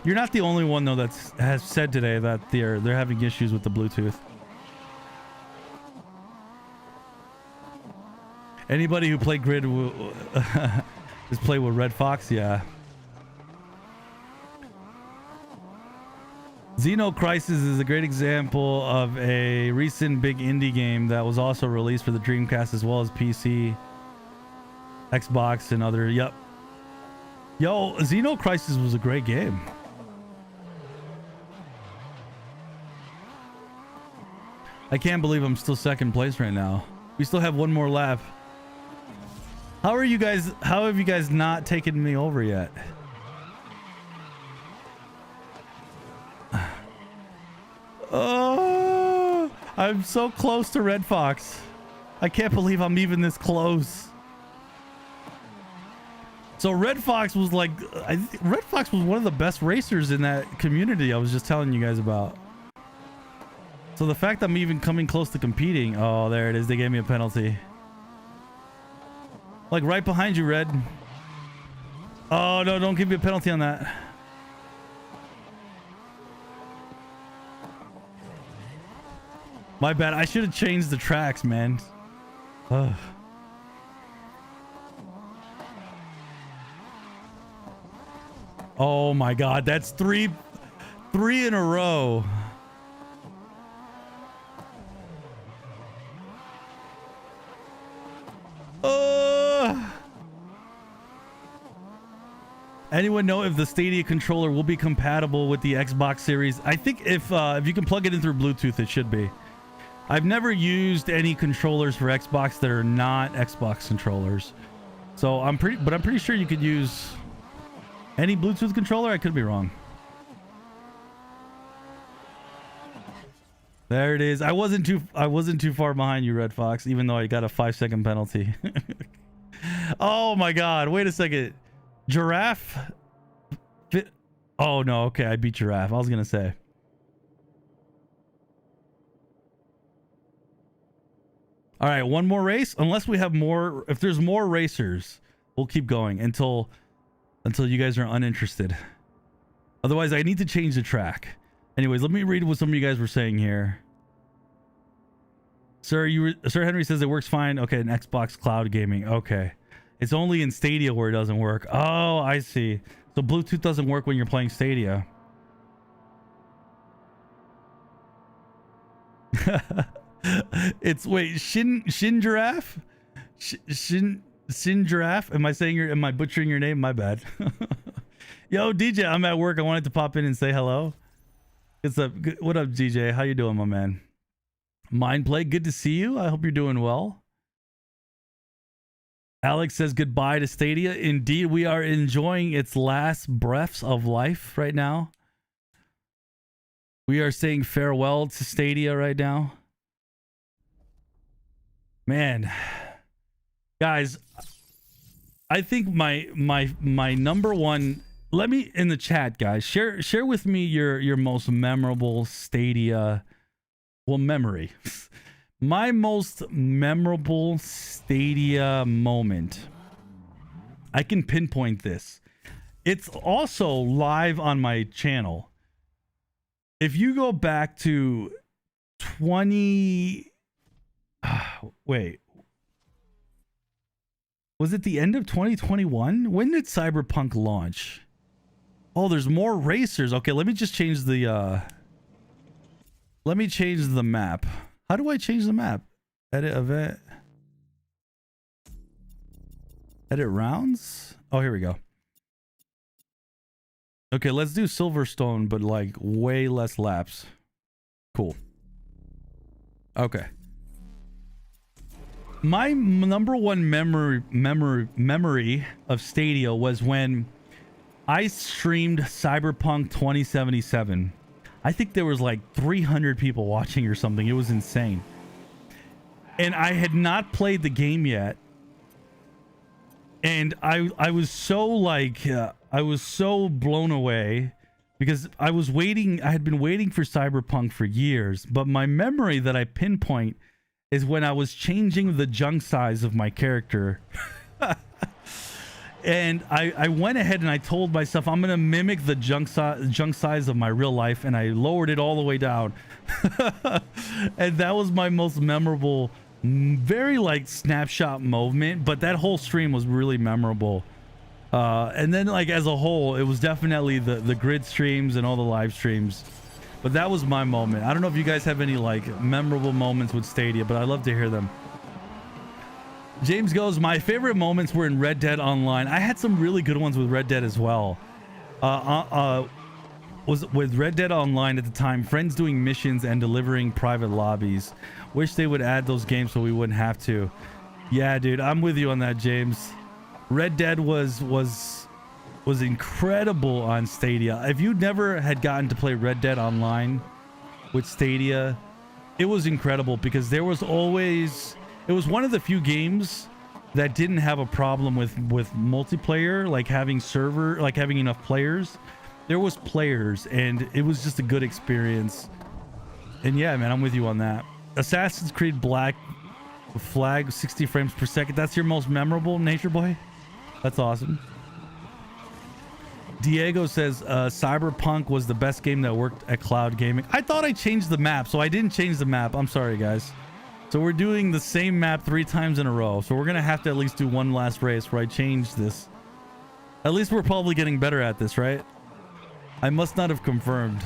You're not the only one, though, that has said today that they're having issues with the Bluetooth. Anybody who played Grid just play with Red Fox, yeah. Xeno Crisis is a great example of a recent big indie game that was also released for the Dreamcast as well as PC, Xbox, and other. Yep. Yo, Xeno Crisis was a great game. I can't believe I'm still second place right now. We still have one more lap. How have you guys not taken me over yet? Oh, I'm so close to Red Fox. I can't believe I'm even this close. So Red Fox was like, Red Fox was one of the best racers in that community I was just telling you guys about. So the fact I'm even coming close to competing, oh, there it is. They gave me a penalty. Like right behind you, Red. Oh, no, don't give me a penalty on that. My bad. I should have changed the tracks, man. Ugh. Oh my God, that's three in a row. Anyone know if the Stadia controller will be compatible with the Xbox Series? I think if you can plug it in through Bluetooth, it should be. I've never used any controllers for Xbox that are not Xbox controllers, so I'm pretty sure you could use any Bluetooth controller. I could be wrong. There it is. I wasn't too far behind you, Red Fox, even though I got a 5-second penalty. Oh my God! Wait a second. Giraffe. Oh no. Okay, I beat Giraffe. I was gonna say. All right, one more race. Unless we have more, if there's more racers, we'll keep going until you guys are uninterested. Otherwise, I need to change the track. Anyways, let me read what some of you guys were saying here. Sir Henry says it works fine. Okay, in Xbox Cloud Gaming. Okay. It's only in Stadia where it doesn't work. Oh, I see. So Bluetooth doesn't work when you're playing Stadia. It's wait, Shin Giraffe? Shin Giraffe? Am I butchering your name? My bad. Yo, DJ, I'm at work. I wanted to pop in and say hello. What's up? What up, DJ? How you doing, my man? Mindplay, good to see you. I hope you're doing well. Alex says goodbye to Stadia. Indeed, we are enjoying its last breaths of life right now. We are saying farewell to Stadia right now. Man, guys, I think my number one. Let me in the chat, guys. Share with me your most memorable Stadia, well, memory. My most memorable Stadia moment. I can pinpoint this. It's also live on my channel. If you go back to 20... wait. Was it the end of 2021? When did Cyberpunk launch? Oh, there's more racers. Okay, let me just change the... let me change the map. How do I change the map? Edit event. Edit rounds? Oh, here we go. Okay, let's do Silverstone, but like way less laps. Cool. Okay. My number one memory of Stadia was when I streamed Cyberpunk 2077. I think there was like 300 people watching or something. It was insane. And I had not played the game yet. And I was so like, I was so blown away because I had been waiting for Cyberpunk for years. But my memory that I pinpoint is when I was changing the junk size of my character. And I went ahead and I told myself I'm gonna mimic the junk size of my real life, and I lowered it all the way down. And that was my most memorable very like snapshot moment, but that whole stream was really memorable. And then like as a whole, it was definitely the grid streams and all the live streams. But that was my moment. I don't know if you guys have any like memorable moments with Stadia, but I'd love to hear them. James goes, my favorite moments were in Red Dead Online. I had some really good ones with Red Dead as well. Was with Red Dead Online at the time, friends doing missions and delivering private lobbies. Wish they would add those games so we wouldn't have to. Yeah, dude, I'm with you on that, James. Red Dead was incredible on Stadia. If you never had gotten to play Red Dead Online with Stadia, it was incredible because there was always, it was one of the few games that didn't have a problem with multiplayer, like having having enough players. There was players and it was just a good experience. And yeah, man, I'm with you on that. Assassin's Creed Black Flag 60 frames per second. That's your most memorable, Nature Boy? That's awesome. Diego says Cyberpunk was the best game that worked at cloud gaming. I thought I changed the map, so I didn't change the map. I'm sorry, guys. So we're doing the same map 3 times in a row. So we're gonna have to at least do one last race where I change this. At least we're probably getting better at this, right? I must not have confirmed.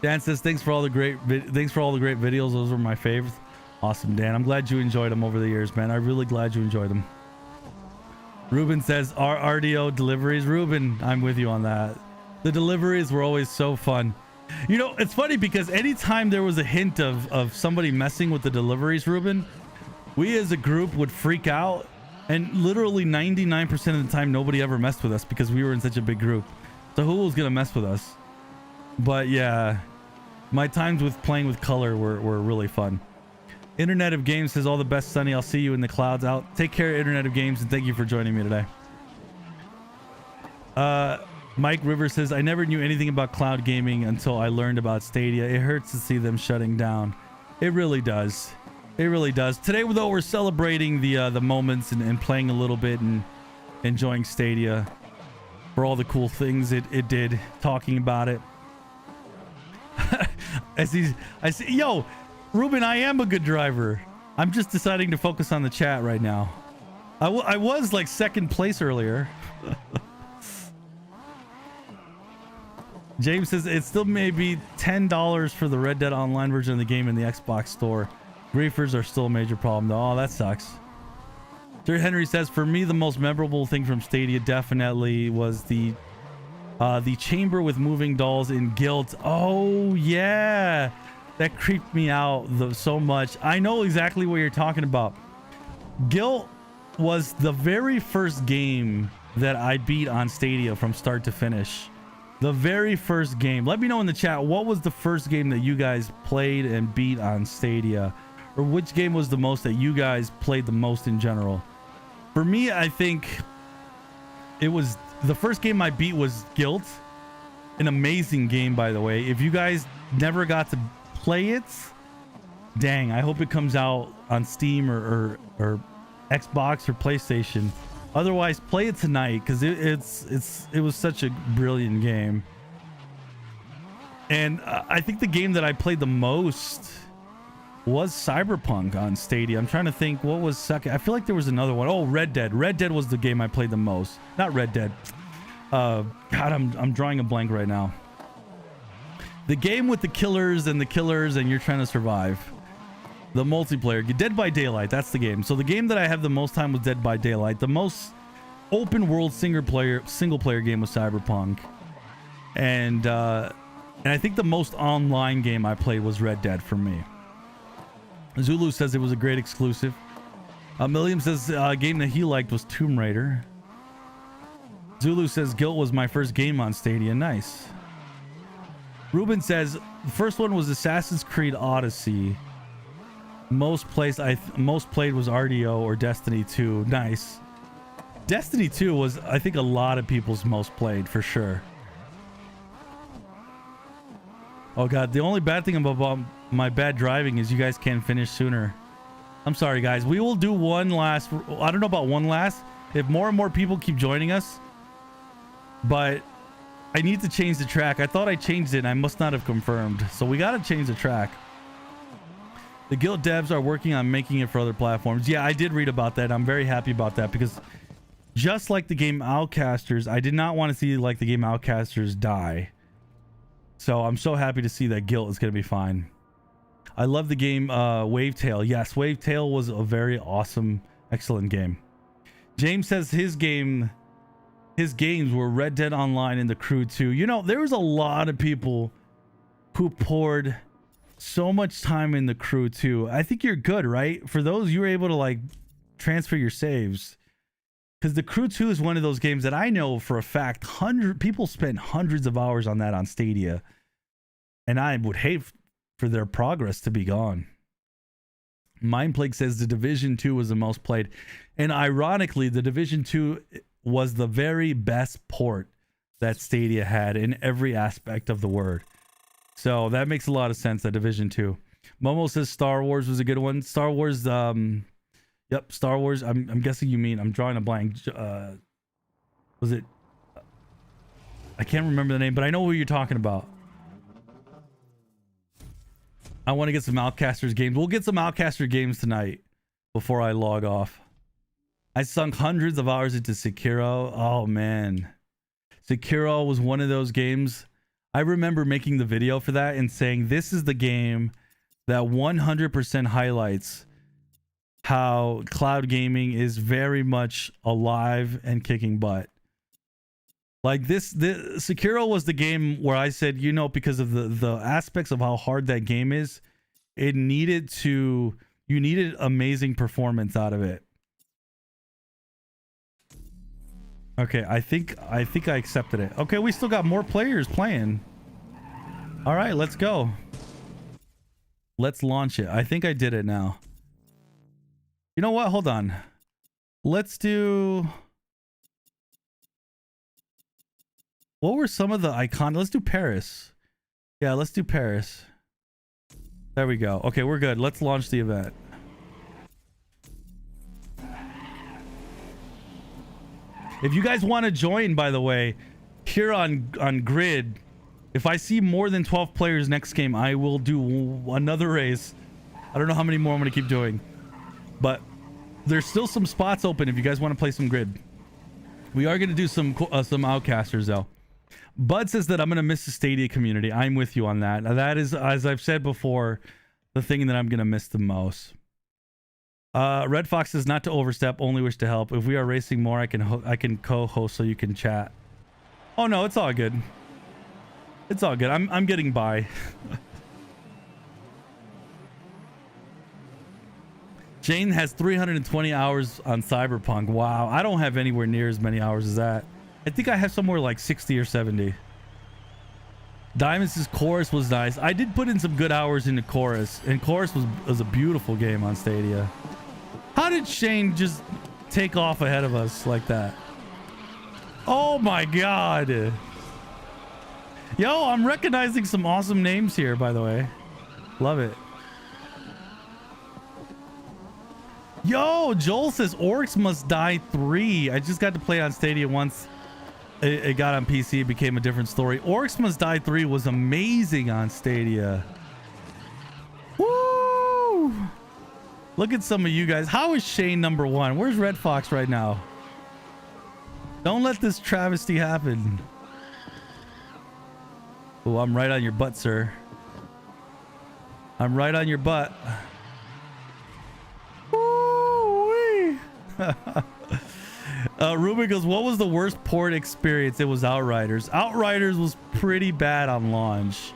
Dan says thanks for all the great videos. Those were my favorites. Awesome, Dan. I'm glad you enjoyed them over the years, man. I'm really glad you enjoyed them. Ruben says RDO deliveries. Ruben, I'm with you on that. The deliveries were always so fun. You know, it's funny because anytime there was a hint of somebody messing with the deliveries, Ruben, we as a group would freak out. And literally 99% of the time, nobody ever messed with us because we were in such a big group. So who was going to mess with us? But yeah, my times with playing with color were really fun. Internet of Games says all the best, Sonny. I'll see you in the clouds. Out. Take care, Internet of Games, and thank you for joining me today. Mike Rivers says, I never knew anything about cloud gaming until I learned about Stadia. It hurts to see them shutting down. It really does. It really does. Today, though, we're celebrating the moments and playing a little bit and enjoying Stadia for all the cool things it did, talking about it. I see, yo, Ruben, I am a good driver. I'm just deciding to focus on the chat right now. I was like second place earlier. James says it still may be $10 for the Red Dead Online version of the game in the Xbox store. Griefers are still a major problem though. Oh, that sucks. Sir Henry says, for me, the most memorable thing from Stadia definitely was the chamber with moving dolls in Guild. Oh yeah, that creeped me out so much. I know exactly what you're talking about. Guild was the very first game that I beat on Stadia from start to finish. The very first game. Let me know in the chat, what was the first game that you guys played and beat on Stadia? Or which game was the most that you guys played the most in general? For me, I think it was the first game I beat was Guild. An amazing game, by the way. If you guys never got to play it, dang, I hope it comes out on Steam or Xbox or PlayStation. Otherwise, play it tonight because it was such a brilliant game. And I think the game that I played the most was Cyberpunk on Stadia. I'm trying to think what was second. I feel like there was another one. Oh, Red Dead. Red Dead was the game I played the most. Not Red Dead. God, I'm drawing a blank right now. The game with the killers and you're trying to survive. The multiplayer. Dead by Daylight. That's the game. So the game that I have the most time was Dead by Daylight. The most open world single player game was Cyberpunk. And I think the most online game I played was Red Dead for me. Zulu says it was a great exclusive. Milliam says a game that he liked was Tomb Raider. Zulu says Guild was my first game on Stadia. Nice. Ruben says the first one was Assassin's Creed Odyssey. Most played was RDO or Destiny 2. Nice. Destiny 2 was, I think, a lot of people's most played for sure. Oh god, the only bad thing about my bad driving is you guys can't finish sooner. I'm sorry, guys. We will do one last. I don't know about one last. If more and more people keep joining us, but I need to change the track. I thought I changed it and I must not have confirmed. So we got to change the track. The Guild devs are working on making it for other platforms. Yeah, I did read about that. I'm very happy about that because just like the game Outcasters, I did not want to see like the game Outcasters die. So I'm so happy to see that Guild is going to be fine. I love the game Wavetail. Yes, Wavetail was a very awesome, excellent game. James says his games were Red Dead Online and The Crew 2. You know, there was a lot of people who poured so much time in The Crew 2. I think you're good, right? For those, you were able to like transfer your saves. Because The Crew 2 is one of those games that I know for a fact, people spent hundreds of hours on that on Stadia. And I would hate for their progress to be gone. Mindplague says The Division 2 was the most played. And ironically, The Division 2 was the very best port that Stadia had in every aspect of the word. So that makes a lot of sense, that Division 2. Momo says Star Wars was a good one. Star Wars, yep, Star Wars. I'm guessing you mean, I'm drawing a blank. Was it? I can't remember the name, but I know who you're talking about. I want to get some Outcasters games. We'll get some Outcaster games tonight before I log off. I sunk hundreds of hours into Sekiro. Oh, man. Sekiro was one of those games. I remember making the video for that and saying, this is the game that 100% highlights how cloud gaming is very much alive and kicking butt. Like the Sekiro was the game where I said, you know, because of the aspects of how hard that game is, you needed amazing performance out of it. Okay, I think I accepted it. Okay, we still got more players playing. All right, let's go. Let's launch it. I think I did it now. You know what? Hold on. Let's do... What were some of the icons? Let's do Paris. Yeah, let's do Paris. There we go. Okay, we're good. Let's launch the event. If you guys want to join, by the way, here on Grid, if I see more than 12 players next game, I will do another race. I don't know how many more I'm going to keep doing. But there's still some spots open if you guys want to play some Grid. We are going to do some Outcasters, though. Bud says that I'm going to miss the Stadia community. I'm with you on that. That is, as I've said before, the thing that I'm going to miss the most. Red Fox says not to overstep, only wish to help. If we are racing more, I can co-host so you can chat. Oh no, it's all good. It's all good. I'm getting by. Jane has 320 hours on Cyberpunk. Wow, I don't have anywhere near as many hours as that. I think I have somewhere like 60 or 70. Diamonds' Chorus was nice. I did put in some good hours into Chorus, and Chorus was a beautiful game on Stadia. How did Shane just take off ahead of us like that? Oh my god. Yo, I'm recognizing some awesome names here, by the way. Love it. Yo, Joel says Orcs Must Die 3. I just got to play on Stadia once. It got on PC, it became a different story. Orcs Must Die 3 was amazing on Stadia. Woo! Look at some of you guys. How is Shane number 1? Where's Red Fox right now? Don't let this travesty happen. Oh, I'm right on your butt, sir. I'm right on your butt. Woo-wee. Ruben goes, what was the worst port experience? It was Outriders. Outriders was pretty bad on launch.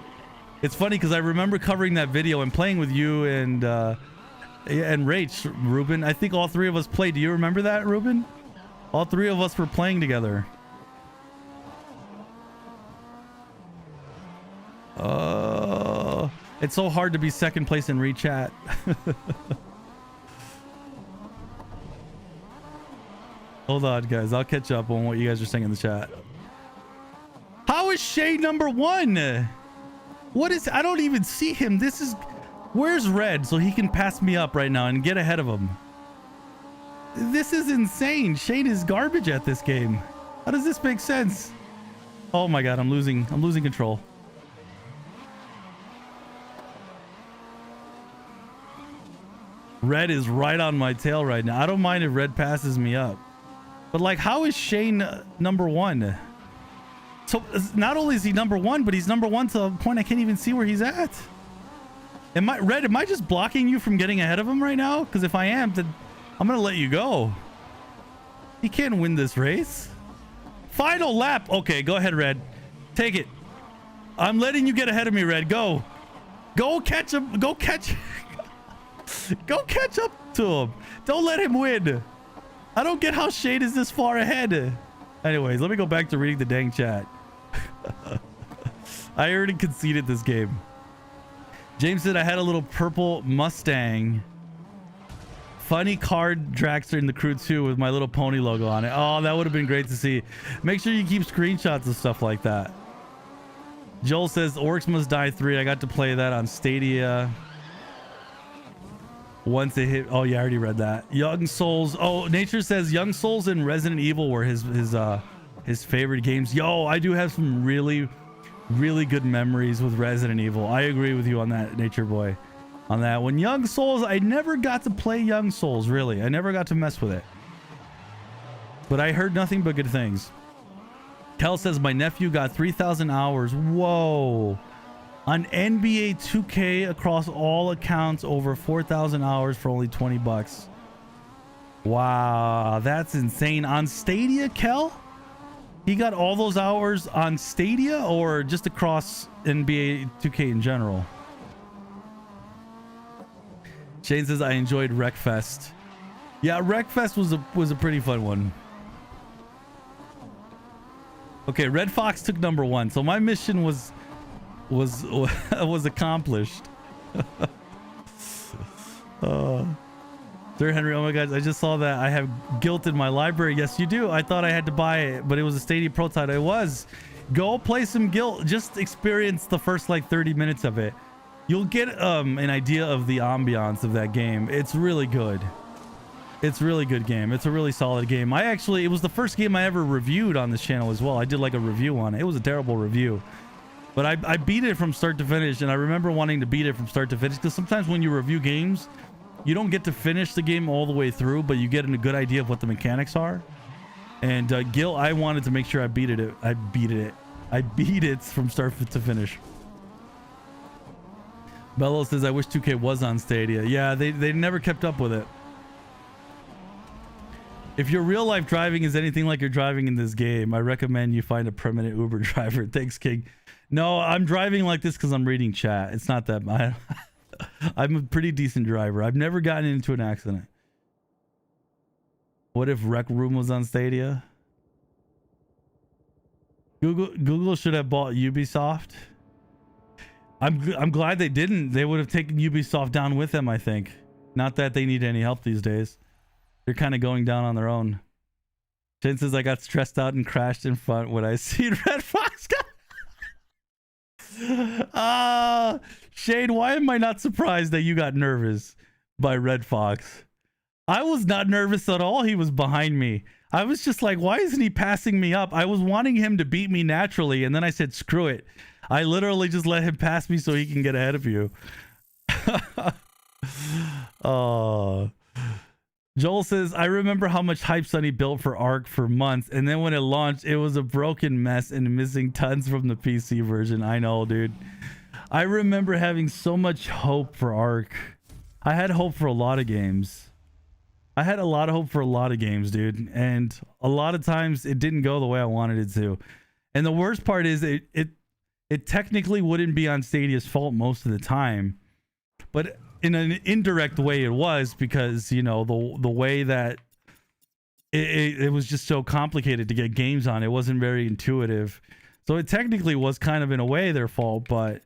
It's funny because I remember covering that video and playing with you and Rach, Ruben. I think all three of us played. Do you remember that, Ruben? All three of us were playing together. It's so hard to be second place in rechat. Hold on, guys. I'll catch up on what you guys are saying in the chat. How is Shay number 1? What is... I don't even see him. This is... Where's Red so he can pass me up right now and get ahead of him? This is insane. Shane is garbage at this game. How does this make sense? Oh my god, I'm losing control. Red is right on my tail right now. I don't mind if Red passes me up. But like, how is Shane number one? So not only is he number one, but he's number one to a point I can't even see where he's at. Red, am I just blocking you from getting ahead of him right now? Because if I am, then I'm going to let you go. He can't win this race. Final lap. Okay, go ahead, Red. Take it. I'm letting you get ahead of me, Red. Go. Go catch him. Go catch. Go catch up to him. Don't let him win. I don't get how Shane is this far ahead. Anyways, let me go back to reading the dang chat. I already conceded this game. James said I had a little purple Mustang. Funny card dragster in the crew too with my little pony logo on it. Oh, that would have been great to see. Make sure you keep screenshots of stuff like that. Joel says Orcs Must Die 3. I got to play that on Stadia. Once it hit. Oh yeah, I already read that. Young Souls. Oh, Nature says Young Souls and Resident Evil were his favorite games. Yo, I do have some really good memories with Resident Evil. I agree with you on that, Nature Boy. On that one. Young Souls, I never got to play Young Souls, really. I never got to mess with it. But I heard nothing but good things. Kel says my nephew got 3,000 hours. Whoa. On NBA 2K across all accounts, over 4,000 hours for only 20 bucks. Wow, that's insane. On Stadia, Kel? He got all those hours on Stadia or just across NBA 2K in general? Shane says I enjoyed Wreckfest. Yeah, Wreckfest was a pretty fun one. Okay, Red Fox took number one, so my mission was accomplished. Sir Henry, oh my god, I just saw that. I have Guilt in my library. Yes, you do. I thought I had to buy it, but it was a Stadia prototype. It was. Go play some Guilt. Just experience the first like 30 minutes of it. You'll get an idea of the ambiance of that game. It's really good. It's a really good game. It's a really solid game. It was the first game I ever reviewed on this channel as well. I did like a review on it. It was a terrible review. But I beat it from start to finish, and I remember wanting to beat it from start to finish because sometimes when you review games, you don't get to finish the game all the way through, but you get a good idea of what the mechanics are. And Gil, I wanted to make sure I beat it. I beat it from start to finish. Bello says, I wish 2K was on Stadia. Yeah, they never kept up with it. If your real life driving is anything like you're driving in this game, I recommend you find a permanent Uber driver. Thanks, King. No, I'm driving like this because I'm reading chat. It's not that bad. I'm a pretty decent driver. I've never gotten into an accident. What if Rec Room was on Stadia? Google should have bought Ubisoft. I'm glad they didn't. They would have taken Ubisoft down with them, I think. Not that they need any help these days. They're kind of going down on their own. Jen says I got stressed out and crashed in front when I seen Red Fox. Shane, why am I not surprised that you got nervous by Red Fox? I was not nervous at all. He was behind me. I was just like, why isn't he passing me up? I was wanting him to beat me naturally, and then I said, screw it. I literally just let him pass me so he can get ahead of you. Oh. Joel says, I remember how much hype Sonny built for Ark for months, and then when it launched, it was a broken mess and missing tons from the PC version. I know, dude. I remember having so much hope for Ark. I had hope for a lot of games. I had a lot of hope for a lot of games, dude. And a lot of times it didn't go the way I wanted it to. And the worst part is it technically wouldn't be on Stadia's fault most of the time. But in an indirect way it was, because, you know, the way that it was just so complicated to get games on. It wasn't very intuitive. So it technically was kind of in a way their fault, but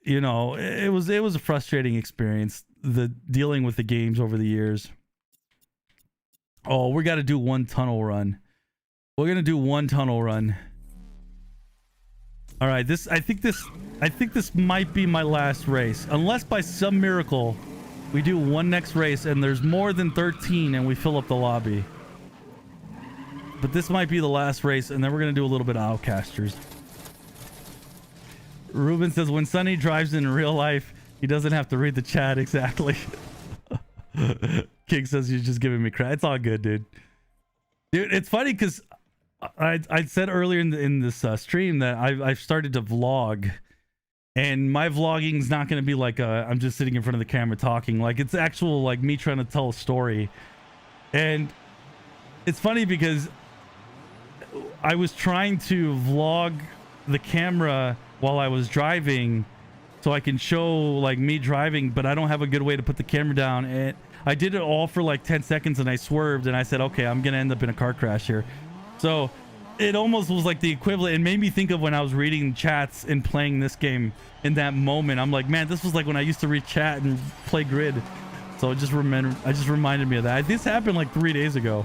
you know, it was a frustrating experience, the dealing with the games over the years. Oh, we got to do one tunnel run. We're going to do one tunnel run. All right, I think this might be my last race, unless by some miracle we do one next race and there's more than 13 and we fill up the lobby. But this might be the last race, and then we're going to do a little bit of outcasters. Ruben says, when Sonny drives in real life, he doesn't have to read the chat. Exactly. King says you're just giving me crap. It's all good, dude. Dude, it's funny because I said earlier in this stream that I've started to vlog, and my vlogging's not going to be like I'm just sitting in front of the camera talking. Like, it's actual, like, me trying to tell a story. And it's funny because I was trying to vlog the camera while I was driving so I can show, like, me driving, but I don't have a good way to put the camera down. And I did it all for like 10 seconds and I swerved and I said, okay, I'm going to end up in a car crash here. So it almost was like the equivalent. It made me think of when I was reading chats and playing this game in that moment. I'm like, man, this was like when I used to read chat and play Grid. So I just reminded me of that. This happened like 3 days ago.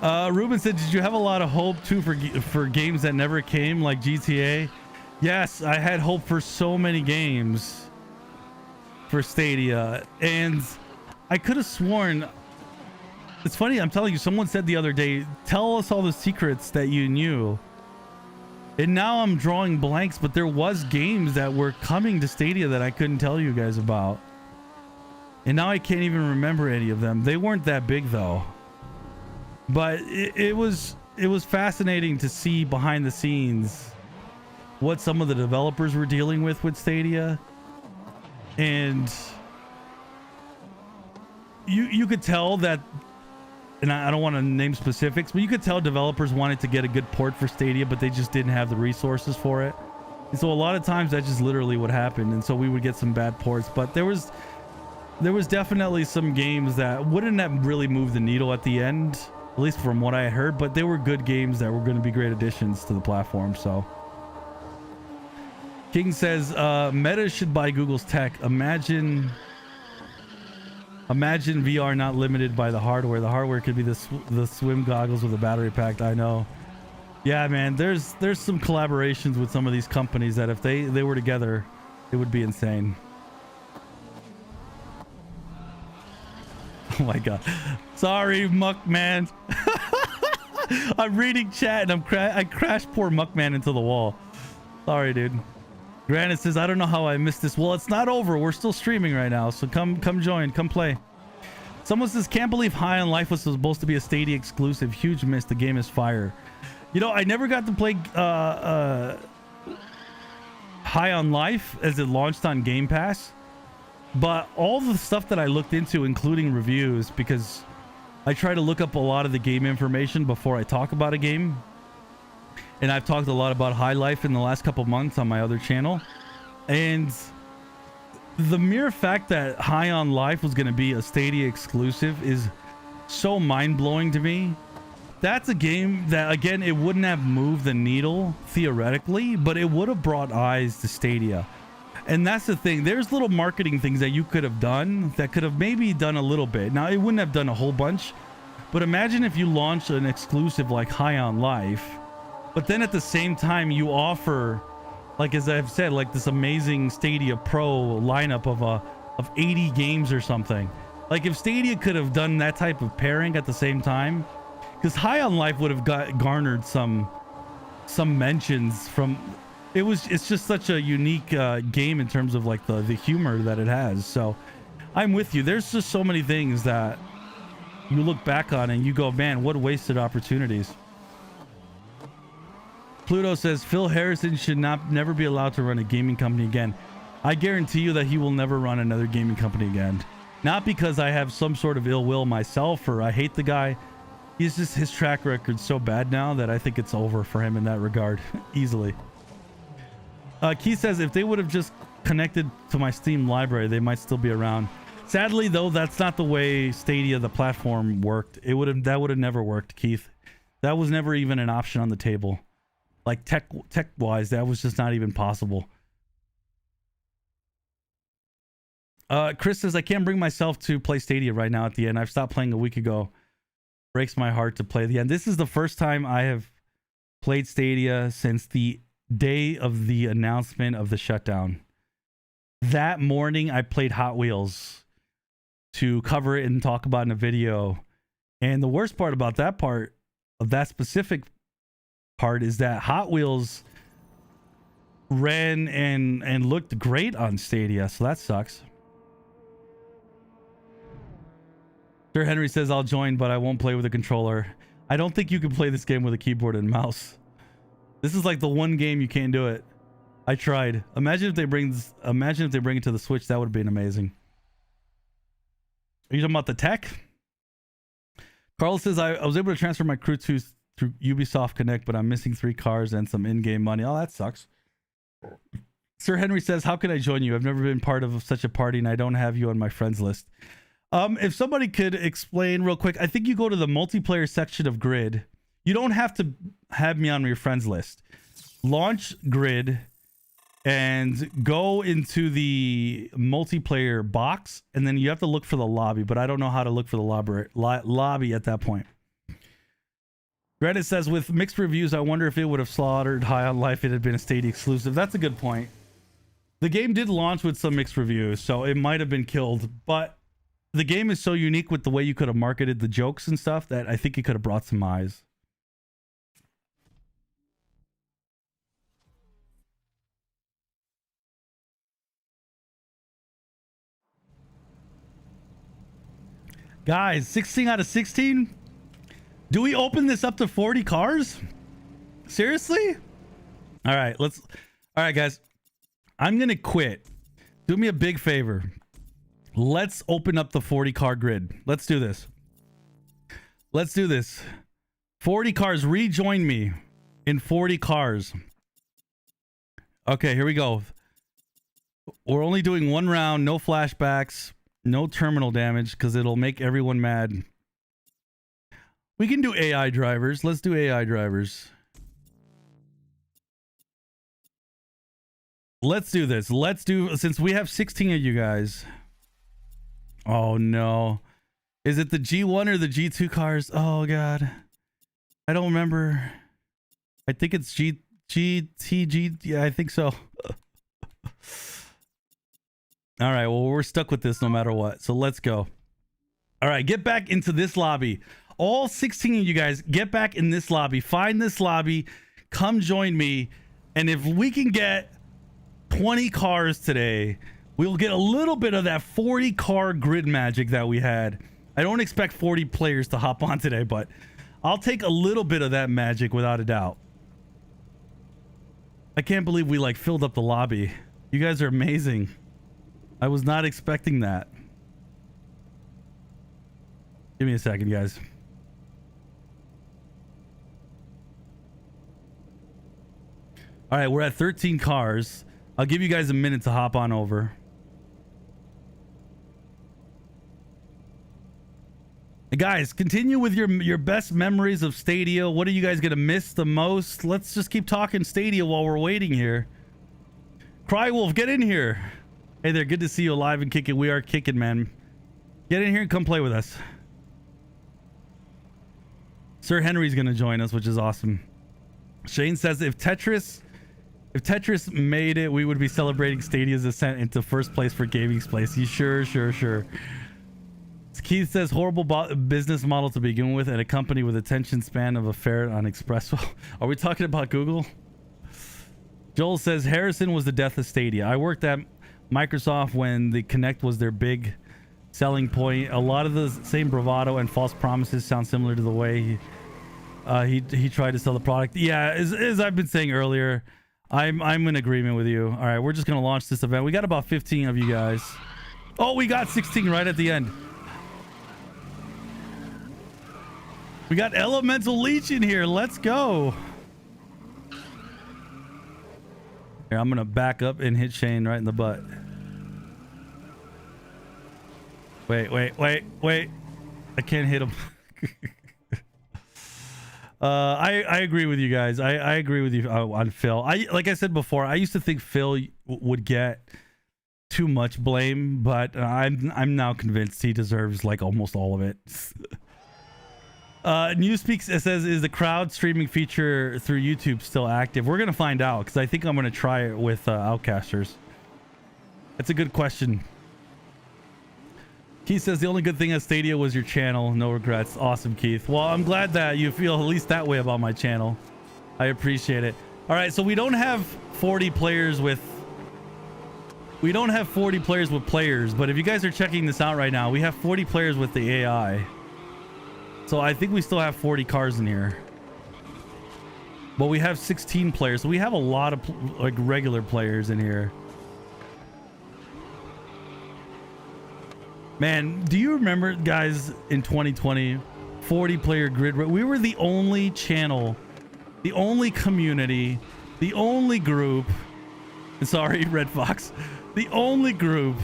Ruben said, did you have a lot of hope too for games that never came, like GTA? Yes, I had hope for so many games for Stadia, and I could have sworn, it's funny, I'm telling you, someone said the other day, tell us all the secrets that you knew. And now I'm drawing blanks, but there was games that were coming to Stadia that I couldn't tell you guys about. And now I can't even remember any of them. They weren't that big though. But it was fascinating to see behind the scenes what some of the developers were dealing with Stadia. And you could tell that, and I don't want to name specifics, but you could tell developers wanted to get a good port for Stadia, but they just didn't have the resources for it. And so a lot of times that just literally what happened. And so we would get some bad ports, but there was definitely some games that wouldn't have really moved the needle at the end, at least from what I heard, but they were good games that were going to be great additions to the platform. So King says, Meta should buy Google's tech. Imagine VR not limited by the hardware. The hardware could be the swim goggles with a battery pack. I know. Yeah, man, there's some collaborations with some of these companies that if they were together, it would be insane. Oh my god. Sorry, Muckman. I'm reading chat and I crashed poor Muckman into the wall. Sorry, dude. Granite says, I don't know how I missed this. Well, it's not over. We're still streaming right now. So come join. Come play. Someone says, can't believe High on Life was supposed to be a Stadia exclusive. Huge miss. The game is fire. You know, I never got to play High on Life as it launched on Game Pass. But all the stuff that I looked into, including reviews, because I try to look up a lot of the game information before I talk about a game. And I've talked a lot about High Life in the last couple months on my other channel. And the mere fact that High on Life was going to be a Stadia exclusive is so mind-blowing to me. That's a game that, again, it wouldn't have moved the needle theoretically, but it would have brought eyes to Stadia. And that's the thing. There's little marketing things that you could have done that could have maybe done a little bit. Now, it wouldn't have done a whole bunch, but imagine if you launched an exclusive like High on Life, but then at the same time you offer, like as I've said, like this amazing Stadia Pro lineup of 80 games or something. Like if Stadia could have done that type of pairing at the same time, because High on Life would have garnered some mentions from. It's just such a unique game in terms of like the humor that it has. So I'm with you. There's just so many things that you look back on and you go, man, what wasted opportunities. Pluto says Phil Harrison should never be allowed to run a gaming company again. I guarantee you that he will never run another gaming company again. Not because I have some sort of ill will myself or I hate the guy. He's just, his track record's so bad now that I think it's over for him in that regard. Easily. Key says if they would have just connected to my Steam library, they might still be around. Sadly, though, that's not the way Stadia, the platform, worked. That would have never worked, Keith. That was never even an option on the table. Like tech wise, that was just not even possible. Chris says I can't bring myself to play Stadia right now at the end. I've stopped playing a week ago. Breaks my heart to play the end. This is the first time I have played Stadia since the day of the announcement of the shutdown. That morning I played Hot Wheels to cover it and talk about it in a video. And the worst part about that part of that specific part is that Hot Wheels ran and looked great on Stadia, so that sucks. Sir Henry says I'll join, but I won't play with a controller. I don't think you can play this game with a keyboard and mouse. This is like the one game you can't do it. I tried. Imagine if they bring it to the Switch. That would have been amazing. Are you talking about the tech? Carlos says I was able to transfer my crew through Ubisoft Connect, but I'm missing 3 cars and some in-game money. Oh, that sucks. Sir Henry says, how can I join you? I've never been part of such a party and I don't have you on my friends list. If somebody could explain real quick, I think you go to the multiplayer section of Grid. You don't have to have me on your friends list. Launch Grid and go into the multiplayer box, and then you have to look for the lobby, but I don't know how to look for the lobby at that point. Reddit says, with mixed reviews, I wonder if it would have slaughtered High on Life if it had been a Stadia exclusive. That's a good point. The game did launch with some mixed reviews, so it might have been killed, but the game is so unique with the way you could have marketed the jokes and stuff that I think it could have brought some eyes. Guys, 16 out of 16? Do we open this up to 40 cars? Seriously? All right, all right, guys. I'm going to quit. Do me a big favor. Let's open up the 40 car grid. Let's do this. Let's do this. 40 cars. Rejoin me in 40 cars. Okay, here we go. We're only doing 1 round. No flashbacks. No terminal damage because it'll make everyone mad. We can do AI drivers. Let's do AI drivers. Let's do this. Since we have 16 of you guys. Oh no. Is it the G1 or the G2 cars? Oh god. I don't remember. I think it's GTG. Yeah, I think so. All right, well, we're stuck with this no matter what. So let's go. All right, get back into this lobby. All 16 of you guys, get back in this lobby. Find this lobby. Come join me. And if we can get 20 cars today, we'll get a little bit of that 40 car grid magic that we had. I don't expect 40 players to hop on today, but I'll take a little bit of that magic without a doubt. I can't believe we like filled up the lobby. You guys are amazing. I was not expecting that. Give me a second, guys. All right, we're at 13 cars. I'll give you guys a minute to hop on over. Hey guys, continue with your best memories of Stadia. What are you guys gonna miss the most? Let's just keep talking Stadia while we're waiting here. Crywolf, get in here. Hey there, good to see you alive and kicking. We are kicking, man. Get in here and come play with us. Sir Henry's gonna join us, which is awesome. Shane says if Tetris made it, we would be celebrating Stadia's ascent into first place for gaming space. You sure. Keith says horrible business model to begin with, and a company with attention span of a ferret on Expresso. Are we talking about Google? Joel says Harrison was the death of Stadia. I worked at Microsoft when the Kinect was their big selling point. A lot of the same bravado and false promises sound similar to the way he tried to sell the product. Yeah, as I've been saying earlier, I'm in agreement with you. All right, we're just gonna launch this event. We got about 15 of you guys. Oh, we got 16 right at the end. We got Elemental Leech in here. Let's go. Here, I'm gonna back up and hit Shane right in the butt. Wait. I can't hit him. I agree with you guys. I agree with you on Phil. Like I said before, I used to think Phil would get too much blame, but I'm now convinced he deserves like almost all of it. Newspeak says, is the crowd streaming feature through YouTube still active? We're gonna find out because I think I'm gonna try it with outcasters. That's a good question. Keith says the only good thing at Stadia was your channel. No regrets. Awesome, Keith. Well, I'm glad that you feel at least that way about my channel. I appreciate it. All right, so we don't have 40 players with We don't have 40 players with players, but if you guys are checking this out right now, we have 40 players with the AI. So I think we still have 40 cars in here. But we have 16 players, so we have a lot of like regular players in here. Man, do you remember, guys, in 2020, 40 player grid? We were the only channel, the only community, the only group. Sorry, Red Fox. The only group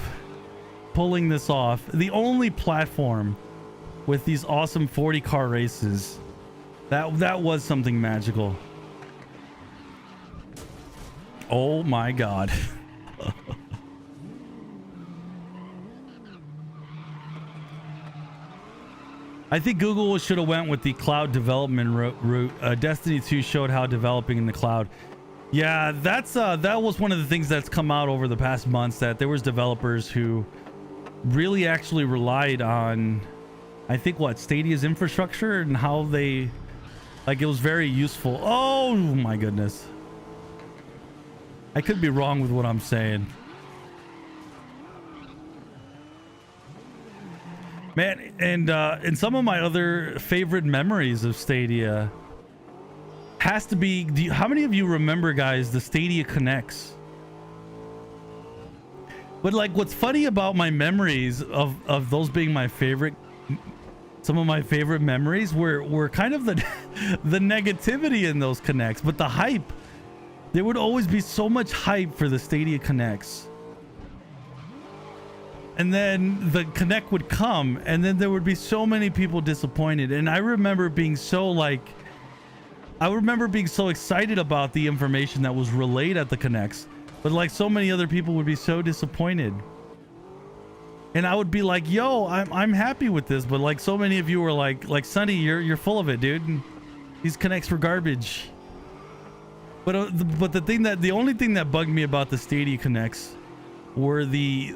pulling this off, the only platform with these awesome 40 car races. That was something magical. Oh my God. I think Google should have went with the cloud development route. Destiny 2 showed how developing in the cloud. Yeah, that was one of the things that's come out over the past months, that there was developers who really actually relied on, I think, what, Stadia's infrastructure and how they, like, it was very useful. Oh my goodness. I could be wrong with what I'm saying. Man, and some of my other favorite memories of Stadia has to be, how many of you remember, guys, the Stadia Connects? But like, what's funny about my memories of those being my favorite, some of my favorite memories were kind of the the negativity in those Connects, but the hype. There would always be so much hype for the Stadia Connects. And then the Connect would come, and then there would be so many people disappointed. And I remember being so excited about the information that was relayed at the Connects, but like so many other people would be so disappointed. And I would be like, yo, I'm happy with this, but like so many of you were like Sonny, you're full of it, dude. These Connects were garbage. But the only thing that bugged me about the Stadia Connects were the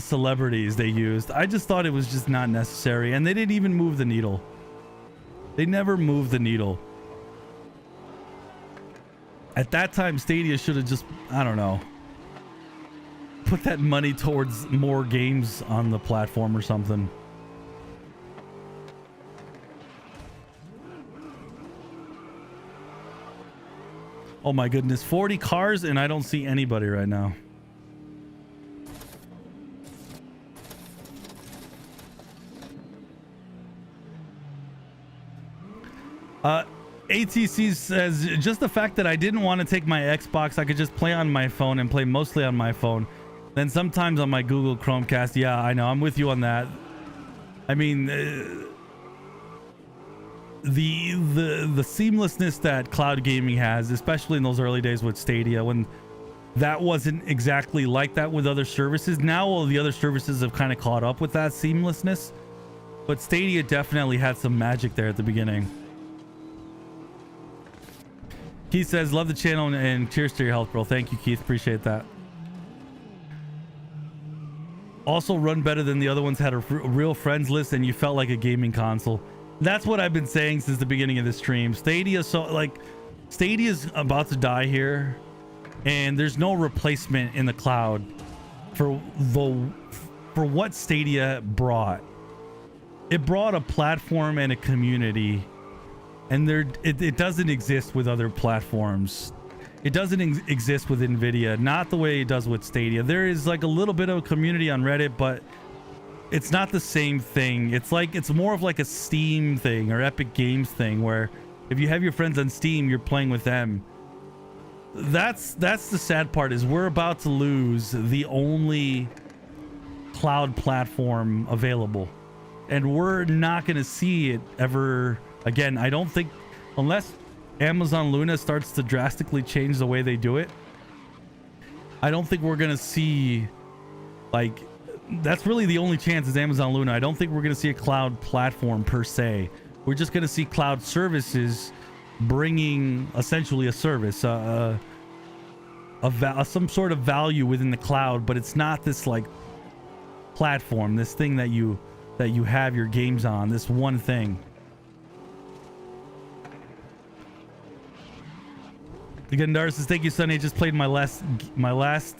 celebrities they used. I just thought it was just not necessary, and they didn't even move the needle. They never moved the needle. At that time, Stadia should have just, I don't know, put that money towards more games on the platform or something. Oh my goodness, 40 cars and I don't see anybody right now. ATC says, just the fact that I didn't want to take my Xbox, I could just play on my phone and play mostly on my phone. Then sometimes on my Google Chromecast. Yeah, I know. I'm with you on that. I mean, the seamlessness that cloud gaming has, especially in those early days with Stadia, when that wasn't exactly like that with other services. Now all the other services have kind of caught up with that seamlessness, but Stadia definitely had some magic there at the beginning. Keith says, love the channel and cheers to your health, bro. Thank you, Keith. Appreciate that. Also run better than the other ones, had a real friends list and you felt like a gaming console. That's what I've been saying since the beginning of the stream. Stadia's about to die here, and there's no replacement in the cloud for what Stadia brought. It brought a platform and a community, and it doesn't exist with other platforms. It doesn't exist with Nvidia, not the way it does with Stadia. There is like a little bit of a community on Reddit, but it's not the same thing. It's more of like a Steam thing or Epic Games thing, where if you have your friends on Steam, you're playing with them. That's the sad part, is we're about to lose the only cloud platform available, and we're not going to see it ever again. I don't think, unless Amazon Luna starts to drastically change the way they do it, I don't think we're going to see, like, that's really the only chance is Amazon Luna. I don't think we're going to see a cloud platform per se. We're just going to see cloud services bringing essentially a service, some sort of value within the cloud, but it's not this like platform, this thing that you have your games on, this one thing. Gandar says, thank you, Sonny. I just played my last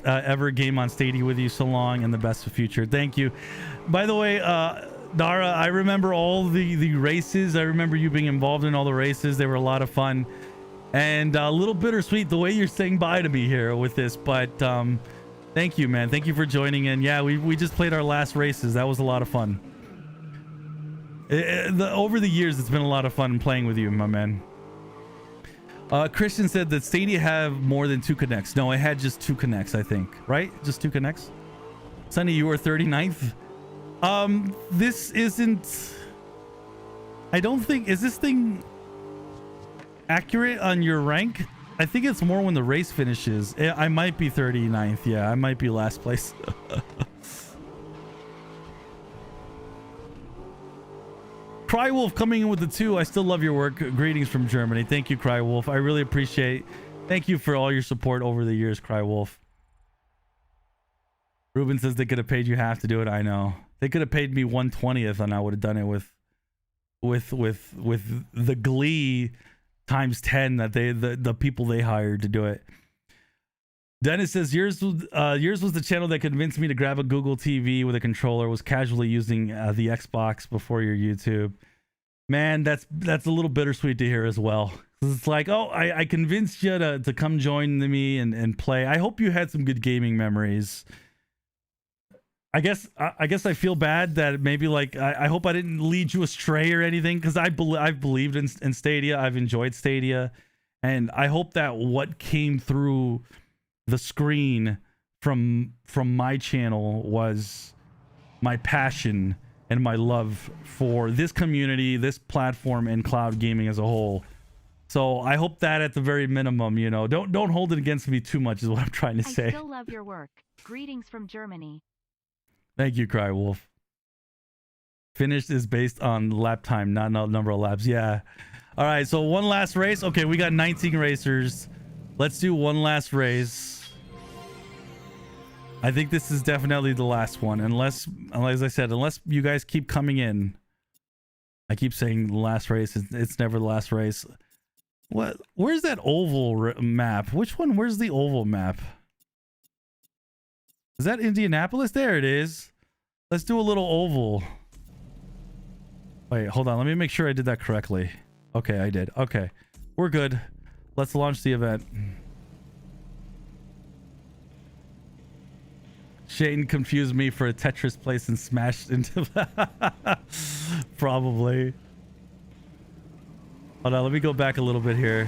ever game on Stadia with you. So long, and the best for future. Thank you. By the way, Dara, I remember all the races. I remember you being involved in all the races. They were a lot of fun, and a little bittersweet the way you're saying bye to me here with this. But thank you, man. Thank you for joining in. Yeah, we just played our last races. That was a lot of fun. Over the years, it's been a lot of fun playing with you, my man. Christian said that Stadia have more than 2 connects. No, it had just 2 connects, I think. Right? Just 2 connects? Sonny, you were 39th? This isn't... I don't think... Is this thing accurate on your rank? I think it's more when the race finishes. I might be 39th. Yeah, I might be last place. Crywolf coming in with the 2. I still love your work. Greetings from Germany. Thank you, Crywolf. I really appreciate. Thank you for all your support over the years, Crywolf. Ruben says they could have paid you half to do it. I know. They could have paid me 1/20th, and I would have done it with the glee times 10 that the people they hired to do it. Dennis says yours was the channel that convinced me to grab a Google TV with a controller. Was casually using the Xbox before your YouTube. Man, that's a little bittersweet to hear as well. It's like, oh, I convinced you to come join me and play. I hope you had some good gaming memories. I guess I feel bad that maybe like I hope I didn't lead you astray or anything, because I've believed in Stadia. I've enjoyed Stadia, and I hope that what came through the screen from my channel was my passion and my love for this community, this platform, and cloud gaming as a whole. So I hope that at the very minimum, you know, don't hold it against me too much is what I'm trying to say. I still love your work. Greetings from Germany. Thank you, Crywolf. Finished is based on lap time, not number of laps. Yeah. All right, so one last race. Okay, we got 19 racers. Let's do one last race. I think this is definitely the last one, unless, as I said, unless you guys keep coming in. I keep saying the last race. It's never the last race. What? Where's that oval map? Which one? Where's the oval map? Is that Indianapolis? There it is. Let's do a little oval. Wait, hold on. Let me make sure I did that correctly. Okay, I did. Okay, we're good. Let's launch the event. Shane confused me for a Tetris place and smashed into probably. Hold on, let me go back a little bit here.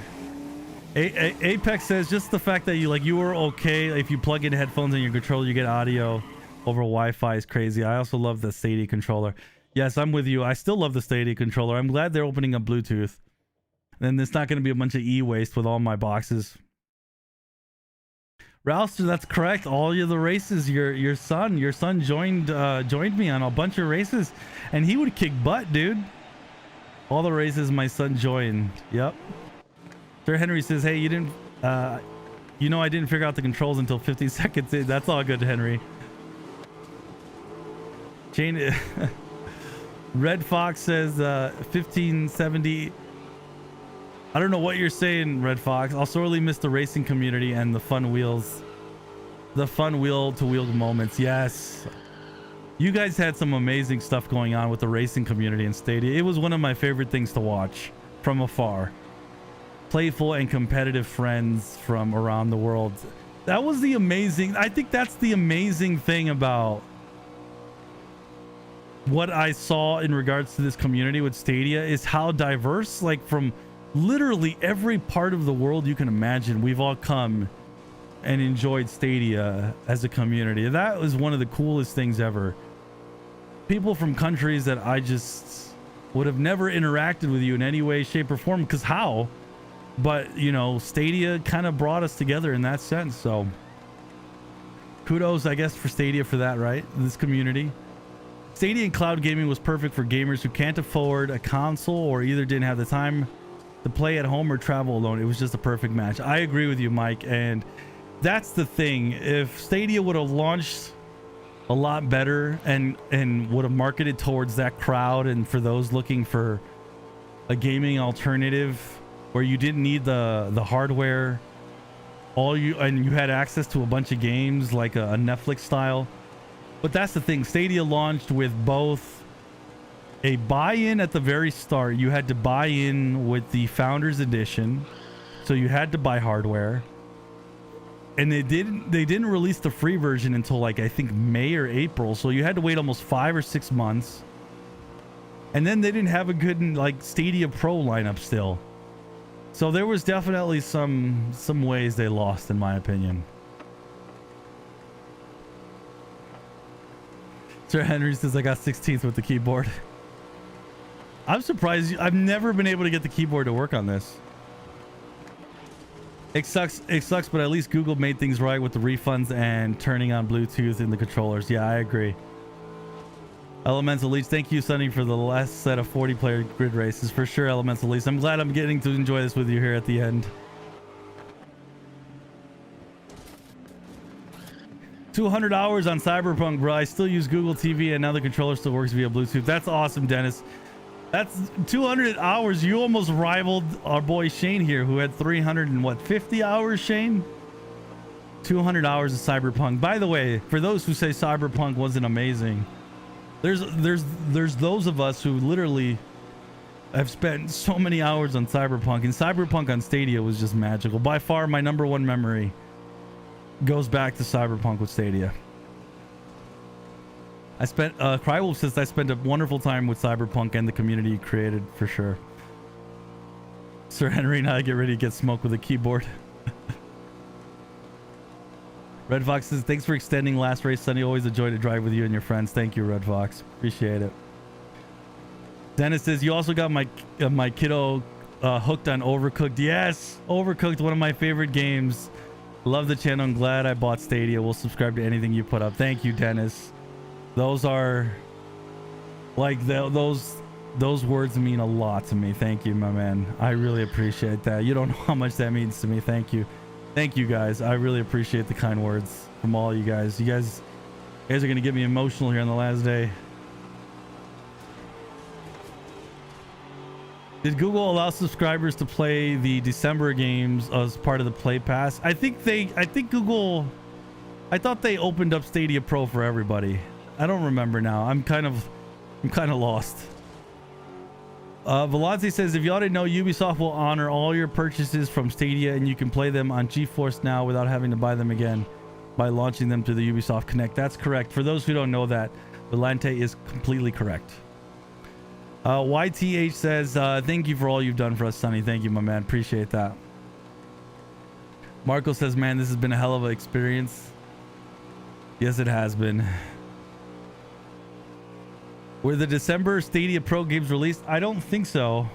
Apex says just the fact that you were okay if you plug in headphones in your controller, you get audio over Wi-Fi is crazy. I also love the Stadia controller. Yes, I'm with you. I still love the Stadia controller. I'm glad they're opening up Bluetooth. Then there's not going to be a bunch of e-waste with all my boxes. Ralster, that's correct. All of the races, your son joined me on a bunch of races, and he would kick butt, dude. All the races my son joined. Yep. Sir Henry says, hey, you didn't I didn't figure out the controls until 50 seconds in. That's all good, Henry. Jane Red Fox says 1570. I don't know what you're saying, Red Fox. I'll sorely miss the racing community and the fun wheel to wheel moments. Yes. You guys had some amazing stuff going on with the racing community in Stadia. It was one of my favorite things to watch from afar. Playful and competitive friends from around the world. That was the amazing. I think that's the amazing thing about what I saw in regards to this community with Stadia is how diverse, like from literally every part of the world you can imagine, we've all come and enjoyed Stadia as a community. That was one of the coolest things ever. People from countries that I just would have never interacted with you in any way, shape, or form, because how? But, you know, Stadia kind of brought us together in that sense. So kudos, I guess, for Stadia for that, right? This community. Stadia and cloud gaming was perfect for gamers who can't afford a console or either didn't have the time to play at home or travel alone. It was just a perfect match. I agree with you, Mike. And that's the thing. If Stadia would have launched a lot better and would have marketed towards that crowd and for those looking for a gaming alternative where you didn't need the hardware you had access to a bunch of games like a Netflix style. But that's the thing. Stadia launched with both a buy-in at the very start. You had to buy in with the Founders Edition, so you had to buy hardware. And they didn't release the free version until like I think May or April, so you had to wait almost 5 or 6 months. And then they didn't have a good like Stadia Pro lineup still. So there was definitely some ways they lost, in my opinion. Sir Henry says I got 16th with the keyboard. I'm surprised. I've never been able to get the keyboard to work on this. It sucks, but at least Google made things right with the refunds and turning on Bluetooth in the controllers. Yeah, I agree. Elemental Leech, thank you, Sonny, for the last set of 40-player grid races. For sure, Elemental Leech. I'm glad I'm getting to enjoy this with you here at the end. 200 hours on Cyberpunk, bro. I still use Google TV, and now the controller still works via Bluetooth. That's awesome, Dennis. That's 200 hours. You almost rivaled our boy Shane here, who had 350 hours, Shane? 200 hours of Cyberpunk. By the way, for those who say Cyberpunk wasn't amazing, there's those of us who literally have spent so many hours on Cyberpunk, and Cyberpunk on Stadia was just magical. By far, my #1 memory goes back to Cyberpunk with Stadia. I spent Crywolf says I spent a wonderful time with Cyberpunk and the community he created, for sure. Sir Henry and I get ready to get smoked with a keyboard. Red Fox says thanks for extending last race, Sunny. Always a joy to drive with you and your friends. Thank you, Red Fox. Appreciate it. Dennis says you also got my kiddo hooked on Overcooked. Yes, Overcooked, one of my favorite games. Love the channel. I'm glad I bought Stadia. We'll subscribe to anything you put up. Thank you, Dennis. Those are like those words mean a lot to me. Thank you, my man. I really appreciate that. You don't know how much that means to me. Thank you. Thank you, guys. I really appreciate the kind words from all you guys. You guys are going to get me emotional here on the last day. Did Google allow subscribers to play the December games as part of the Play Pass? I think Google, I thought they opened up Stadia Pro for everybody. I don't remember now. I'm kind of lost. Velazzi says, if y'all didn't know, Ubisoft will honor all your purchases from Stadia, and you can play them on GeForce Now without having to buy them again by launching them to the Ubisoft Connect. That's correct. For those who don't know that, Volante is completely correct. YTH says, thank you for all you've done for us, Sonny. Thank you, my man. Appreciate that. Marco says, man, this has been a hell of an experience. Yes, it has been. Were the December Stadia Pro games released? I don't think so.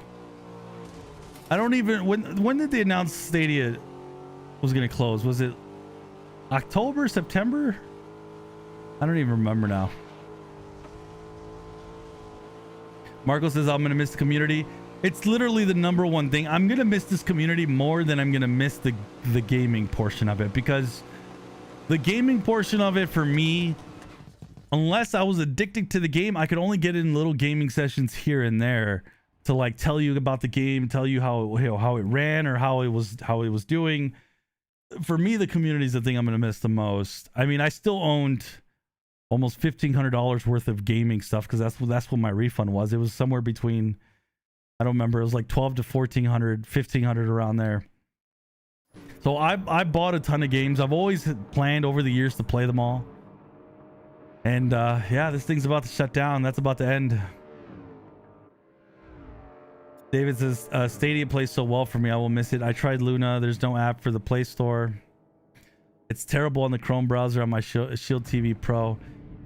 I don't even... When did they announce Stadia was going to close? Was it October, September? I don't even remember now. Marco says, I'm going to miss the community. It's literally the #1 thing. I'm going to miss this community more than I'm going to miss the gaming portion of it, because the gaming portion of it for me, unless I was addicted to the game, I could only get in little gaming sessions here and there to like tell you about the game, tell you how it ran or how it was doing. For me, the community is the thing I'm going to miss the most. I mean, I still owned almost $1,500 worth of gaming stuff, because that's what my refund was. It was somewhere between, I don't remember, it was like 12 to 1,400, 1,500 around there. So I bought a ton of games. I've always planned over the years to play them all. And yeah, this thing's about to shut down. That's about to end. David says, Stadia plays so well for me. I will miss it. I tried Luna. There's no app for the Play Store. It's terrible on the Chrome browser on my Shield TV Pro.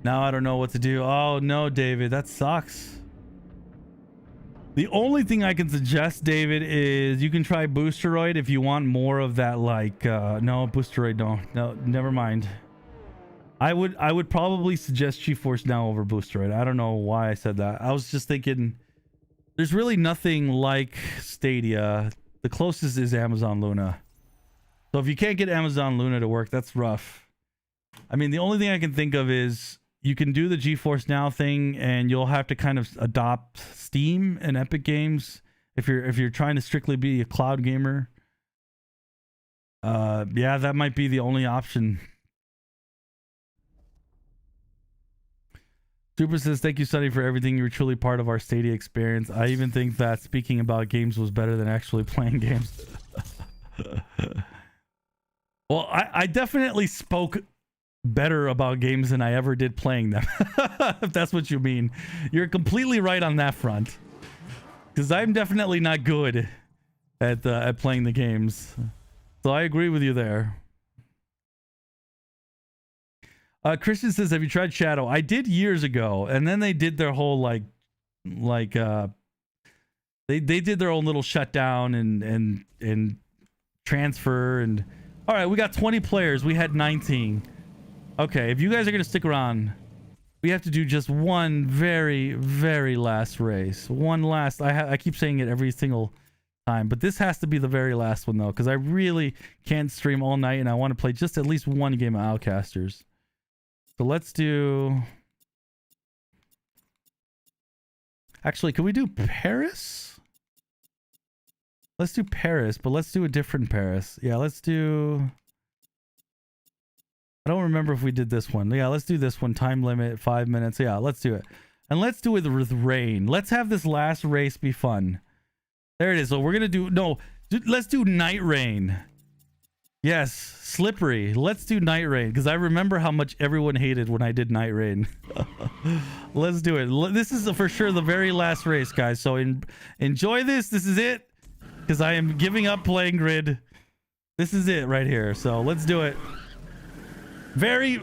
Now I don't know what to do. Oh no, David, that sucks. The only thing I can suggest, David, is you can try Boosteroid if you want more of that, like no, Boosteroid, no, never mind. I would probably suggest GeForce Now over Boosteroid. I don't know why I said that. I was just thinking there's really nothing like Stadia. The closest is Amazon Luna. So if you can't get Amazon Luna to work, that's rough. I mean, the only thing I can think of is you can do the GeForce Now thing, and you'll have to kind of adopt Steam and Epic Games if you're trying to strictly be a cloud gamer. Yeah, that might be the only option. Super says, thank you, Sonny, for everything. You were truly part of our Stadia experience. I even think that speaking about games was better than actually playing games. Well, I definitely spoke better about games than I ever did playing them. If that's what you mean. You're completely right on that front. Because I'm definitely not good at playing the games. So I agree with you there. Christian says, have you tried Shadow? I did years ago, and then they did their whole they did their own little shutdown and transfer and all right, we got 20 players. We had 19. Okay, if you guys are gonna stick around, we have to do just one very, very last race. One last. I keep saying it every single time, but this has to be the very last one though, because I really can't stream all night, and I want to play just at least one game of Outcasters. So let's do... Actually, can we do Paris? Let's do Paris, but let's do a different Paris. Yeah, let's do... I don't remember if we did this one. Yeah, let's do this one. Time limit, 5 minutes. Yeah, let's do it. And let's do it with rain. Let's have this last race be fun. There it is. So we're going to do... No, let's do night rain. Yes, slippery. Let's do night rain, because I remember how much everyone hated when I did night rain. Let's do it. This is for sure the very last race, guys. So enjoy this. This is it, because I am giving up playing grid. This is it right here. So let's do it. Very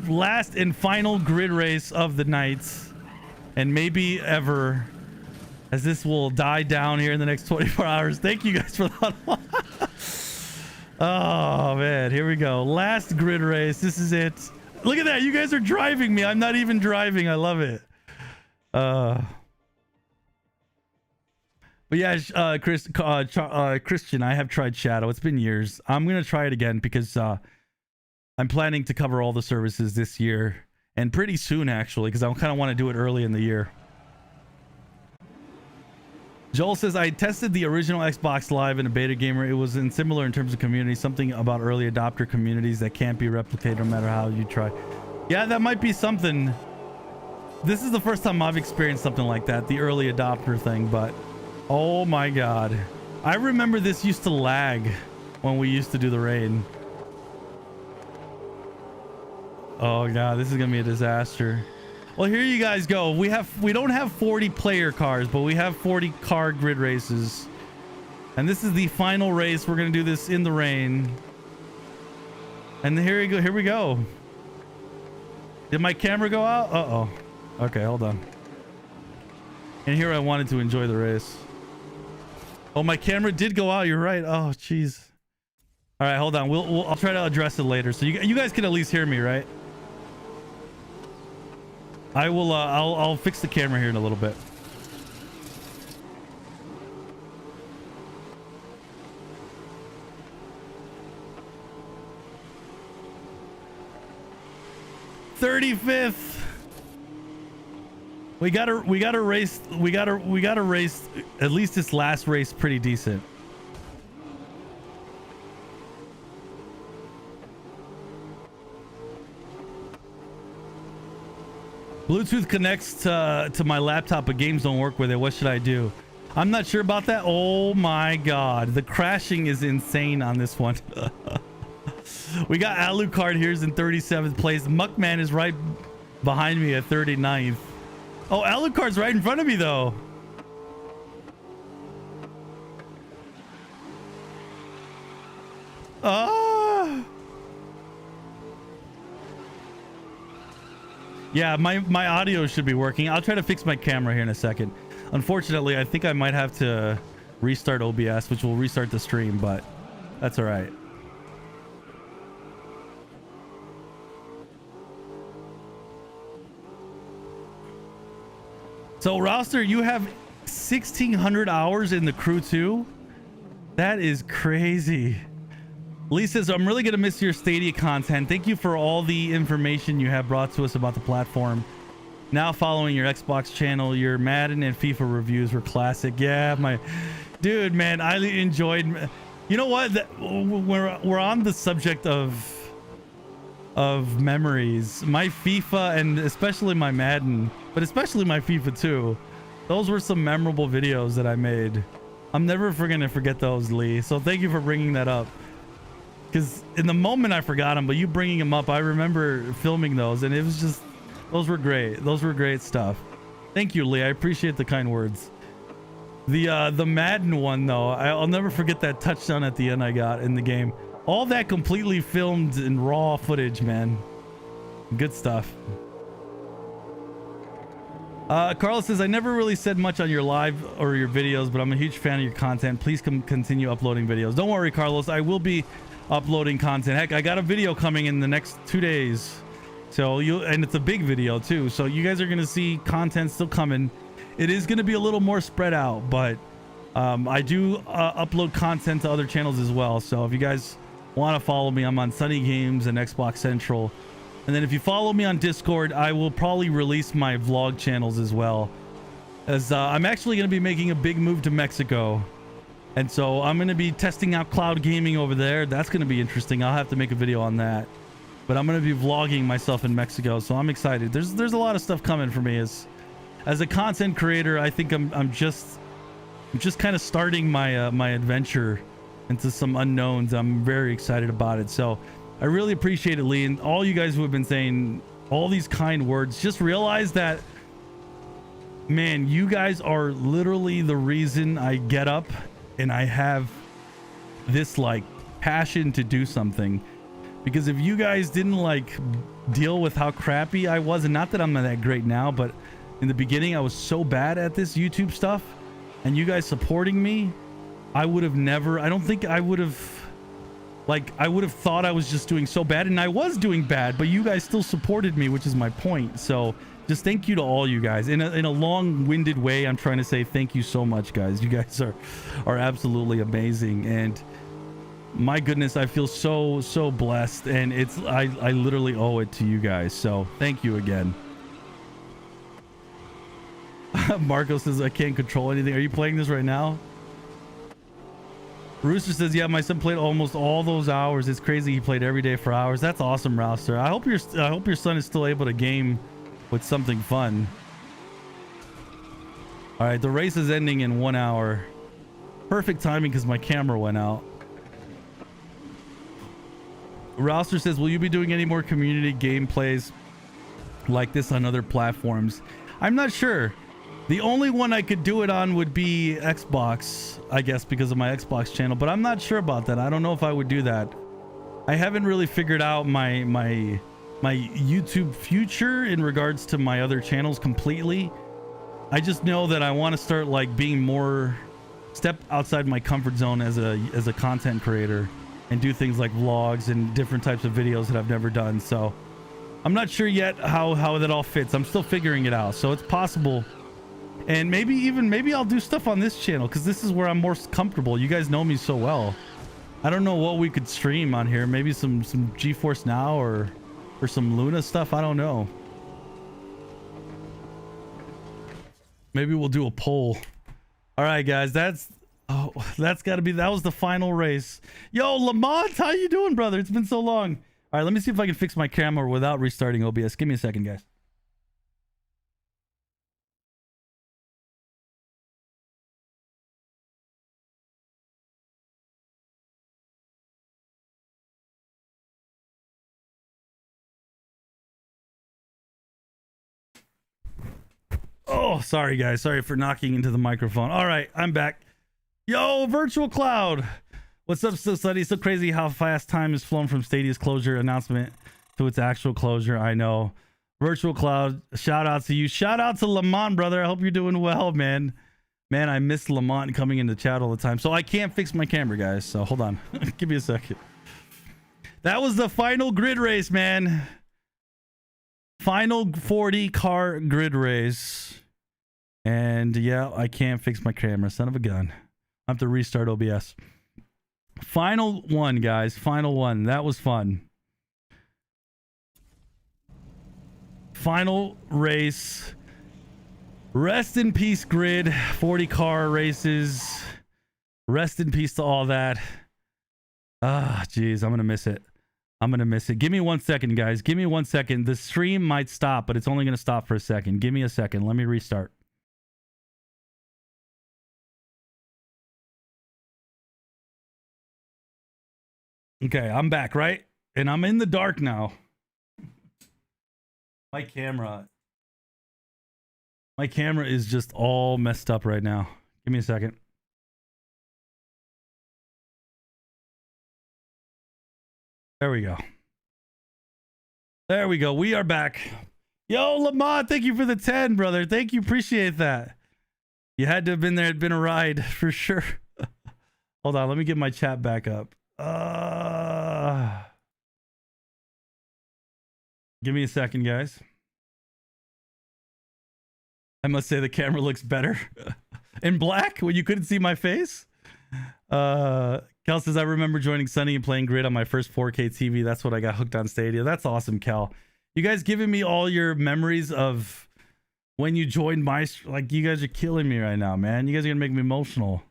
last and final grid race of the nights, and maybe ever, as this will die down here in the next 24 hours. Thank you guys for that. Oh man, here we go. Last grid race. This is it. Look at that. You guys are driving me. I'm not even driving. I love it. But yeah, Christian, I have tried Shadow. It's been years. I'm gonna try it again because I'm planning to cover all the services this year, and pretty soon actually, because I kind of want to do it early in the year. Joel says, I tested the original Xbox Live in a beta gamer. It was similar in terms of community, something about early adopter communities that can't be replicated no matter how you try. Yeah, that might be something. This is the first time I've experienced something like that, the early adopter thing, but oh my God. I remember this used to lag when we used to do the raid. Oh God, this is gonna be a disaster. Well, here you guys go. We don't have 40 player cars, but we have 40 car grid races. And this is the final race. We're going to do this in the rain. And here we go. Here we go. Did my camera go out? Uh-oh. Okay, hold on. And here I wanted to enjoy the race. Oh, my camera did go out. You're right. Oh, jeez. All right, hold on. I'll try to address it later. So you guys can at least hear me, right? I will. I'll fix the camera here in a little bit. "35th. We gotta race. We gotta race. At least this last race, pretty decent. Bluetooth connects to my laptop, but games don't work with it. What should I do? I'm not sure about that. Oh my God. The crashing is insane on this one. We got Alucard here's in 37th place. Muckman is right behind me at 39th. Oh, Alucard's right in front of me though. Yeah, my audio should be working. I'll try to fix my camera here in a second. Unfortunately, I think I might have to restart OBS, which will restart the stream, but that's all right. So, Roster, you have 1,600 hours in the crew too? That is crazy. Lee says, I'm really going to miss your Stadia content. Thank you for all the information you have brought to us about the platform. Now following your Xbox channel, your Madden and FIFA reviews were classic. Yeah, my dude, man, I enjoyed. You know what? We're on the subject of memories. My FIFA and especially my Madden, but especially my FIFA too. Those were some memorable videos that I made. I'm never gonna forget those, Lee. So thank you for bringing that up. Because in the moment I forgot them, but you bringing them up, I remember filming those, and it was just, those were great. Those were great stuff. Thank you, Lee. I appreciate the kind words. The Madden one though, I'll never forget that touchdown at the end I got in the game. All that completely filmed in raw footage, man. Good stuff. Carlos says, I never really said much on your live or your videos, but I'm a huge fan of your content. Please continue uploading videos. Don't worry, Carlos. I will be uploading content. Heck, I got a video coming in the next 2 days. So and it's a big video too. So you guys are going to see content still coming. It is going to be a little more spread out, but I do upload content to other channels as well. So if you guys want to follow me, I'm on Sunny Games and Xbox Central. And then if you follow me on Discord, I will probably release my vlog channels as well. As I'm actually going to be making a big move to Mexico. And so I'm going to be testing out cloud gaming over there. That's going to be interesting. I'll have to make a video on that. But I'm going to be vlogging myself in Mexico. So I'm excited. There's a lot of stuff coming for me. As a content creator, I think I'm just kind of starting my adventure into some unknowns. I'm very excited about it. So I really appreciate it, Lee, and all you guys who have been saying all these kind words. Just realize that, man, you guys are literally the reason I get up and I have this like passion to do something. Because if you guys didn't like deal with how crappy I was, and not that I'm not that great now, but in the beginning I was so bad at this YouTube stuff, and you guys supporting me, I would have never, I don't think I would have, like, I would have thought I was just doing so bad, and I was doing bad, but you guys still supported me, which is my point. So just thank you to all you guys. In a long-winded way, I'm trying to say thank you so much, guys. You guys are absolutely amazing, and my goodness, I feel so blessed, and I literally owe it to you guys. So thank you again. Marco says I can't control anything. Are you playing this right now? Rooster says, yeah, my son played almost all those hours. It's crazy. He played every day for hours. That's awesome, Rouster. I hope your son is still able to game with something fun. All right, the race is ending in 1 hour. Perfect timing because my camera went out. Rouster says, will you be doing any more community gameplays like this on other platforms? I'm not sure. The only one I could do it on would be Xbox, I guess, because of my Xbox channel, but I'm not sure about that. I don't know if I would do that. I haven't really figured out my YouTube future in regards to my other channels completely. I just know that I want to start like being more, step outside my comfort zone as a content creator and do things like vlogs and different types of videos that I've never done. So I'm not sure yet how that all fits. I'm still figuring it out. So it's possible. And maybe I'll do stuff on this channel because this is where I'm more comfortable. You guys know me so well. I don't know what we could stream on here. Maybe some GeForce Now or some Luna stuff. I don't know. Maybe we'll do a poll. All right, guys. That's got to be, that was the final race. Yo, Lamont, how you doing, brother? It's been so long. All right, let me see if I can fix my camera without restarting OBS. Give me a second, guys. Oh, sorry, guys. Sorry for knocking into the microphone. All right, I'm back. Yo, Virtual Cloud. What's up, Still Study? So crazy how fast time has flown from Stadia's closure announcement to its actual closure. I know. Virtual Cloud, shout out to you. Shout out to Lamont, brother. I hope you're doing well, man. Man, I miss Lamont coming into chat all the time. So I can't fix my camera, guys. So hold on. Give me a second. That was the final grid race, man. Final 40 car grid race. And yeah, I can't fix my camera. Son of a gun. I have to restart OBS. Final one, guys. Final one. That was fun. Final race. Rest in peace, grid. 40 car races. Rest in peace to all that. Ah, jeez, I'm gonna miss it. I'm gonna miss it. Give me 1 second, guys. Give me 1 second. The stream might stop, but it's only gonna stop for a second. Give me a second. Let me restart. Okay, I'm back, right? And I'm in the dark now. My camera is just all messed up right now. Give me a second. There we go. There we go. We are back. Yo, Lamont, thank you for the 10, brother. Thank you. Appreciate that. You had to have been there. It'd been a ride for sure. Hold on. Let me get my chat back up. Give me a second, guys. I must say the camera looks better in black when you couldn't see my face. Cal says, I remember joining Sunny and playing Grid on my first 4K TV. That's what I got hooked on Stadia. That's awesome, Cal. You guys giving me all your memories of when you joined my... Like, you guys are killing me right now, man. You guys are going to make me emotional.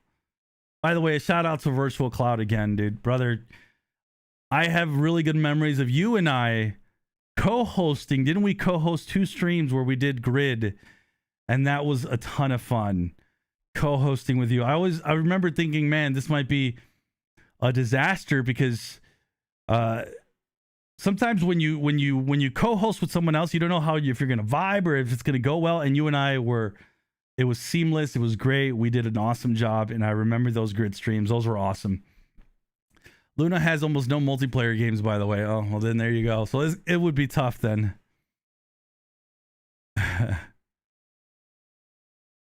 By the way, a shout out to Virtual Cloud again, dude. Brother, I have really good memories of you and I co-hosting. Didn't we co-host 2 streams where we did Grid? And that was a ton of fun. Co-hosting with you. I remember thinking, man, this might be a disaster because sometimes when you co-host with someone else, you don't know if you're gonna vibe or if it's gonna go well. And you and I it was seamless. It was great. We did an awesome job, and I remember those Grid streams. Those were awesome. Luna has almost no multiplayer games, by the way. Oh, well, then there you go. So it would be tough then.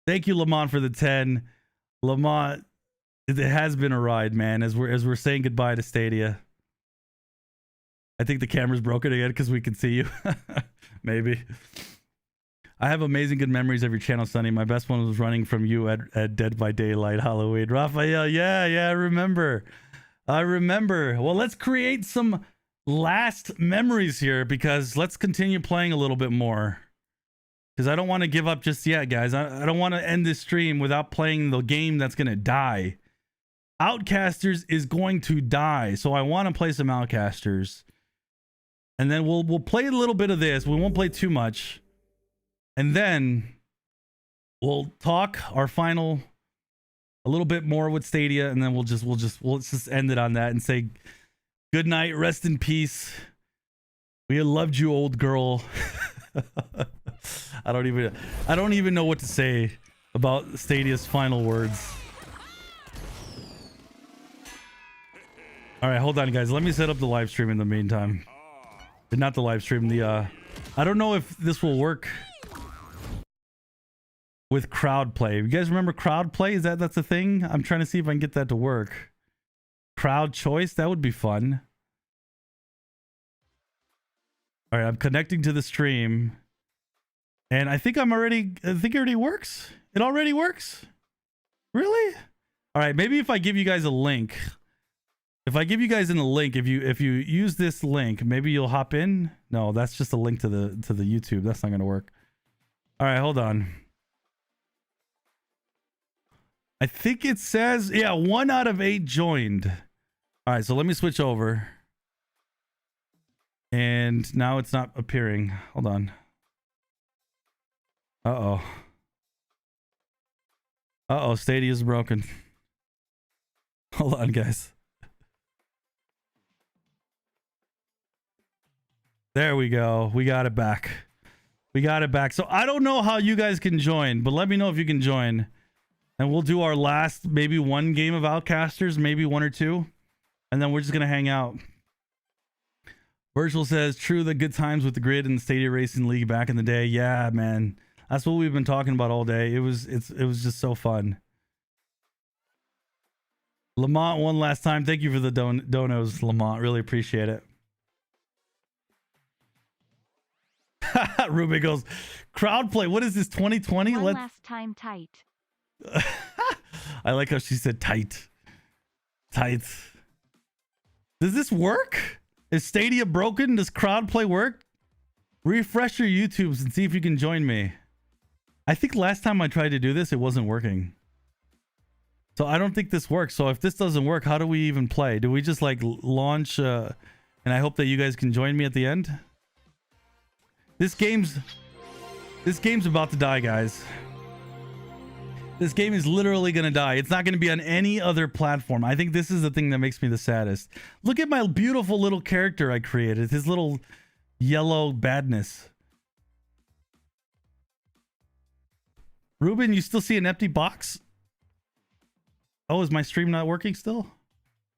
Thank you, Lamont, for the 10. Lamont, it has been a ride, man. As we're saying goodbye to Stadia. I think the camera's broken again because we can see you. Maybe. I have amazing good memories of your channel, Sonny. My best one was running from you at Dead by Daylight Halloween. Raphael, yeah, I remember. Well, let's create some last memories here because let's continue playing a little bit more. Because I don't want to give up just yet, guys. I don't want to end this stream without playing the game that's going to die. Outcasters is going to die. So I want to play some Outcasters. And then we'll play a little bit of this. We won't play too much. And then we'll talk our final a little bit more with Stadia. And then let's just end it on that and say good night. Rest in peace. We loved you, old girl. I don't even know what to say about Stadia's final words. All right, hold on, guys. Let me set up the live stream in the meantime. Not the live stream. I don't know if this will work with crowd play. You guys remember crowd play? That's a thing? I'm trying to see if I can get that to work. Crowd choice. That would be fun. All right, I'm connecting to the stream. And I think it already works. It already works. Really? All right. Maybe if I give you guys a link, if I give you guys in the link, if you use this link, maybe you'll hop in. No, that's just a link to the YouTube. That's not going to work. All right. Hold on. I think it says, yeah, 1 out of 8 joined. All right. So let me switch over. And now it's not appearing. Hold on. Uh-oh. Stadia's broken. Hold on, guys. There we go. We got it back. So I don't know how you guys can join, but let me know if you can join. And we'll do our last, maybe 1 game of Outcasters, maybe 1 or 2. And then we're just going to hang out. Virtual says, true, the good times with the Grid and the Stadia Racing League back in the day. Yeah, man. That's what we've been talking about all day. It was just so fun. Lamont, one last time. Thank you for the donos, Lamont. Really appreciate it. Ruby goes, crowd play. What is this, 2020? One last time tight. I like how she said tight. Tight. Does this work? Is Stadia broken? Does crowd play work? Refresh your YouTubes and see if you can join me. I think last time I tried to do this, it wasn't working. So I don't think this works. So if this doesn't work, how do we even play? Do we just like launch and I hope that you guys can join me at the end? This game's about to die, guys. This game is literally going to die. It's not going to be on any other platform. I think this is the thing that makes me the saddest. Look at my beautiful little character I created. His little yellow badness. Ruben, you still see an empty box? Oh, is my stream not working still?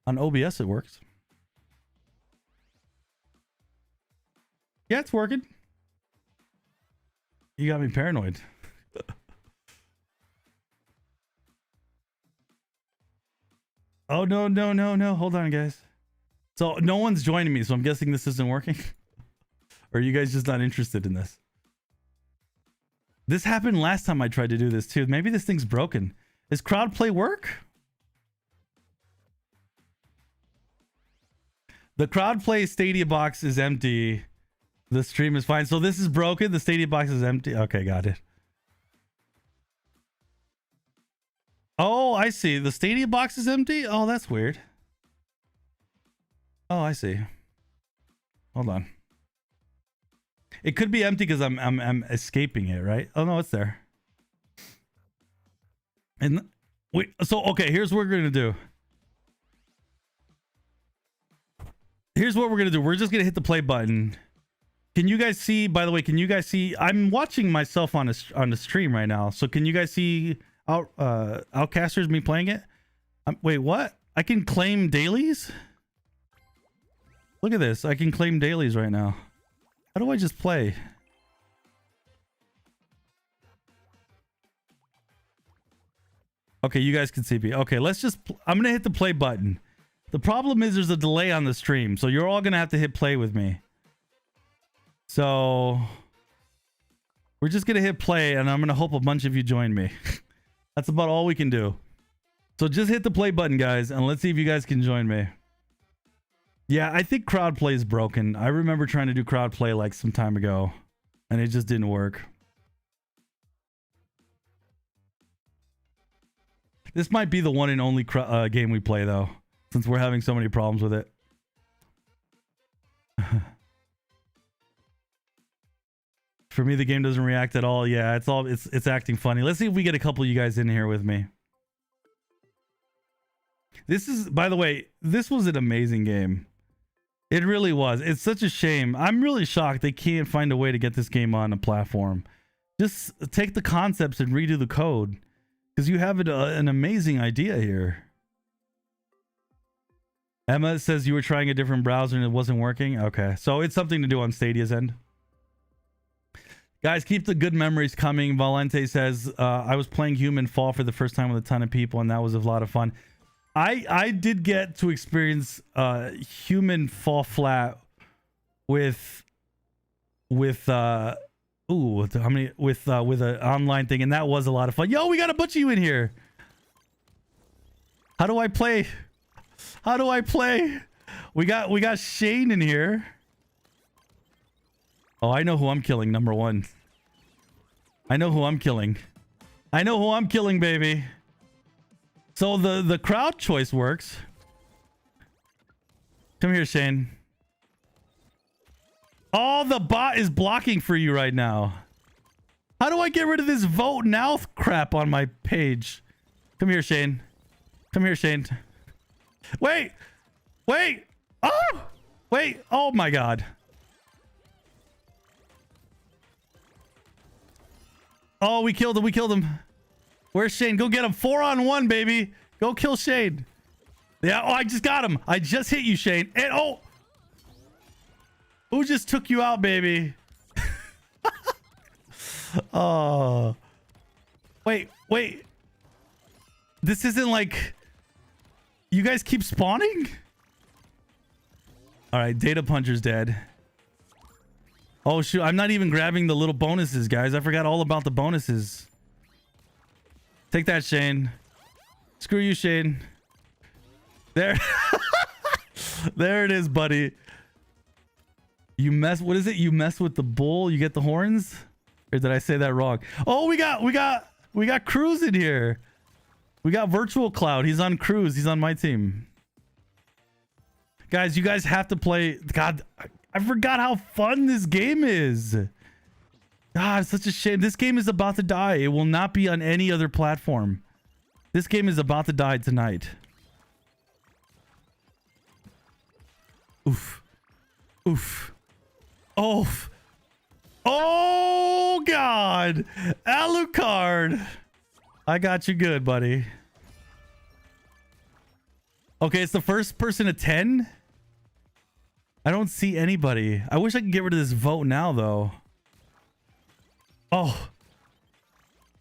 On OBS it works. Yeah, it's working. You got me paranoid. Oh, no, no, no, no. Hold on, guys. So no one's joining me, so I'm guessing this isn't working. Or are you guys just not interested in this? This happened last time I tried to do this too. Maybe this thing's broken. Does crowd play work? The crowd play Stadia box is empty. The stream is fine. So this is broken. The Stadia box is empty. Okay, got it. Oh, I see. The Stadia box is empty? Oh, that's weird. Oh, I see. Hold on. It could be empty because I'm escaping it, right? Oh no, it's there. And so okay, here's what we're gonna do. Here's what we're gonna do. We're just gonna hit the play button. Can you guys see? By the way, can you guys see? I'm watching myself on the stream right now. So can you guys see outcasters me playing it? Wait, what? I can claim dailies? Look at this. I can claim dailies right now. How do I just play? Okay, you guys can see me. Okay, let's just... I'm going to hit the play button. The problem is there's a delay on the stream, so you're all going to have to hit play with me. So... we're just going to hit play, and I'm going to hope a bunch of you join me. That's about all we can do. So just hit the play button, guys, and let's see if you guys can join me. Yeah, I think crowd play is broken. I remember trying to do crowd play like some time ago, and it just didn't work. This might be the one and only game we play, though, since we're having so many problems with it. For me, the game doesn't react at all. Yeah, it's acting funny. Let's see if we get a couple of you guys in here with me. This is, by the way, this was an amazing game. It really was. It's such a shame. I'm really shocked they can't find a way to get this game on a platform. Just take the concepts and redo the code, because you have an amazing idea here. Emma says you were trying a different browser and it wasn't working. Okay, so it's something to do on Stadia's end. Guys, keep the good memories coming. Valente says, I was playing Human Fall for the first time with a ton of people, and that was a lot of fun. I did get to experience Human Fall Flat with an online thing, and that was a lot of fun. Yo, we got a bunch of you in here. How do I play? How do I play? We got Shane in here. Oh, I know who I'm killing, number one. I know who I'm killing. I know who I'm killing, baby. So the crowd choice works. Come here, Shane. Oh, the bot is blocking for you right now. How do I get rid of this vote now crap on my page? Come here, Shane. Come here, Shane. Wait. Wait. Oh. Wait. Oh, my God. Oh, we killed him. We killed him. Where's Shane? Go get him. 4-on-1, baby. Go kill Shane. Yeah. Oh, I just got him. I just hit you, Shane. And oh. Who just took you out, baby? Oh. Wait. Wait. This isn't like... You guys keep spawning? All right. Data Puncher's dead. Oh, shoot. I'm not even grabbing the little bonuses, guys. I forgot all about the bonuses. Take that, Shane. Screw you, Shane. There. There it is, buddy. You mess... What is it? You mess with the bull, you get the horns? Or did I say that wrong? Oh, we got Cruz in here. We got Virtual Cloud. He's on cruise. He's on my team. Guys, you guys have to play. God, I forgot how fun this game is. God, it's such a shame. This game is about to die. It will not be on any other platform. This game is about to die tonight. Oof. Oof. Oof. Oh, God. Alucard. I got you good, buddy. Okay, it's the first person to 10. I don't see anybody. I wish I could get rid of this vote now, though. Oh.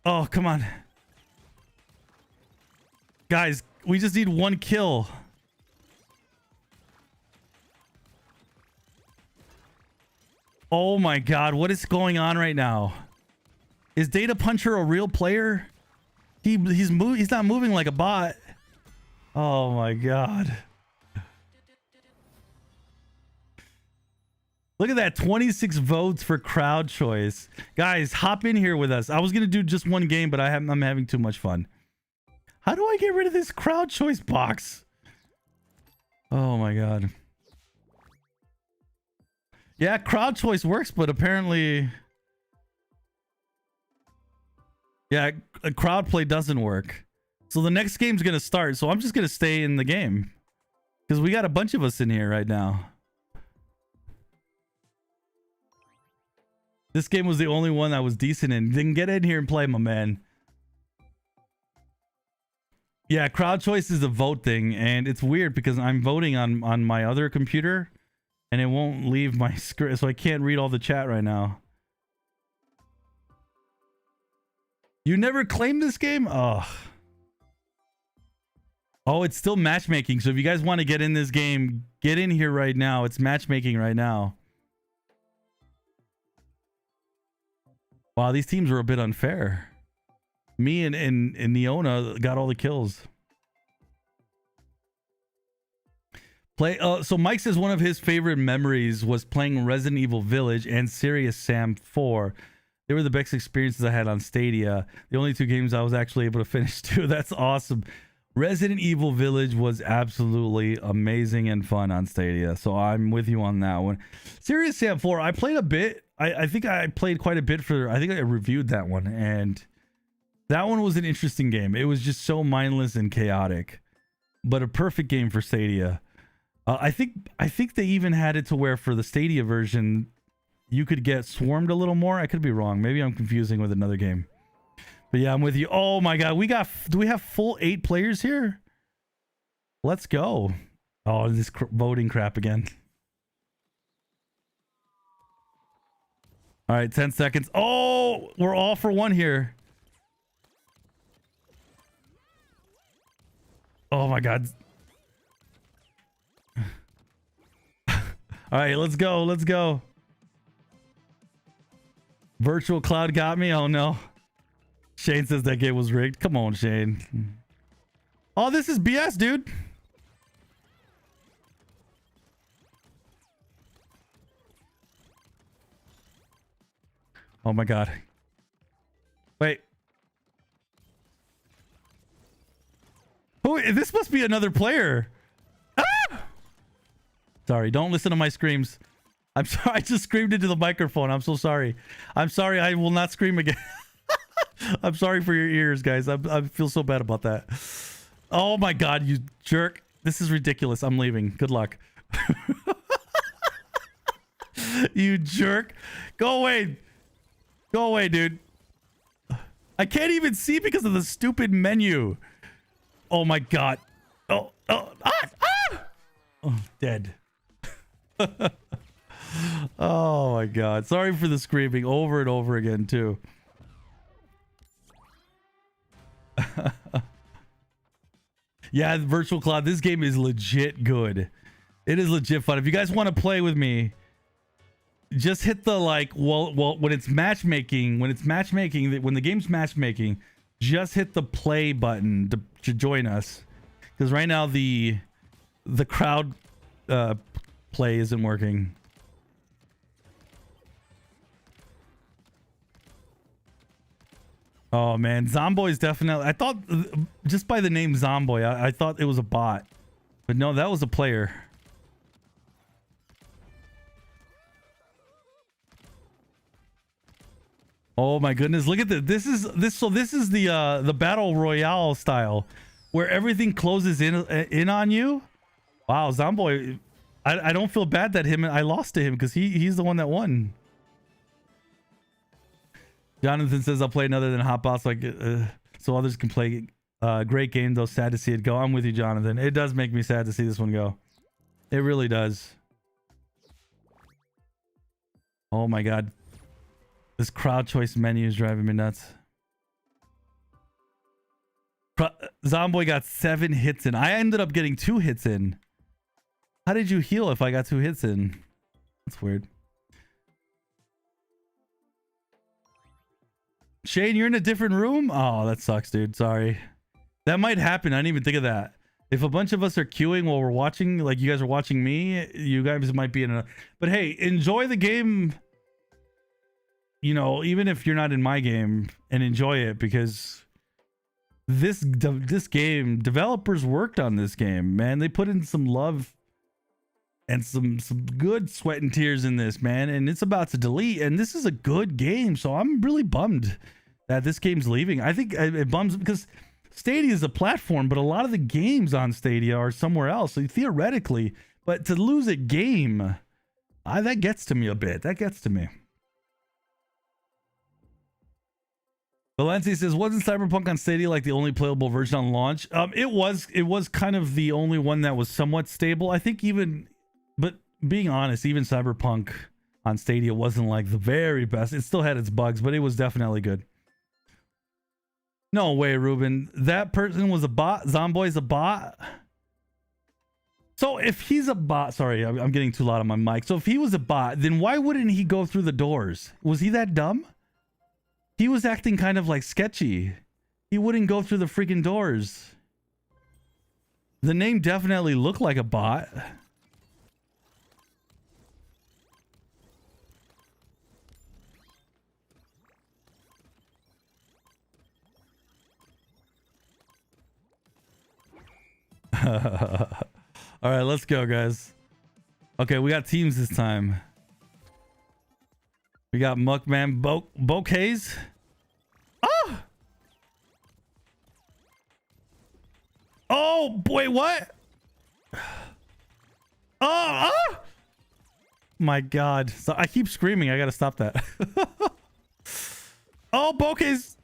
Oh, come on. Guys, we just need one kill. Oh my God, what is going on right now? Is Data Puncher a real player? He's not moving like a bot. Oh my God. Look at that, 26 votes for crowd choice. Guys, hop in here with us. I was going to do just one game, but I'm having too much fun. How do I get rid of this crowd choice box? Oh my God. Yeah, crowd choice works, but apparently... Yeah, a crowd play doesn't work. So the next game's going to start, so I'm just going to stay in the game. Because we got a bunch of us in here right now. This game was the only one that was decent in. Didn't get in here and play, my man. Yeah, crowd choice is a vote thing, and it's weird because I'm voting on my other computer, and it won't leave my screen, so I can't read all the chat right now. You never claimed this game? Oh. Oh, it's still matchmaking. So if you guys want to get in this game, get in here right now. It's matchmaking right now. Wow, these teams were a bit unfair. Me and Neona got all the kills. So Mike says one of his favorite memories was playing Resident Evil Village and Serious Sam 4. They were the best experiences I had on Stadia. The only two games I was actually able to finish too. That's awesome. Resident Evil Village was absolutely amazing and fun on Stadia. So I'm with you on that one. Serious Sam 4, I played a bit. I think I played quite a bit I think I reviewed that one, and that one was an interesting game. It was just so mindless and chaotic, but a perfect game for Stadia. I think they even had it to where for the Stadia version, you could get swarmed a little more. I could be wrong. Maybe I'm confusing with another game. But yeah, I'm with you. Oh my God, do we have full 8 players here? Let's go. Oh, this voting crap again. All right, 10 seconds. Oh, we're all for one here. Oh my God. All right, let's go. Let's go. Virtual Cloud got me. Oh no. Shane says that game was rigged. Come on, Shane. Oh, this is BS, dude. Oh my God. Wait. Oh, this must be another player. Ah! Sorry, don't listen to my screams. I'm sorry, I just screamed into the microphone. I'm so sorry. I'm sorry, I will not scream again. I'm sorry for your ears, guys. I feel so bad about that. Oh my God, you jerk. This is ridiculous. I'm leaving. Good luck. You jerk. Go away. Go away, dude. I can't even see because of the stupid menu. Oh my God. Oh, dead. Oh my God. Sorry for the screaming over and over again, too. Yeah, Virtual Cloud. This game is legit good. It is legit fun. If you guys want to play with me, just hit the well, when it's matchmaking, when the game's matchmaking, just hit the play button to join us. Because right now the crowd play isn't working. Oh man, Zomboy's definitely. I thought just by the name Zomboy, I thought it was a bot, but no, that was a player. Oh my goodness, look at this. This is the battle royale style, where everything closes in on you. Wow, Zomboy, I don't feel bad that I lost to him because he's the one that won. Jonathan says I'll play another than Hotbox so others can play. Great game though. Sad to see it go. I'm with you, Jonathan. It does make me sad to see this one go. It really does. Oh my god. This crowd choice menu is driving me nuts. Zomboy got 7 hits in. I ended up getting 2 hits in. How did you heal if I got 2 hits in? That's weird. Shane, you're in a different room? Oh, that sucks, dude. Sorry. That might happen. I didn't even think of that. If a bunch of us are queuing while we're watching, like you guys are watching me, you guys might be in a... But hey, enjoy the game. You know, even if you're not in my game, and enjoy it, because this game, developers worked on this game, man. They put in some love and some good sweat and tears in this, man, and it's about to delete, and this is a good game, so I'm really bummed that this game's leaving. I think it bums because Stadia is a platform, but a lot of the games on Stadia are somewhere else, so theoretically, but to lose a game, that gets to me a bit. That gets to me. Valencia says, wasn't Cyberpunk on Stadia like the only playable version on launch? It was kind of the only one that was somewhat stable. I think even, but being honest, even Cyberpunk on Stadia wasn't like the very best. It still had its bugs, but it was definitely good. No way, Ruben. That person was a bot. Zomboy's a bot. So if he's a bot, sorry, I'm getting too loud on my mic. So if he was a bot, then why wouldn't he go through the doors? Was he that dumb? He was acting kind of like sketchy. He wouldn't go through the freaking doors. The name definitely looked like a bot. All right, let's go, guys. Okay, we got teams this time. We got Muckman Bouquets. Oh! Oh, boy, what? Oh! My God. So I keep screaming. I gotta stop that. Oh, Bouquets.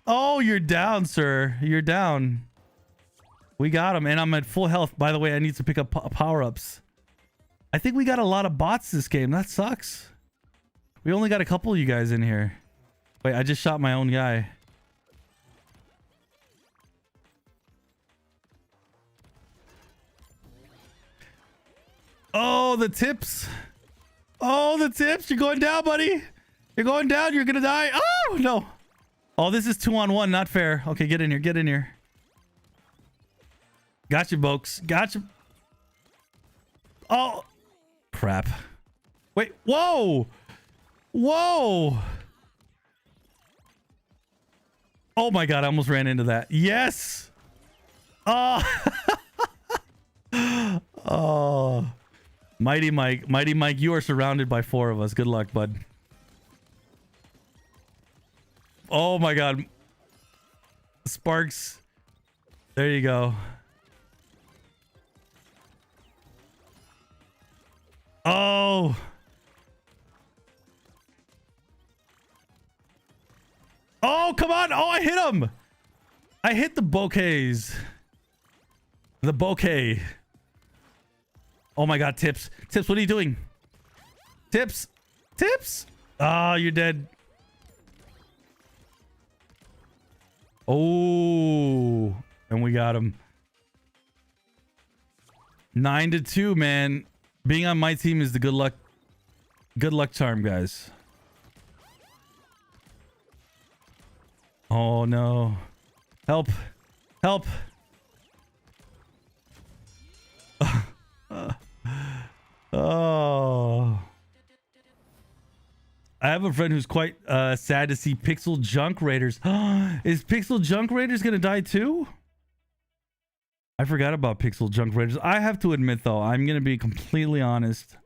Oh, you're down, sir. You're down. We got him, and I'm at full health. By the way, I need to pick up power-ups. I think we got a lot of bots this game. That sucks. We only got a couple of you guys in here. Wait, I just shot my own guy. Oh, the tips. Oh, the tips. You're going down, buddy. You're going down. You're going to die. Oh, no. Oh, this is 2-on-1. Not fair. Okay, get in here. Get in here. Gotcha, folks. Gotcha. Oh, crap. Wait. Whoa. Whoa. Oh my God, I almost ran into that. Yes. Oh. Oh. Mighty Mike, you are surrounded by 4 of us. Good luck, bud. Oh my God. Sparks. There you go. Oh. Oh, come on. Oh, I hit him. I hit the bouquets. The bouquet. Oh my God, Tips. Tips, what are you doing? Tips. Tips. Oh, you're dead. Oh, and we got him. 9-2, man. Being on my team is the good luck charm, guys. Oh no. Help. Help. Oh. I have a friend who's quite sad to see Pixel Junk Raiders. Is Pixel Junk Raiders gonna die too? I forgot about Pixel Junk Raiders. I have to admit though, I'm gonna be completely honest.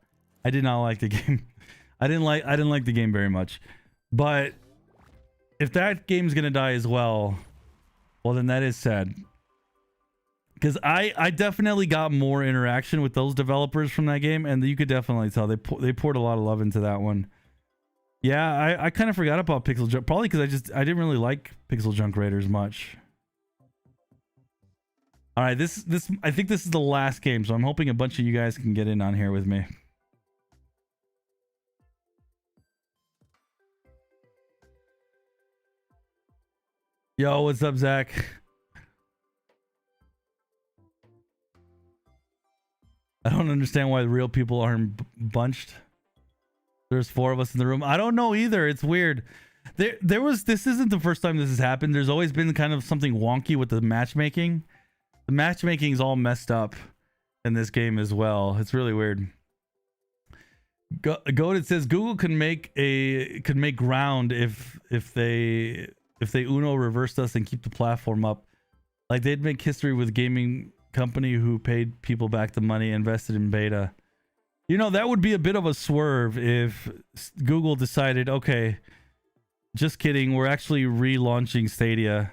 I did not like the game. I didn't like the game very much. But if that game's gonna die as well, well then that is sad. Because I definitely got more interaction with those developers from that game, and you could definitely tell they poured a lot of love into that one. Yeah, I kind of forgot about Pixel Junk, probably because I didn't really like Pixel Junk Raiders much. All right, this I think this is the last game, so I'm hoping a bunch of you guys can get in on here with me. Yo, what's up, Zach? I don't understand why the real people aren't bunched. There's 4 of us in the room. I don't know either. It's weird. This isn't the first time this has happened. There's always been kind of something wonky with the matchmaking. The matchmaking is all messed up in this game as well. It's really weird. Goated says Google could make ground if they Uno reversed us and keep the platform up. Like they'd make history with gaming company who paid people back the money invested in beta. You know, that would be a bit of a swerve if Google decided, okay, just kidding, we're actually relaunching Stadia,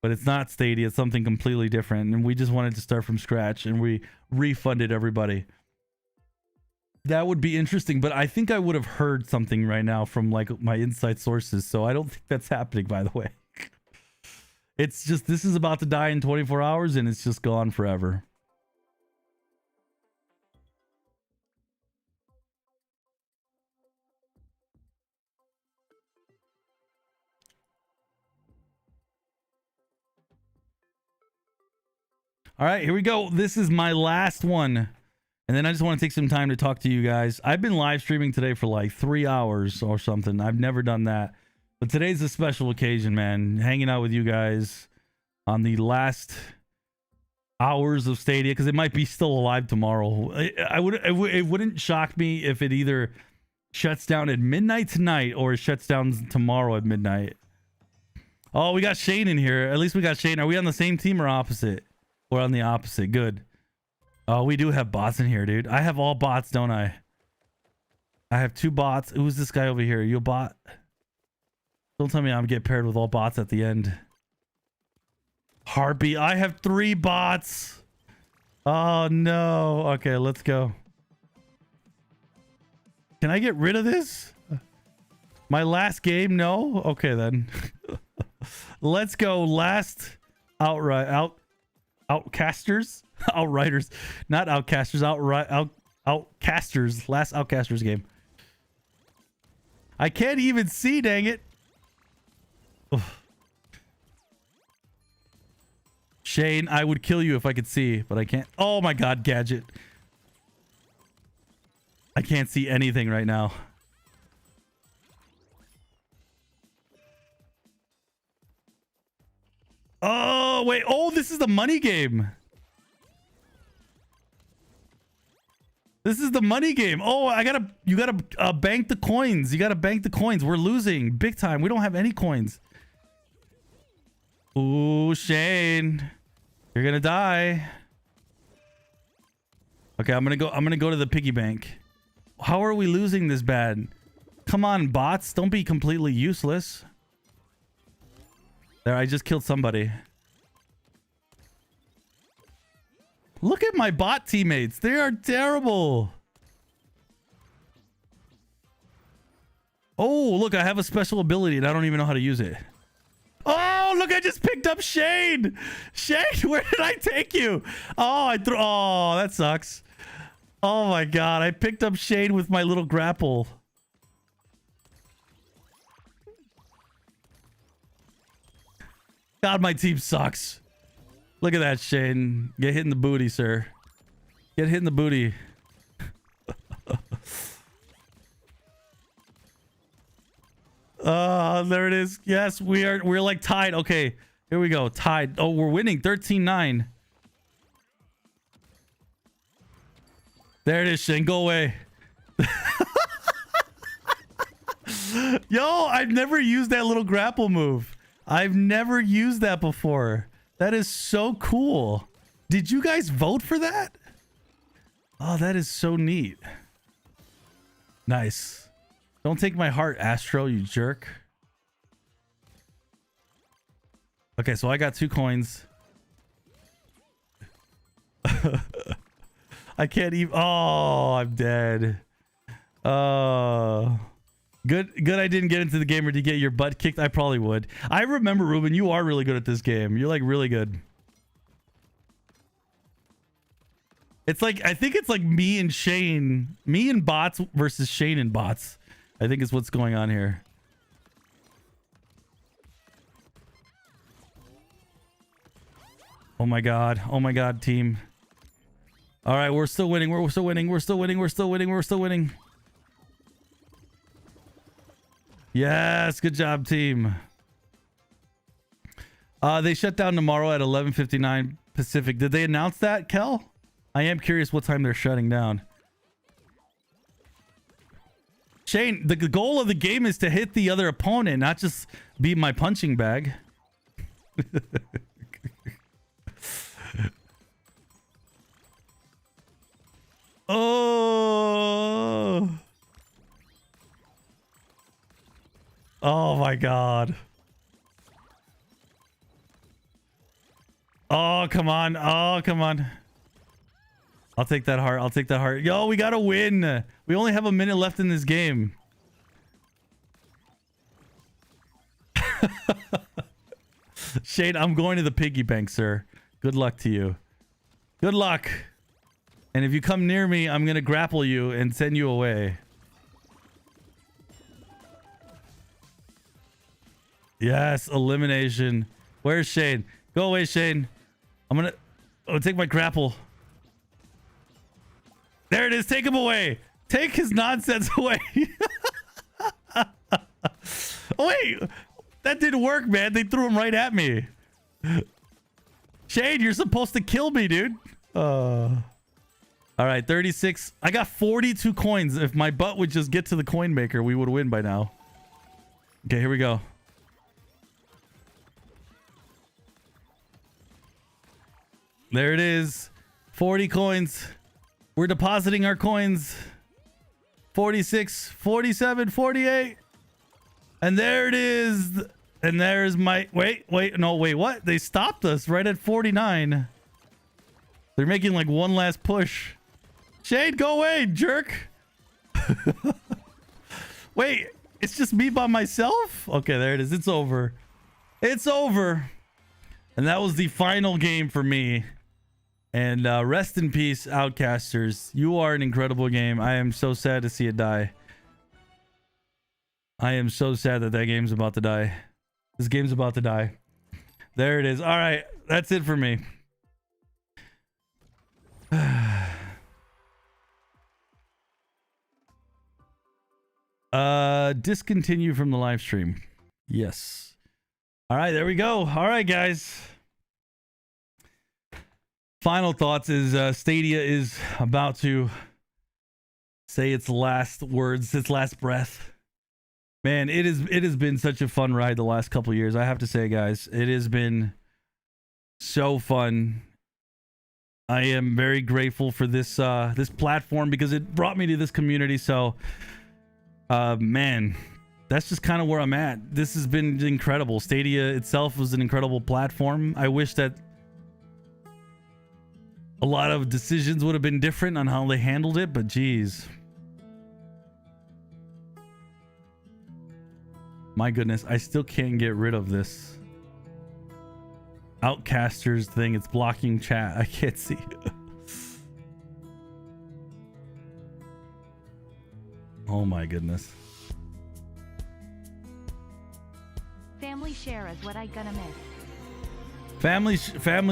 but it's not Stadia, it's something completely different, and we just wanted to start from scratch and we refunded everybody. That would be interesting, but I think I would have heard something right now from like my inside sources, so I don't think that's happening, by the way. It's just, this is about to die in 24 hours and it's just gone forever. All right, here we go. This is my last one. And then I just want to take some time to talk to you guys. I've been live streaming today for like 3 hours or something. I've never done that. But today's a special occasion, man. Hanging out with you guys on the last hours of Stadia, because it might be still alive tomorrow. It wouldn't shock me if it either shuts down at midnight tonight or it shuts down tomorrow at midnight. Oh, we got Shane in here. At least we got Shane. Are we on the same team or opposite? We're on the opposite. Good. Oh, we do have bots in here, dude. I have all bots, don't I? I have 2 bots. Who's this guy over here? You a bot? Don't tell me I'm getting paired with all bots at the end. Harpy. I have 3 bots. Oh, no. Okay, let's go. Can I get rid of this? My last game? No? Okay, then. Let's go. Last outcasters. Outriders. Not outcasters. Outcasters. Last outcasters game. I can't even see, dang it. Ugh. Shane, I would kill you if I could see, but I can't. Oh my god, Gadget. I can't see anything right now. Oh, wait. Oh, this is the money game. This is the money game. Oh, you gotta bank the coins. You gotta bank the coins. We're losing big time. We don't have any coins. Ooh, Shane, you're gonna die. Okay, I'm gonna go to the piggy bank. How are we losing this bad? Come on, bots, don't be completely useless. There, I just killed somebody. Look at my bot teammates. They are terrible. Oh, look, I have a special ability and I don't even know how to use it. Oh, look, I just picked up Shane. Shane, where did I take you? Oh, oh, that sucks. Oh my god, I picked up Shane with my little grapple. God, my team sucks. Look at that, Shane. Get hit in the booty, sir. Get hit in the booty. There it is. Yes, we're like tied. Okay, here we go. Tied. Oh, we're winning 13-9. There it is, Shane. Go away. Yo, I've never used that little grapple move. I've never used that before. That is so cool. Did you guys vote for that? Oh, that is so neat. Nice. Don't take my heart, Astro, you jerk. Okay, so I got 2 coins. I can't even. Oh, I'm dead. Good I didn't get into the game or to get your butt kicked. I probably would. I remember, Ruben, you are really good at this game. You're like really good. It's like, I think it's like me and Shane. Me and bots versus Shane and bots. I think is what's going on here. Oh my god. Oh my god, team. All right, we're still winning. We're still winning. We're still winning. We're still winning. We're still winning. Yes, good job, team. They shut down tomorrow at 11:59 Pacific. Did they announce that, Kel? I am curious what time they're shutting down. Shane, the goal of the game is to hit the other opponent, not just be my punching bag. Oh. Oh my god. Oh, come on. Oh, come on. I'll take that heart. I'll take that heart. Yo, we gotta win. We only have a minute left in this game. Shane, I'm going to the piggy bank, sir. Good luck to you. Good luck. And if you come near me, I'm gonna grapple you and send you away. Yes, elimination. Where's Shane? Go away, Shane. I'm gonna take my grapple. There it is. Take him away. Take his nonsense away. Oh, wait. That didn't work, man. They threw him right at me. Shane, you're supposed to kill me, dude. All right, 36. I got 42 coins. If my butt would just get to the coin maker, we would win by now. Okay, here we go. There it is. 40 coins. We're depositing our coins. 46, 47, 48. And there it is. And there's my... Wait, what? They stopped us right at 49. They're making like one last push. Shade, go away, jerk. Wait, it's just me by myself? Okay, there it is. It's over. It's over. And that was the final game for me. And rest in peace, Outcasters. You are an incredible game. I am so sad to see it die. I am so sad that that game's about to die. This game's about to die. There it is. All right, that's it for me. Discontinue from the live stream. Yes. All right, there we go. All right, guys. Final thoughts is Stadia is about to say its last words, its last breath. Man, it has been such a fun ride the last couple of years. I have to say, guys, it has been so fun. I am very grateful for this this platform because it brought me to this community. So, man, that's just kind of where I'm at. This has been incredible. Stadia itself was an incredible platform. I wish that a lot of decisions would have been different on how they handled it, but geez. My goodness, I still can't get rid of this outcasters thing. It's blocking chat. I can't see. Oh my goodness. Family share is what I gonna miss. Family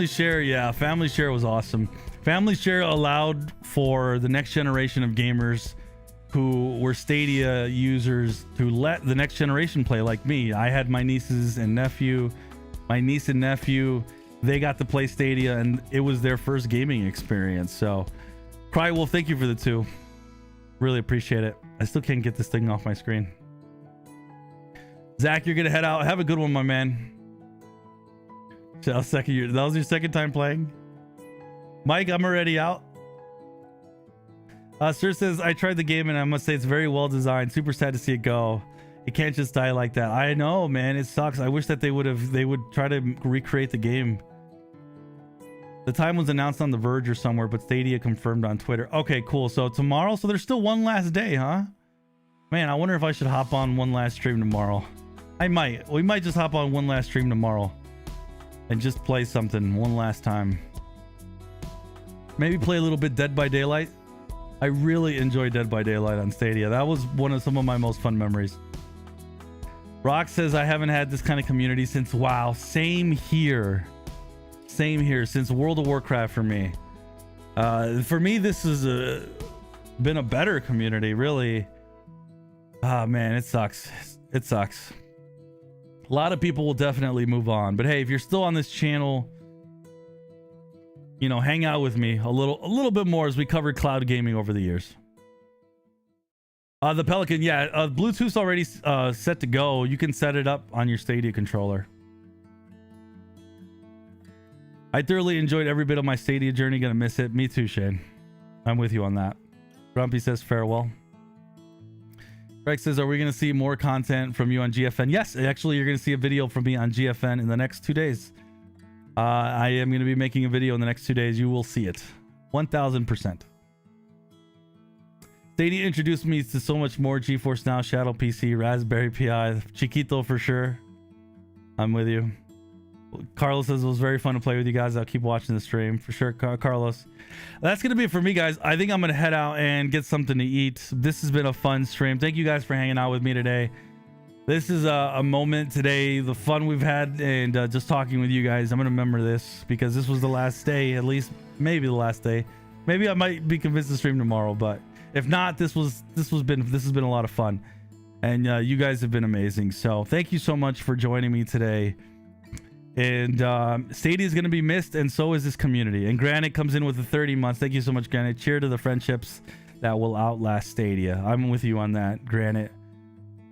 share, yeah, family share was awesome. Family share allowed for the next generation of gamers who were Stadia users to let the next generation play, like me. I had my niece and nephew, they got to play Stadia and it was their first gaming experience. So Crywolf, thank you for the 2. Really appreciate it. I still can't get this thing off my screen. Zach, you're gonna head out. Have a good one, my man. Second year. That was your second time playing? Mike, I'm already out. Sir says, I tried the game and I must say it's very well designed. Super sad to see it go. It can't just die like that. I know, man. It sucks. I wish that they would try to recreate the game. The time was announced on The Verge or somewhere, but Stadia confirmed on Twitter. Okay, cool. So tomorrow, so there's still one last day, huh? Man, I wonder if I should hop on one last stream tomorrow. I might. We might just hop on one last stream tomorrow and just play something one last time. Maybe play a little bit Dead by Daylight. I really enjoyed Dead by Daylight on Stadia. That was some of my most fun memories. Rock says, I haven't had this kind of community since WoW. Same here. Same here. Since World of Warcraft for me. For me, this has been a better community, really. Ah, man, it sucks. It sucks. A lot of people will definitely move on. But hey, if you're still on this channel, you know, hang out with me a little bit more as we covered cloud gaming over the years. The Pelican, yeah, Bluetooth's already set to go. You can set it up on your Stadia controller. I thoroughly enjoyed every bit of my Stadia journey. Gonna miss it. Me too, Shane. I'm with you on that. Grumpy says farewell. Greg says, are we gonna see more content from you on GFN? Yes, actually, you're gonna see a video from me on GFN in the next 2 days. I am going to be making a video in the next 2 days. You will see it. 1000%. Stadia introduced me to so much more. GeForce Now, Shadow PC, Raspberry Pi, Chiquito for sure. I'm with you. Carlos says it was very fun to play with you guys. I'll keep watching the stream for sure. Carlos, that's going to be it for me, guys. I think I'm going to head out and get something to eat. This has been a fun stream. Thank you guys for hanging out with me today. This is a moment today, the fun we've had, and just talking with you guys. I'm gonna remember this because this was the last day, at least maybe the last day. Maybe I might be convinced to stream tomorrow, but if not, this has been a lot of fun, and you guys have been amazing. So thank you so much for joining me today. And Stadia is gonna be missed, and so is this community. And Granite comes in with the 30 months. Thank you so much, Granite. Cheer to the friendships that will outlast Stadia. I'm with you on that, Granite.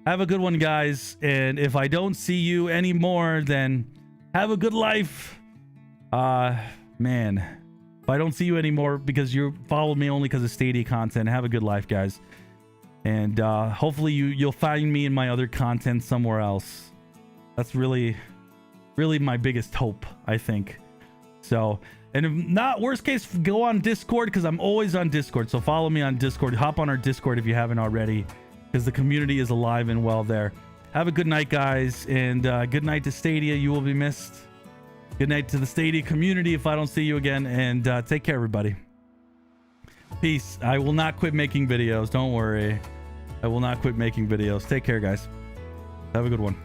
Have a good one, guys. And if I don't see you anymore, then have a good life. Man, if I don't see you anymore because you followed me only because of Stadia content, have a good life, guys. And hopefully you'll find me in my other content somewhere else. That's really my biggest hope, I think. So, and if not, worst case, go on Discord, because I'm always on Discord. So follow me on Discord. Hop on our Discord if you haven't already, because the community is alive and well there. Have a good night, guys, and good night to Stadia. You will be missed. Good night to the Stadia community if I don't see you again, and take care, everybody. Peace. I will not quit making videos. Don't worry. I will not quit making videos. Take care, guys. Have a good one.